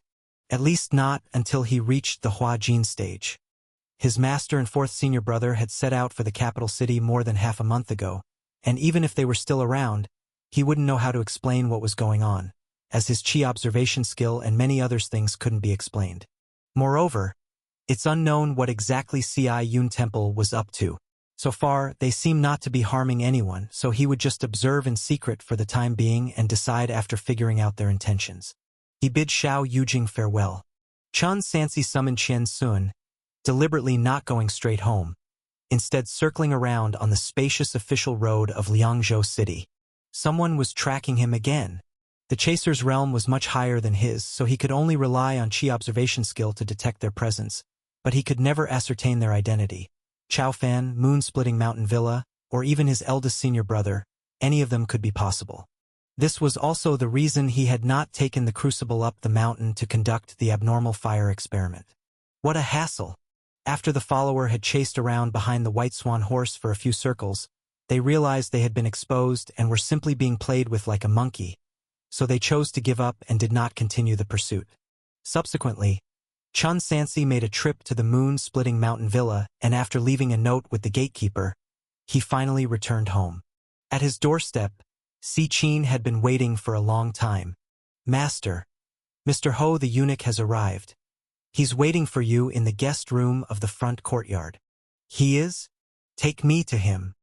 at least not until he reached the Huajin stage. His master and fourth senior brother had set out for the capital city more than half a month ago, and even if they were still around, he wouldn't know how to explain what was going on, as his chi observation skill and many other things couldn't be explained. Moreover, it's unknown what exactly Xia Yun Temple was up to. So far, they seem not to be harming anyone, so he would just observe in secret for the time being and decide after figuring out their intentions. He bid Xiao Yujing farewell. Chun Sansi summoned Qian Sun, deliberately not going straight home, instead circling around on the spacious official road of Liangzhou City. Someone was tracking him again. The chaser's realm was much higher than his, so he could only rely on chi observation skill to detect their presence, but he could never ascertain their identity. Chaofan, Moon-Splitting Mountain Villa, or even his eldest senior brother, any of them could be possible. This was also the reason he had not taken the crucible up the mountain to conduct the abnormal fire experiment. What a hassle! After the follower had chased around behind the White Swan horse for a few circles, they realized they had been exposed and were simply being played with like a monkey, so they chose to give up and did not continue the pursuit. Subsequently, Chun Sansi made a trip to the Moon-Splitting Mountain Villa, and after leaving a note with the gatekeeper, he finally returned home. At his doorstep, Si Qin had been waiting for a long time. Master, Mr. Ho the eunuch has arrived. He's waiting for you in the guest room of the front courtyard. He is? Take me to him.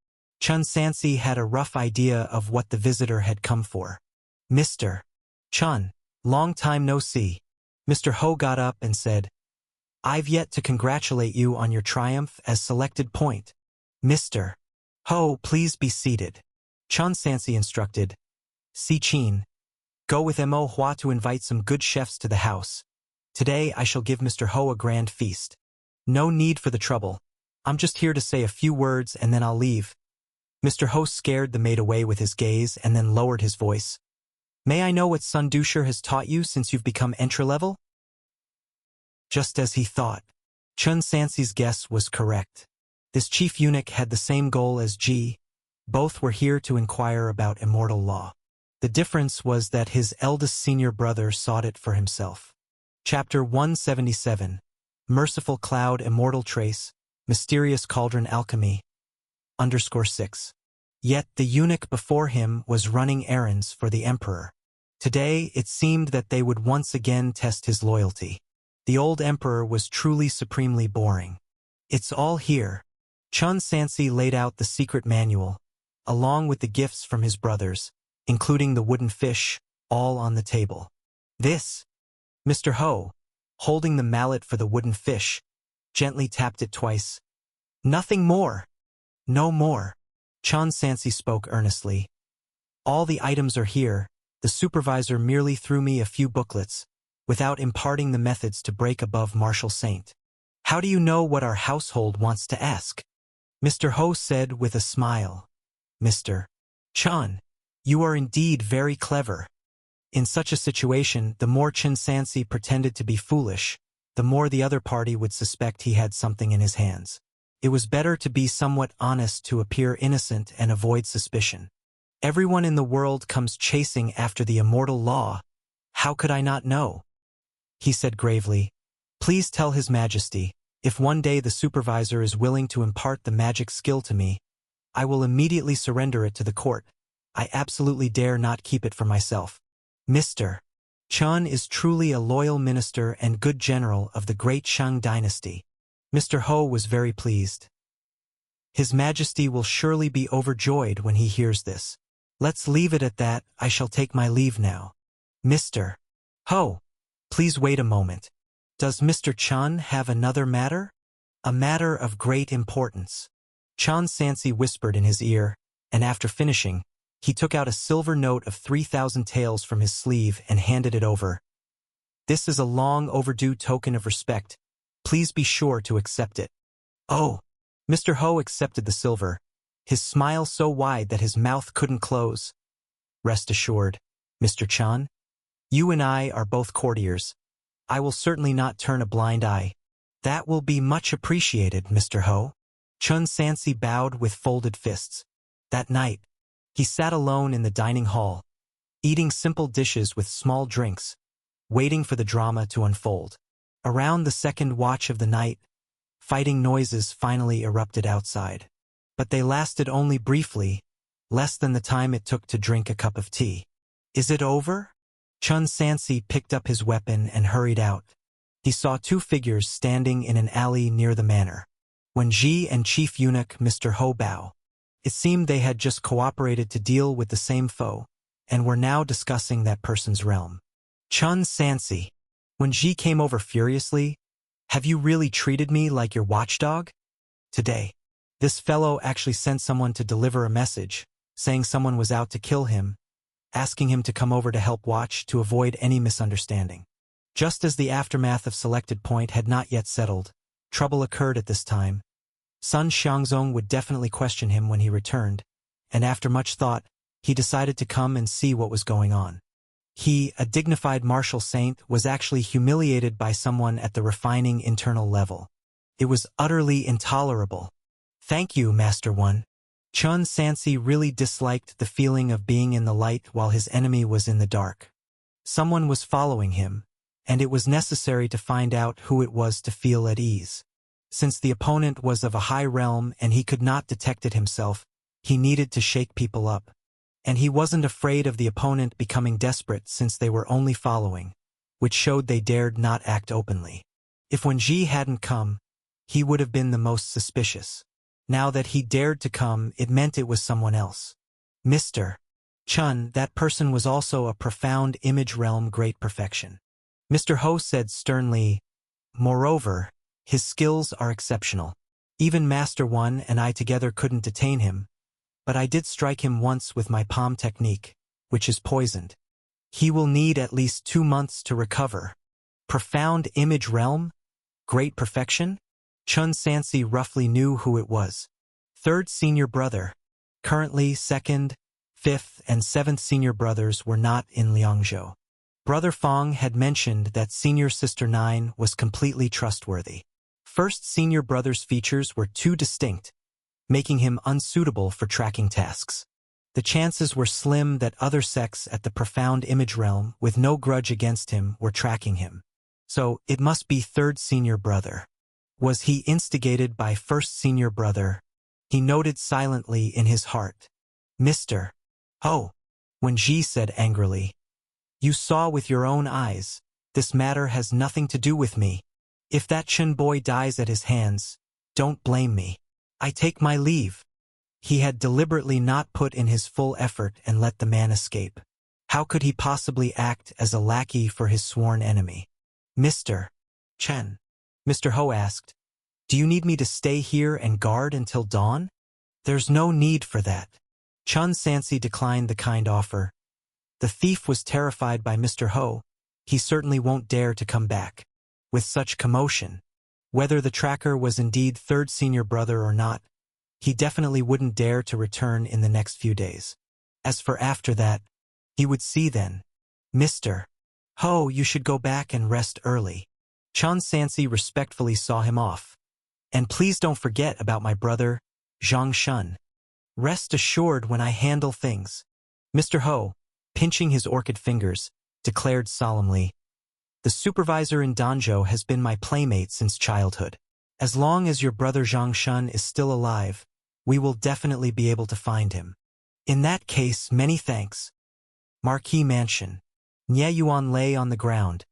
Chun Sansi had a rough idea of what the visitor had come for. Mr. Chun, long time no see. Mr. Ho got up and said, I've yet to congratulate you on your triumph as selected point. Mr. Ho, please be seated. Chun Sansi instructed. Si Qin, go with Mo Hua to invite some good chefs to the house. Today I shall give Mr. Ho a grand feast. No need for the trouble. I'm just here to say a few words and then I'll leave. Mr. Ho scared the maid away with his gaze and then lowered his voice. May I know what Sun Dusher has taught you since you've become entry-level? Just as he thought. Chun Sansi's guess was correct. This chief eunuch had the same goal as Ji. Both were here to inquire about immortal law. The difference was that his eldest senior brother sought it for himself. Chapter 177. Merciful Cloud Immortal Trace, Mysterious Cauldron Alchemy. 6. Yet the eunuch before him was running errands for the emperor. Today it seemed that they would once again test his loyalty. The old emperor was truly supremely boring. It's all here. Chun Sansi laid out the secret manual, along with the gifts from his brothers, including the wooden fish, all on the table. This, Mr. Ho, holding the mallet for the wooden fish, gently tapped it twice. Nothing more. No more. Chun Sansi spoke earnestly. All the items are here. The supervisor merely threw me a few booklets, without imparting the methods to break above martial saint. How do you know what our household wants to ask? Mr. Ho said with a smile. Mr. Chun, you are indeed very clever. In such a situation, the more Chun Sansi pretended to be foolish, the more the other party would suspect he had something in his hands. It was better to be somewhat honest to appear innocent and avoid suspicion. Everyone in the world comes chasing after the immortal law. How could I not know? He said gravely. Please tell His Majesty, if one day the supervisor is willing to impart the magic skill to me, I will immediately surrender it to the court. I absolutely dare not keep it for myself. Mr. Chun is truly a loyal minister and good general of the great Shang dynasty. Mr. Ho was very pleased. His Majesty will surely be overjoyed when he hears this. Let's leave it at that. I shall take my leave now. Mr. Ho, please wait a moment. Does Mr. Chun have another matter? A matter of great importance. Chun Sansi whispered in his ear, and after finishing, he took out a silver note of 3,000 taels from his sleeve and handed it over. This is a long overdue token of respect. Please be sure to accept it. Oh! Mr. Ho accepted the silver, his smile so wide that his mouth couldn't close. Rest assured, Mr. Chun, you and I are both courtiers. I will certainly not turn a blind eye. That will be much appreciated, Mr. Ho. Chun Sansi bowed with folded fists. That night, he sat alone in the dining hall, eating simple dishes with small drinks, waiting for the drama to unfold. Around the second watch of the night, fighting noises finally erupted outside. But they lasted only briefly, less than the time it took to drink a cup of tea. Is it over? Chun Sansi picked up his weapon and hurried out. He saw two figures standing in an alley near the manor. Wen Ji and Chief Eunuch Mr. Ho Bao. It seemed they had just cooperated to deal with the same foe, and were now discussing that person's realm. Chun Sansi. Wen Ji came over furiously. Have you really treated me like your watchdog? Today, this fellow actually sent someone to deliver a message, saying someone was out to kill him, asking him to come over to help watch to avoid any misunderstanding. Just as the aftermath of Selected Point had not yet settled, trouble occurred at this time. Sun Xiangzong would definitely question him when he returned, and after much thought, he decided to come and see what was going on. He, a dignified martial saint, was actually humiliated by someone at the refining internal level. It was utterly intolerable. Thank you, Master One. Chun Sansi really disliked the feeling of being in the light while his enemy was in the dark. Someone was following him, and it was necessary to find out who it was to feel at ease. Since the opponent was of a high realm and he could not detect it himself, he needed to shake people up. And he wasn't afraid of the opponent becoming desperate since they were only following, which showed they dared not act openly. If Wen Ji hadn't come, he would have been the most suspicious. Now that he dared to come, it meant it was someone else. Mr. Chun, that person was also a profound image realm great perfection. Mr. Ho said sternly, moreover, his skills are exceptional. Even Master One and I together couldn't detain him, but I did strike him once with my palm technique, which is poisoned. He will need at least 2 months to recover. Profound image realm? Great perfection? Chun Sansi roughly knew who it was. Third senior brother. Currently, second, fifth, and seventh senior brothers were not in Liangzhou. Brother Fong had mentioned that senior sister 9 was completely trustworthy. First senior brother's features were too distinct, making him unsuitable for tracking tasks. The chances were slim that other sects at the profound image realm, with no grudge against him, were tracking him. So, it must be third senior brother. Was he instigated by first senior brother? He noted silently in his heart. Mr. Ho, when Ji said angrily, "You saw with your own eyes. This matter has nothing to do with me. If that Chen boy dies at his hands, don't blame me. I take my leave." He had deliberately not put in his full effort and let the man escape. How could he possibly act as a lackey for his sworn enemy? Mr. Chen, Mr. Ho asked, "Do you need me to stay here and guard until dawn?" "There's no need for that." Chun Sansi declined the kind offer. The thief was terrified by Mr. Ho. He certainly won't dare to come back. With such commotion, whether the tracker was indeed third senior brother or not, he definitely wouldn't dare to return in the next few days. As for after that, he would see then. Mr. Ho, you should go back and rest early. Chun Sansi respectfully saw him off. And please don't forget about my brother, Zhang Shun. Rest assured when I handle things. Mr. Ho, pinching his orchid fingers, declared solemnly, "The supervisor in Danzhou has been my playmate since childhood. As long as your brother Zhang Shun is still alive, we will definitely be able to find him. In that case, many thanks." Marquis Mansion. Nye Yuan lay on the ground,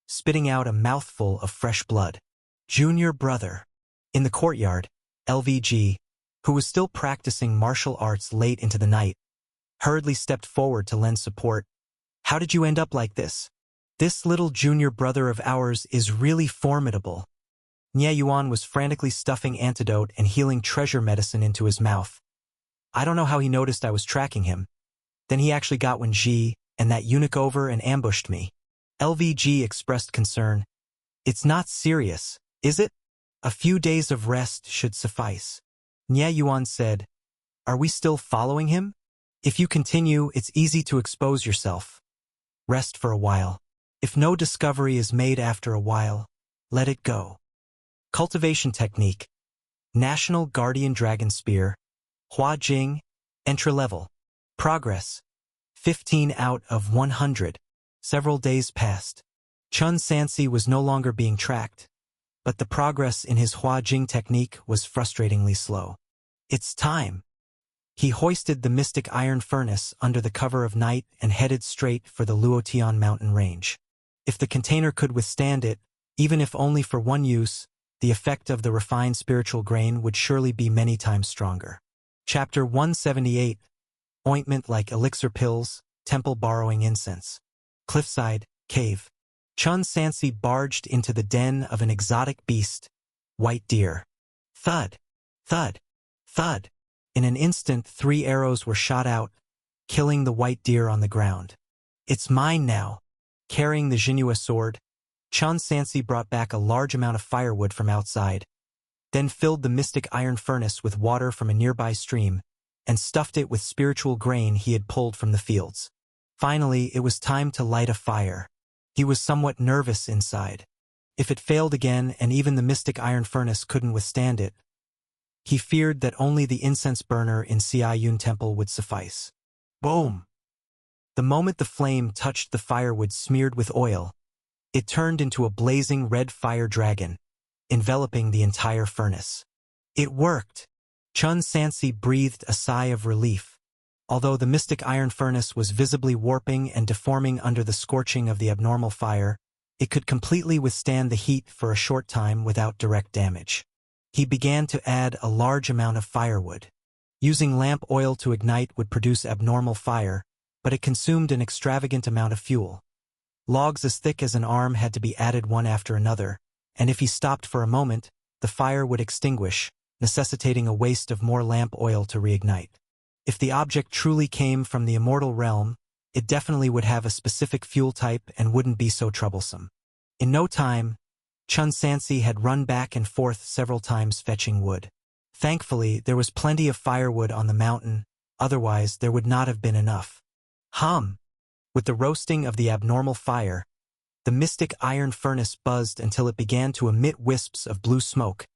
spitting out a mouthful of fresh blood. Junior brother. In the courtyard, LVG, who was still practicing martial arts late into the night, hurriedly stepped forward to lend support. "How did you end up like this? This little junior brother of ours is really formidable." Nye Yuan was frantically stuffing antidote and healing treasure medicine into his mouth. "I don't know how he noticed I was tracking him. Then he actually got Wen Ji and that eunuch over and ambushed me." LVG expressed concern. "It's not serious, is it? A few days of rest should suffice." Nye Yuan said, "Are we still following him? If you continue, it's easy to expose yourself. Rest for a while. If no discovery is made after a while, let it go." Cultivation technique. National Guardian Dragon Spear. Hua Jing. Entry level. Progress. 15 out of 100. Several days passed. Chun Sansi was no longer being tracked, but the progress in his Hua Jing technique was frustratingly slow. "It's time." He hoisted the mystic iron furnace under the cover of night and headed straight for the Luotian mountain range. If the container could withstand it, even if only for one use, the effect of the refined spiritual grain would surely be many times stronger. Chapter 178. Ointment like elixir pills, temple borrowing incense. Cliffside, cave. Chun Sansi barged into the den of an exotic beast, white deer. Thud, thud, thud. In an instant, 3 arrows were shot out, killing the white deer on the ground. "It's mine now." Carrying the Jinhua sword, Chun Sansi brought back a large amount of firewood from outside, then filled the mystic iron furnace with water from a nearby stream, and stuffed it with spiritual grain he had pulled from the fields. Finally, it was time to light a fire. He was somewhat nervous inside. If it failed again and even the mystic iron furnace couldn't withstand it, he feared that only the incense burner in Xiayun Temple would suffice. Boom! The moment the flame touched the firewood smeared with oil, it turned into a blazing red fire dragon, enveloping the entire furnace. It worked! Chun Sansi breathed a sigh of relief. Although the mystic iron furnace was visibly warping and deforming under the scorching of the abnormal fire, it could completely withstand the heat for a short time without direct damage. He began to add a large amount of firewood. Using lamp oil to ignite would produce abnormal fire, but it consumed an extravagant amount of fuel. Logs as thick as an arm had to be added one after another, and if he stopped for a moment, the fire would extinguish, necessitating a waste of more lamp oil to reignite. If the object truly came from the immortal realm, it definitely would have a specific fuel type and wouldn't be so troublesome. In no time, Chun Sansi had run back and forth several times fetching wood. Thankfully, there was plenty of firewood on the mountain, otherwise there would not have been enough. With the roasting of the abnormal fire, the mystic iron furnace buzzed until it began to emit wisps of blue smoke,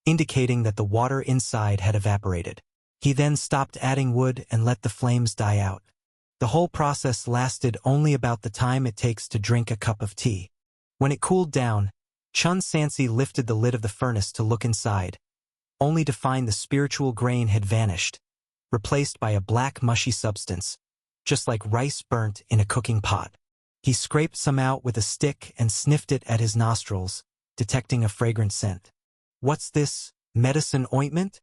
indicating that the water inside had evaporated. He then stopped adding wood and let the flames die out. The whole process lasted only about the time it takes to drink a cup of tea. When it cooled down, Chun Sansi lifted the lid of the furnace to look inside. only to find the spiritual grain had vanished, replaced by a black mushy substance, just like rice burnt in a cooking pot. He scraped some out with a stick and sniffed it at his nostrils, detecting a fragrant scent. What's this, medicine ointment?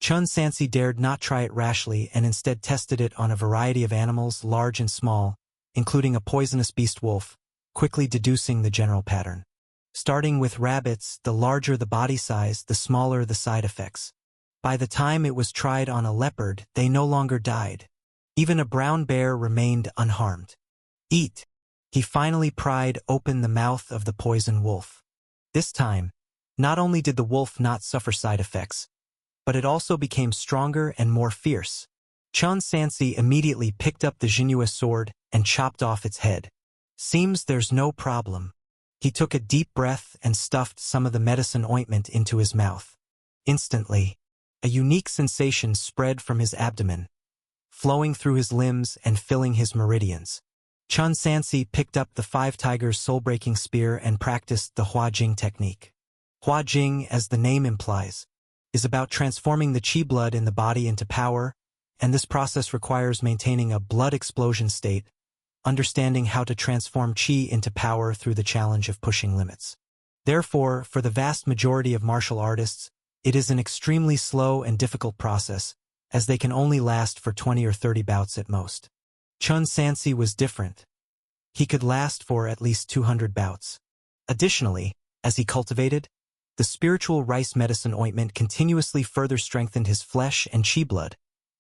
Chun Sansi dared not try it rashly and instead tested it on a variety of animals large and small, including a poisonous beast wolf, quickly deducing the general pattern. Starting with rabbits, the larger the body size, the smaller the side effects. By the time it was tried on a leopard, they no longer died. Even a brown bear remained unharmed. Eat! He finally pried open the mouth of the poison wolf. This time, not only did the wolf not suffer side effects, but it also became stronger and more fierce. Chun Sansi immediately picked up the Jinhua sword and chopped off its head. Seems there's no problem. He took a deep breath and stuffed some of the medicine ointment into his mouth. Instantly, a unique sensation spread from his abdomen, flowing through his limbs and filling his meridians. Chun Sansi picked up the Five Tigers' soul-breaking spear and practiced the Hua Jing technique. Hua Jing, as the name implies, is about transforming the qi blood in the body into power, and this process requires maintaining a blood explosion state, understanding how to transform qi into power through the challenge of pushing limits. Therefore, for the vast majority of martial artists, it is an extremely slow and difficult process, as they can only last for 20 or 30 bouts at most. Chun Sansi was different. He could last for at least 200 bouts. Additionally, as he cultivated, the spiritual rice medicine ointment continuously further strengthened his flesh and qi blood,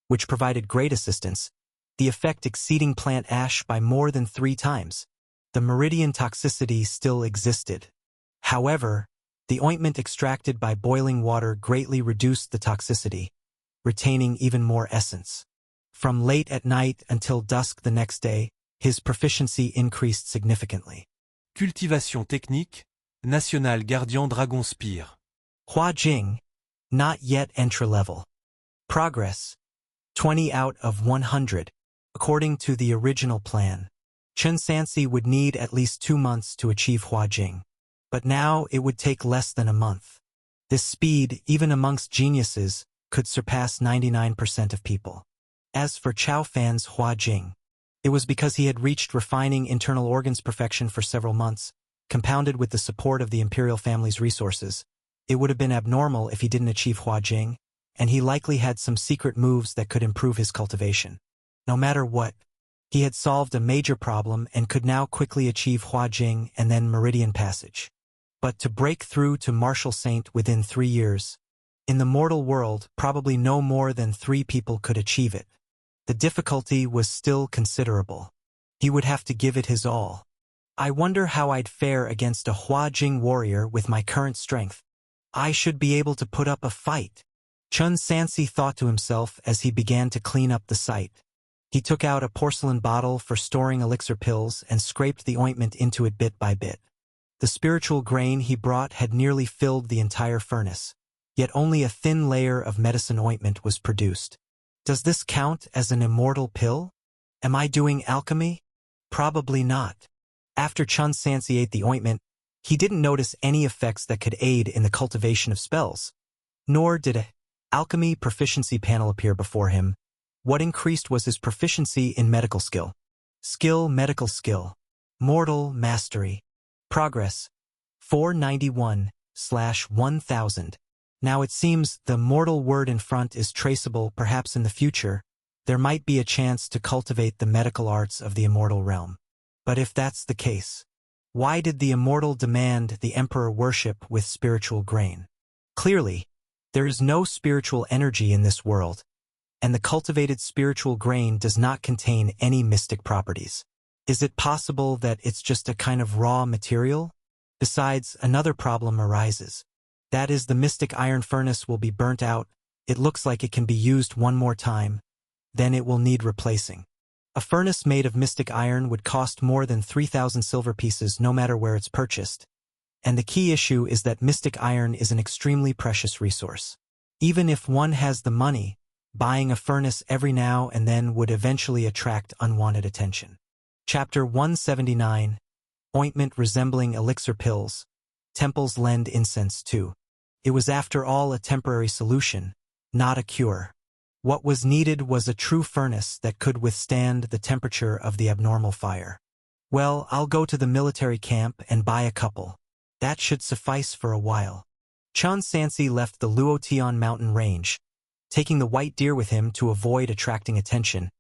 which provided great assistance, the effect exceeding plant ash by more than 3 times. The meridian toxicity still existed. However, the ointment extracted by boiling water greatly reduced the toxicity, retaining even more essence. From late at night until dusk the next day, his proficiency increased significantly.
Cultivation technique, National Gardien Dragon Spear.
Hua Jing, not yet entry-level. Progress, 20 out of 100, according to the original plan. Chun Sansi would need at least 2 months to achieve Hua Jing, but now it would take less than a month. This speed, even amongst geniuses, could surpass 99% of people. As for Chao Fan's Hua Jing, it was because he had reached refining internal organs perfection for several months, compounded with the support of the imperial family's resources. It would have been abnormal if he didn't achieve Hua Jing, and he likely had some secret moves that could improve his cultivation. No matter what, he had solved a major problem and could now quickly achieve Hua Jing and then Meridian Passage. But to break through to Martial Saint within 3 years, in the mortal world, probably no more than 3 people could achieve it. The difficulty was still considerable. He would have to give it his all. I wonder how I'd fare against a Hua Jing warrior with my current strength. I should be able to put up a fight. Chun Sansi thought to himself as he began to clean up the site. He took out a porcelain bottle for storing elixir pills and scraped the ointment into it bit by bit. The spiritual grain he brought had nearly filled the entire furnace, yet only a thin layer of medicine ointment was produced. Does this count as an immortal pill? Am I doing alchemy? Probably not. After Chun Sansi ate the ointment, he didn't notice any effects that could aid in the cultivation of spells. Nor did a alchemy proficiency panel appear before him. What increased was his proficiency in medical skill. Skill, medical skill. Mortal mastery. Progress, 491/1000. Now it seems the mortal word in front is traceable. Perhaps in the future, there might be a chance to cultivate the medical arts of the immortal realm. But if that's the case, why did the immortal demand the emperor worship with spiritual grain? Clearly, there is no spiritual energy in this world, and the cultivated spiritual grain does not contain any mystic properties. Is it possible that it's just a kind of raw material? Besides, another problem arises. That is, the mystic iron furnace will be burnt out. It looks like it can be used one more time. Then it will need replacing. A furnace made of mystic iron would cost more than 3,000 silver pieces no matter where it's purchased. And the key issue is that mystic iron is an extremely precious resource. Even if one has the money, buying a furnace every now and then would eventually attract unwanted attention. Chapter 179, Ointment resembling elixir pills. Temples lend incense too. It was after all a temporary solution, not a cure. What was needed was a true furnace that could withstand the temperature of the abnormal fire. Well, I'll go to the military camp and buy a couple. That should suffice for a while. Chun Sansi left the Luotian mountain range, taking the white deer with him to avoid attracting attention,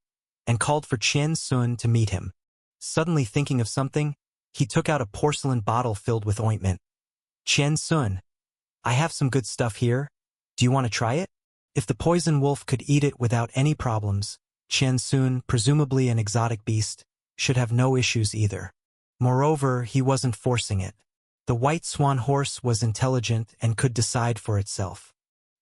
and called for Chen Sun to meet him. Suddenly thinking of something, he took out a porcelain bottle filled with ointment. Chen Sun, I have some good stuff here. Do you want to try it? If the poison wolf could eat it without any problems, Chen Sun, presumably an exotic beast, should have no issues either. Moreover, he wasn't forcing it. The white swan horse was intelligent and could decide for itself.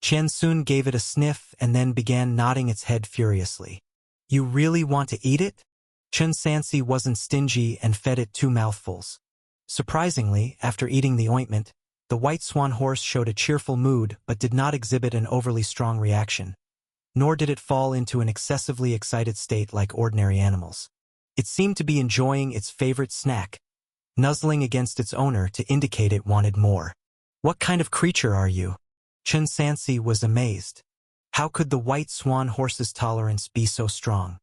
Chen Sun gave it a sniff and then began nodding its head furiously. You really want to eat it? Chun Sansi wasn't stingy and fed it 2 mouthfuls. Surprisingly, after eating the ointment, the white swan horse showed a cheerful mood but did not exhibit an overly strong reaction. Nor did it fall into an excessively excited state like ordinary animals. It seemed to be enjoying its favorite snack, nuzzling against its owner to indicate it wanted more. What kind of creature are you? Chun Sansi was amazed. How could the white swan horse's tolerance be so strong?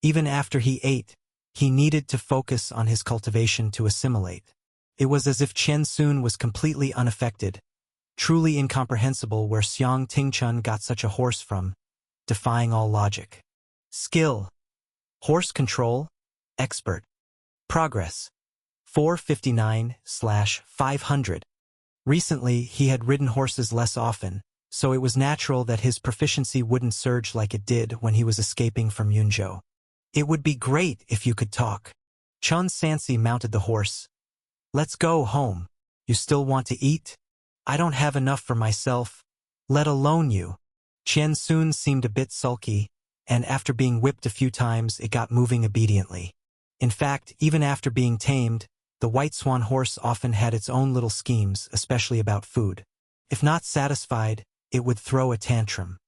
Even after he ate, he needed to focus on his cultivation to assimilate. It was as if Chen Sun was completely unaffected, truly incomprehensible where Xiang Tingchun got such a horse from, defying all logic. Skill. Horse control. Expert. Progress. 459/500. Recently, he had ridden horses less often, so it was natural that his proficiency wouldn't surge like it did when he was escaping from Yunzhou. It would be great if you could talk. Chun Sansi mounted the horse. Let's go home. You still want to eat? I don't have enough for myself, let alone you. Chen Sun seemed a bit sulky, and after being whipped a few times it got moving obediently. In fact, even after being tamed, the white swan horse often had its own little schemes, especially about food. If not satisfied, it would throw a tantrum.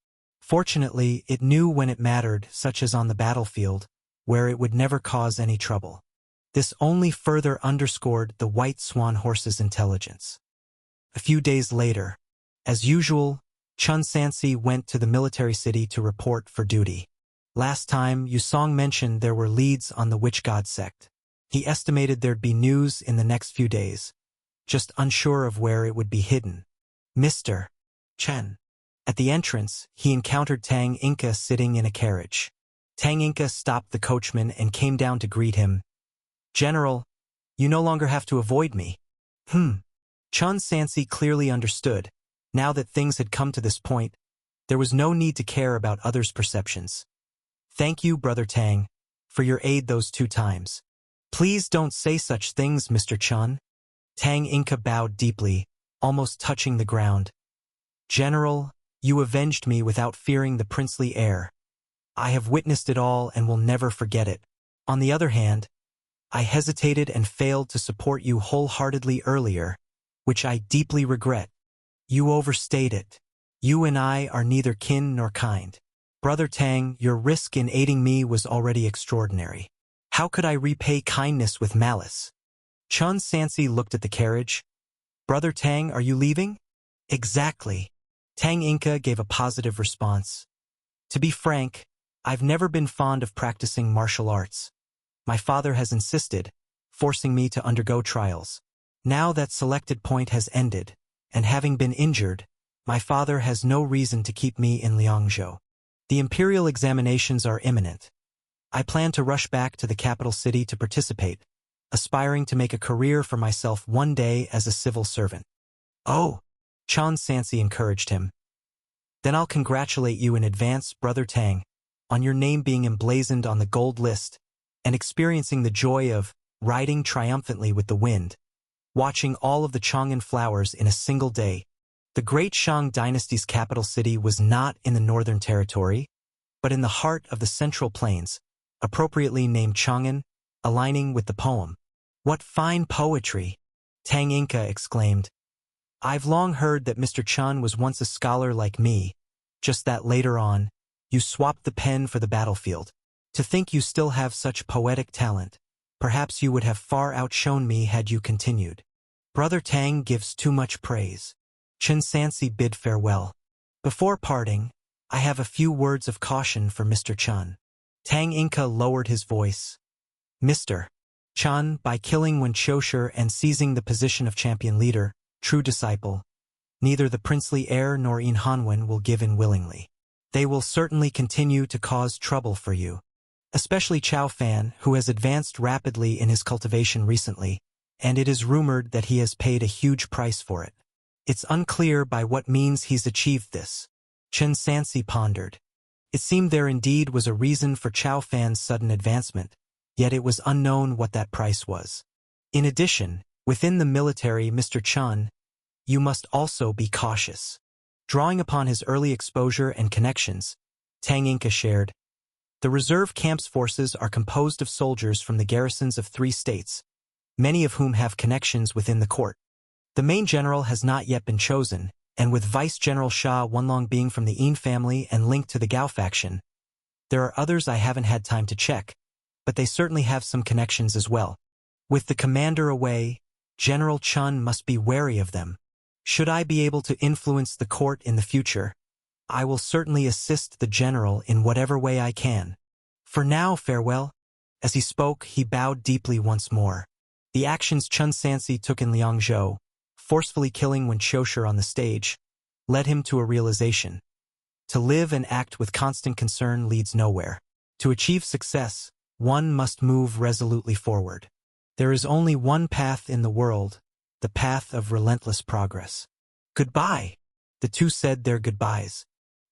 Fortunately, it knew when it mattered, such as on the battlefield, where it would never cause any trouble. This only further underscored the white swan horse's intelligence. A few days later, as usual, Chun Sansi went to the military city to report for duty. Last time, Yusong mentioned there were leads on the witch god sect. He estimated there'd be news in the next few days, just unsure of where it would be hidden. Mr. Chen. At the entrance, he encountered Tang Inca sitting in a carriage. Tang Inca stopped the coachman and came down to greet him. General, you no longer have to avoid me. Chun Sansi clearly understood. Now that things had come to this point, there was no need to care about others' perceptions. Thank you, Brother Tang, for your aid those 2 times. Please don't say such things, Mr. Chun. Tang Inca bowed deeply, almost touching the ground. General, you avenged me without fearing the princely heir. I have witnessed it all and will never forget it. On the other hand, I hesitated and failed to support you wholeheartedly earlier, which I deeply regret. You overstayed it. You and I are neither kin nor kind. Brother Tang, your risk in aiding me was already extraordinary. How could I repay kindness with malice? Chun Sansi looked at the carriage. Brother Tang, are you leaving? Exactly. Tang Inca gave a positive response. To be frank, I've never been fond of practicing martial arts. My father has insisted, forcing me to undergo trials. Now that selected point has ended, and having been injured, my father has no reason to keep me in Liangzhou. The imperial examinations are imminent. I plan to rush back to the capital city to participate, aspiring to make a career for myself one day as a civil servant. Oh, Chun Sansi encouraged him. Then I'll congratulate you in advance, Brother Tang, on your name being emblazoned on the gold list, and experiencing the joy of riding triumphantly with the wind, watching all of the Chang'an flowers in a single day. The great Shang dynasty's capital city was not in the northern territory, but in the heart of the central plains, appropriately named Chang'an, aligning with the poem. What fine poetry! Tang Inca exclaimed. I've long heard that Mr. Chun was once a scholar like me, just that later on, you swapped the pen for the battlefield. To think you still have such poetic talent. Perhaps you would have far outshone me had you continued. Brother Tang gives too much praise. Chen Sansi bid farewell. Before parting, I have a few words of caution for Mr. Chen. Tang Inca lowered his voice. Mr. Chen, by killing Wen Qiushi and seizing the position of champion leader, true disciple, neither the princely heir nor Yin Hanwen will give in willingly. They will certainly continue to cause trouble for you. Especially Chao Fan, who has advanced rapidly in his cultivation recently, and it is rumored that he has paid a huge price for it. It's unclear by what means he's achieved this. Chen Sansi pondered. It seemed there indeed was a reason for Chao Fan's sudden advancement, yet it was unknown what that price was. In addition, within the military, Mr. Chen, you must also be cautious. Drawing upon his early exposure and connections, Tang Inca shared, the reserve camp's forces are composed of soldiers from the garrisons of 3 states, many of whom have connections within the court. The main general has not yet been chosen, and with Vice General Sha Wenlong being from the Yin family and linked to the Gao faction, there are others I haven't had time to check, but they certainly have some connections as well. With the commander away, General Chen must be wary of them. Should I be able to influence the court in the future, I will certainly assist the general in whatever way I can. For now, farewell. As he spoke, he bowed deeply once more. The actions Chen Sansi took in Liangzhou, forcefully killing Wen Qiushi on the stage, led him to a realization. To live and act with constant concern leads nowhere. To achieve success, one must move resolutely forward. There is only one path in the world, the path of relentless progress. Goodbye. The two said their goodbyes.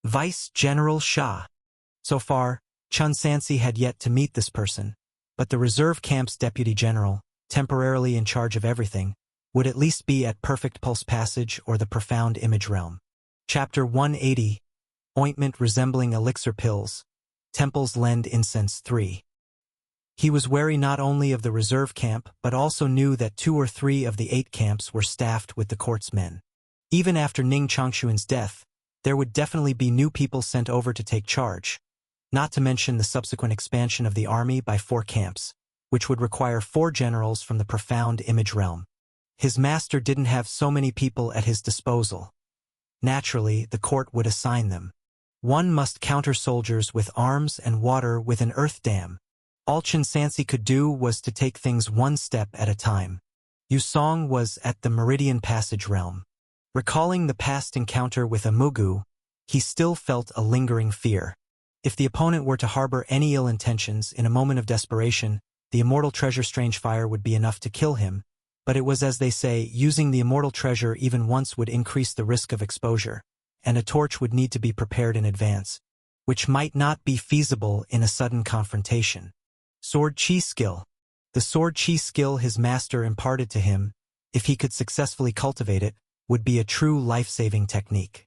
Vice General Sha. So far, Chen Sansi had yet to meet this person, but the reserve camp's deputy general, temporarily in charge of everything, would at least be at Perfect Pulse Passage or the Profound Image Realm. Chapter 180, Ointment Resembling Elixir Pills, Temples Lend Incense 3. He was wary not only of the reserve camp but also knew that 2 or 3 of the 8 camps were staffed with the court's men. Even after Ning Changshuan's death, there would definitely be new people sent over to take charge, not to mention the subsequent expansion of the army by 4 camps, which would require 4 generals from the Profound Image Realm. His master didn't have so many people at his disposal. Naturally, the court would assign them. One must counter soldiers with arms and water with an earth dam. All Chen Sansi could do was to take things one step at a time. Yu Song was at the Meridian Passage Realm. Recalling the past encounter with Amugu, he still felt a lingering fear. If the opponent were to harbor any ill intentions in a moment of desperation, the immortal treasure Strange Fire would be enough to kill him, but it was as they say, using the immortal treasure even once would increase the risk of exposure, and a torch would need to be prepared in advance, which might not be feasible in a sudden confrontation. Sword Chi Skill. The Sword Chi skill his master imparted to him, if he could successfully cultivate it, would be a true life-saving technique.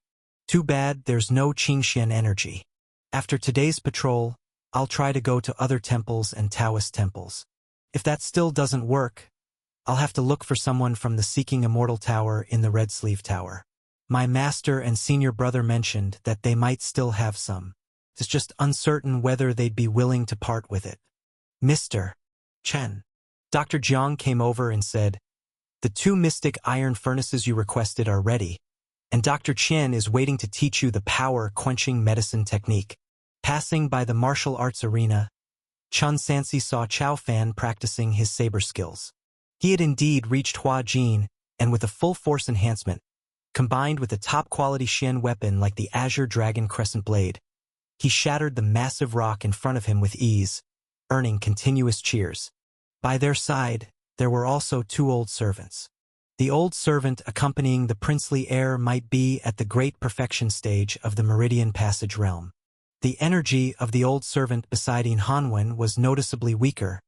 Too bad there's no Qingxian energy. After today's patrol, I'll try to go to other temples and Taoist temples. If that still doesn't work, I'll have to look for someone from the Seeking Immortal Tower in the Red Sleeve Tower. My master and senior brother mentioned that they might still have some. It's just uncertain whether they'd be willing to part with it. Mr. Chen. Dr. Jiang came over and said, the 2 mystic iron furnaces you requested are ready, and Dr. Chen is waiting to teach you the power-quenching medicine technique. Passing by the martial arts arena, Chen Sansi saw Chao Fan practicing his saber skills. He had indeed reached Hua Jin, and with a full force enhancement, combined with a top-quality Xian weapon like the Azure Dragon Crescent Blade, he shattered the massive rock in front of him with ease, earning continuous cheers. By their side, there were also 2 old servants. The old servant accompanying the princely heir might be at the great perfection stage of the Meridian Passage realm. The energy of the old servant beside Yin Hanwen was noticeably weaker,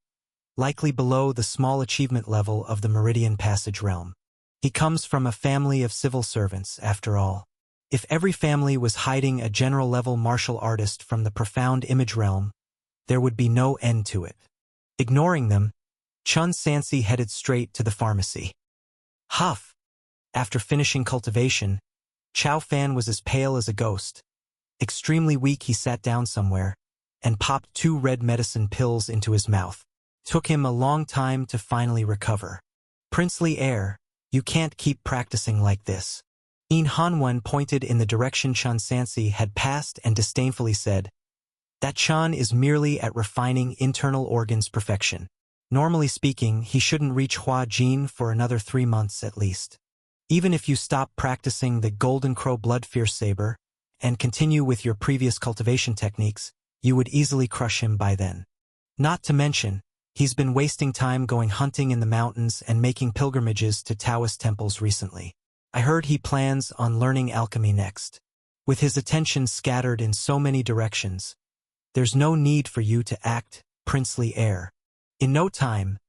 likely below the small achievement level of the Meridian Passage realm. He comes from a family of civil servants, after all. If every family was hiding a general-level martial artist from the Profound Image realm, there would be no end to it. Ignoring them, Chen Sansi headed straight to the pharmacy. Huff! After finishing cultivation, Chao Fan was as pale as a ghost. Extremely weak, he sat down somewhere and popped 2 red medicine pills into his mouth. Took him a long time to finally recover. Princely heir, you can't keep practicing like this. In Hanwen pointed in the direction Chun Sansi had passed and disdainfully said, "That Chun is merely at refining internal organs perfection. Normally speaking, he shouldn't reach Hua Jin for another 3 months at least. Even if you stop practicing the Golden Crow Blood Fierce Saber and continue with your previous cultivation techniques, you would easily crush him by then. Not to mention, he's been wasting time going hunting in the mountains and making pilgrimages to Taoist temples recently. I heard he plans on learning alchemy next. With his attention scattered in so many directions, there's no need for you to act princely heir. In no time,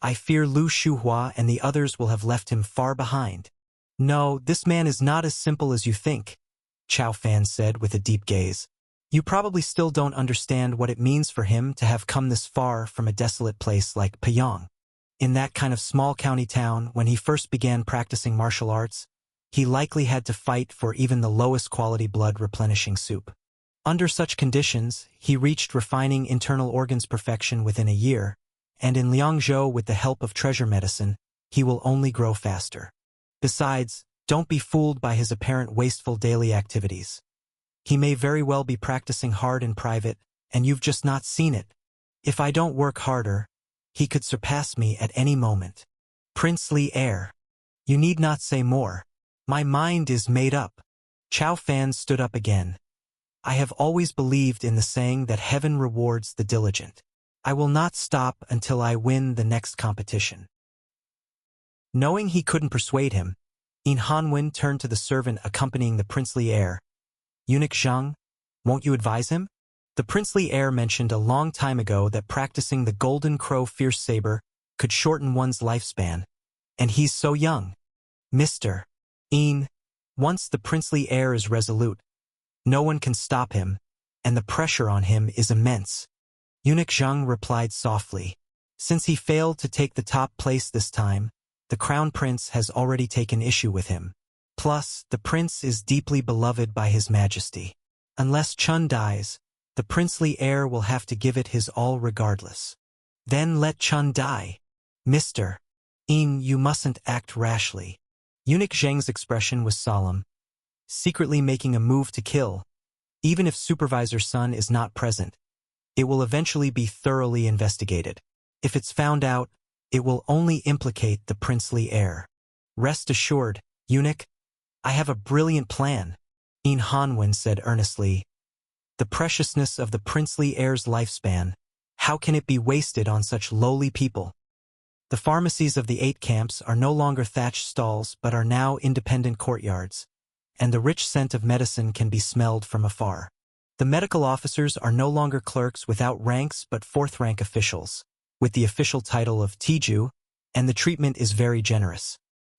I fear Lu Shuhua and the others will have left him far behind." "No, this man is not as simple as you think," Chao Fan said with a deep gaze. "You probably still don't understand what it means for him to have come this far from a desolate place like Payong. In that kind of small county town, when he first began practicing martial arts, he likely had to fight for even the lowest quality blood-replenishing soup. Under such conditions, he reached refining internal organs perfection within a year, and in Liangzhou with the help of treasure medicine, he will only grow faster. Besides, don't be fooled by his apparent wasteful daily activities. He may very well be practicing hard in private, and you've just not seen it. If I don't work harder, he could surpass me at any moment. Princely heir. You need not say more. My mind is made up." Chao Fan stood up again. "I have always believed in the saying that heaven rewards the diligent. I will not stop until I win the next competition." Knowing he couldn't persuade him, In Hanwen turned to the servant accompanying the princely heir. "Eunuch Zhang, won't you advise him?" The princely heir mentioned a long time ago that practicing the Golden Crow Fierce Saber could shorten one's lifespan. And he's so young. Mr. Een. Once the princely heir is resolute, no one can stop him, and the pressure on him is immense. Eunuch Zhang replied softly. Since he failed to take the top place this time, the crown prince has already taken issue with him. Plus, the prince is deeply beloved by his majesty. Unless Chun dies, the princely heir will have to give it his all regardless. Then let Chun die. Mr. Een, you mustn't act rashly. Eunuch Zhang's expression was solemn, secretly making a move to kill. Even if Supervisor Sun is not present, it will eventually be thoroughly investigated. If it's found out, it will only implicate the princely heir. Rest assured, eunuch, I have a brilliant plan, Een Hanwen said earnestly. The preciousness of the princely heir's lifespan, how can it be wasted on such lowly people? The pharmacies of the 8 camps are no longer thatched stalls but are now independent courtyards, and the rich scent of medicine can be smelled from afar. The medical officers are no longer clerks without ranks but 4th-rank officials, with the official title of Tiju, and the treatment is very generous.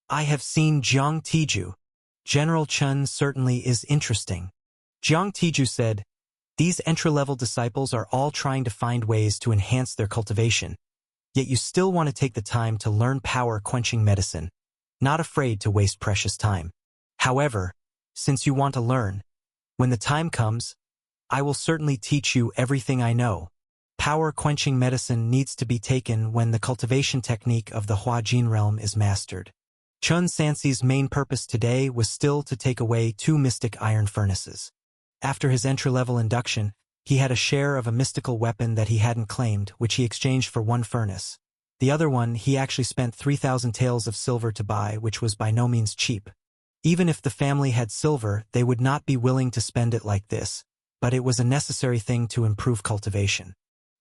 I have seen Jiang Tiju. General Chun certainly is interesting. Jiang Tiju said, these entry-level disciples are all trying to find ways to enhance their cultivation, yet you still want to take the time to learn power-quenching medicine, not afraid to waste precious time. However, since you want to learn, when the time comes, I will certainly teach you everything I know. Power-quenching medicine needs to be taken when the cultivation technique of the Huajin realm is mastered. Chun Sansi's main purpose today was still to take away 2 mystic iron furnaces. After his entry-level induction, he had a share of a mystical weapon that he hadn't claimed, which he exchanged for 1 furnace. The other one he actually spent 3,000 taels of silver to buy, which was by no means cheap. Even if the family had silver, they would not be willing to spend it like this, but it was a necessary thing to improve cultivation.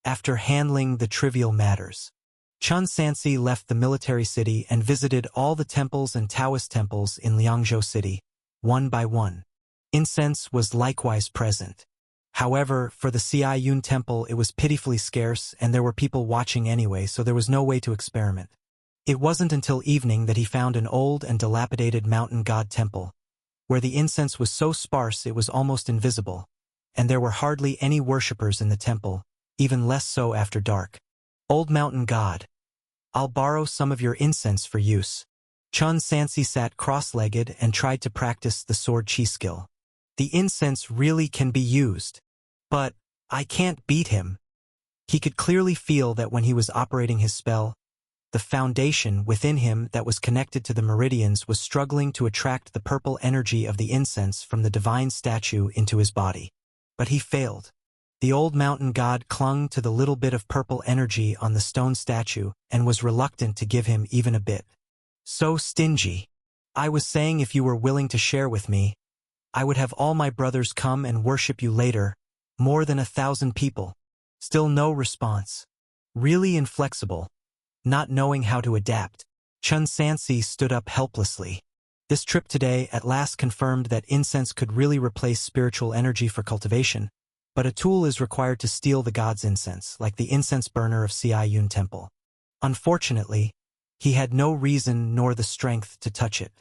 After handling the trivial matters, Chun Sansi left the military city and visited all the temples and Taoist temples in Liangzhou City, one by one. Incense was likewise present. However, for the Xiayun temple it was pitifully scarce and there were people watching anyway, so there was no way to experiment. It wasn't until evening that he found an old and dilapidated mountain god temple, where the incense was so sparse it was almost invisible, and there were hardly any worshippers in the temple, even less so after dark. Old mountain god, I'll borrow some of your incense for use. Chun Sansi sat cross-legged and tried to practice the sword chi skill. The incense really can be used. But I can't beat him. He could clearly feel that when he was operating his spell, the foundation within him that was connected to the meridians was struggling to attract the purple energy of the incense from the divine statue into his body. But he failed. The old mountain god clung to the little bit of purple energy on the stone statue and was reluctant to give him even a bit. So stingy. I was saying if you were willing to share with me, I would have all my brothers come and worship you later, more than 1,000 people. Still no response. Really inflexible. Not knowing how to adapt. Chun Sansi stood up helplessly. This trip today at last confirmed that incense could really replace spiritual energy for cultivation, but a tool is required to steal the god's incense, like the incense burner of Yun Temple. Unfortunately, he had no reason nor the strength to touch it.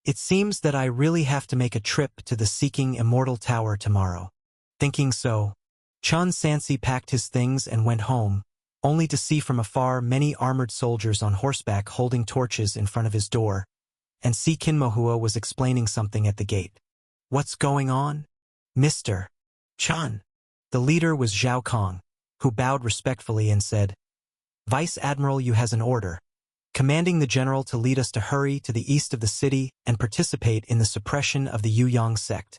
It seems that I really have to make a trip to the Seeking Immortal Tower tomorrow. Thinking so, Chun Sansi packed his things and went home, only to see from afar many armored soldiers on horseback holding torches in front of his door, and see Kinmohua was explaining something at the gate. What's going on? Mr. Chun. The leader was Zhao Kong, who bowed respectfully and said, Vice Admiral, you has an order, commanding the general to lead us to hurry to the east of the city and participate in the suppression of the Yuyang sect.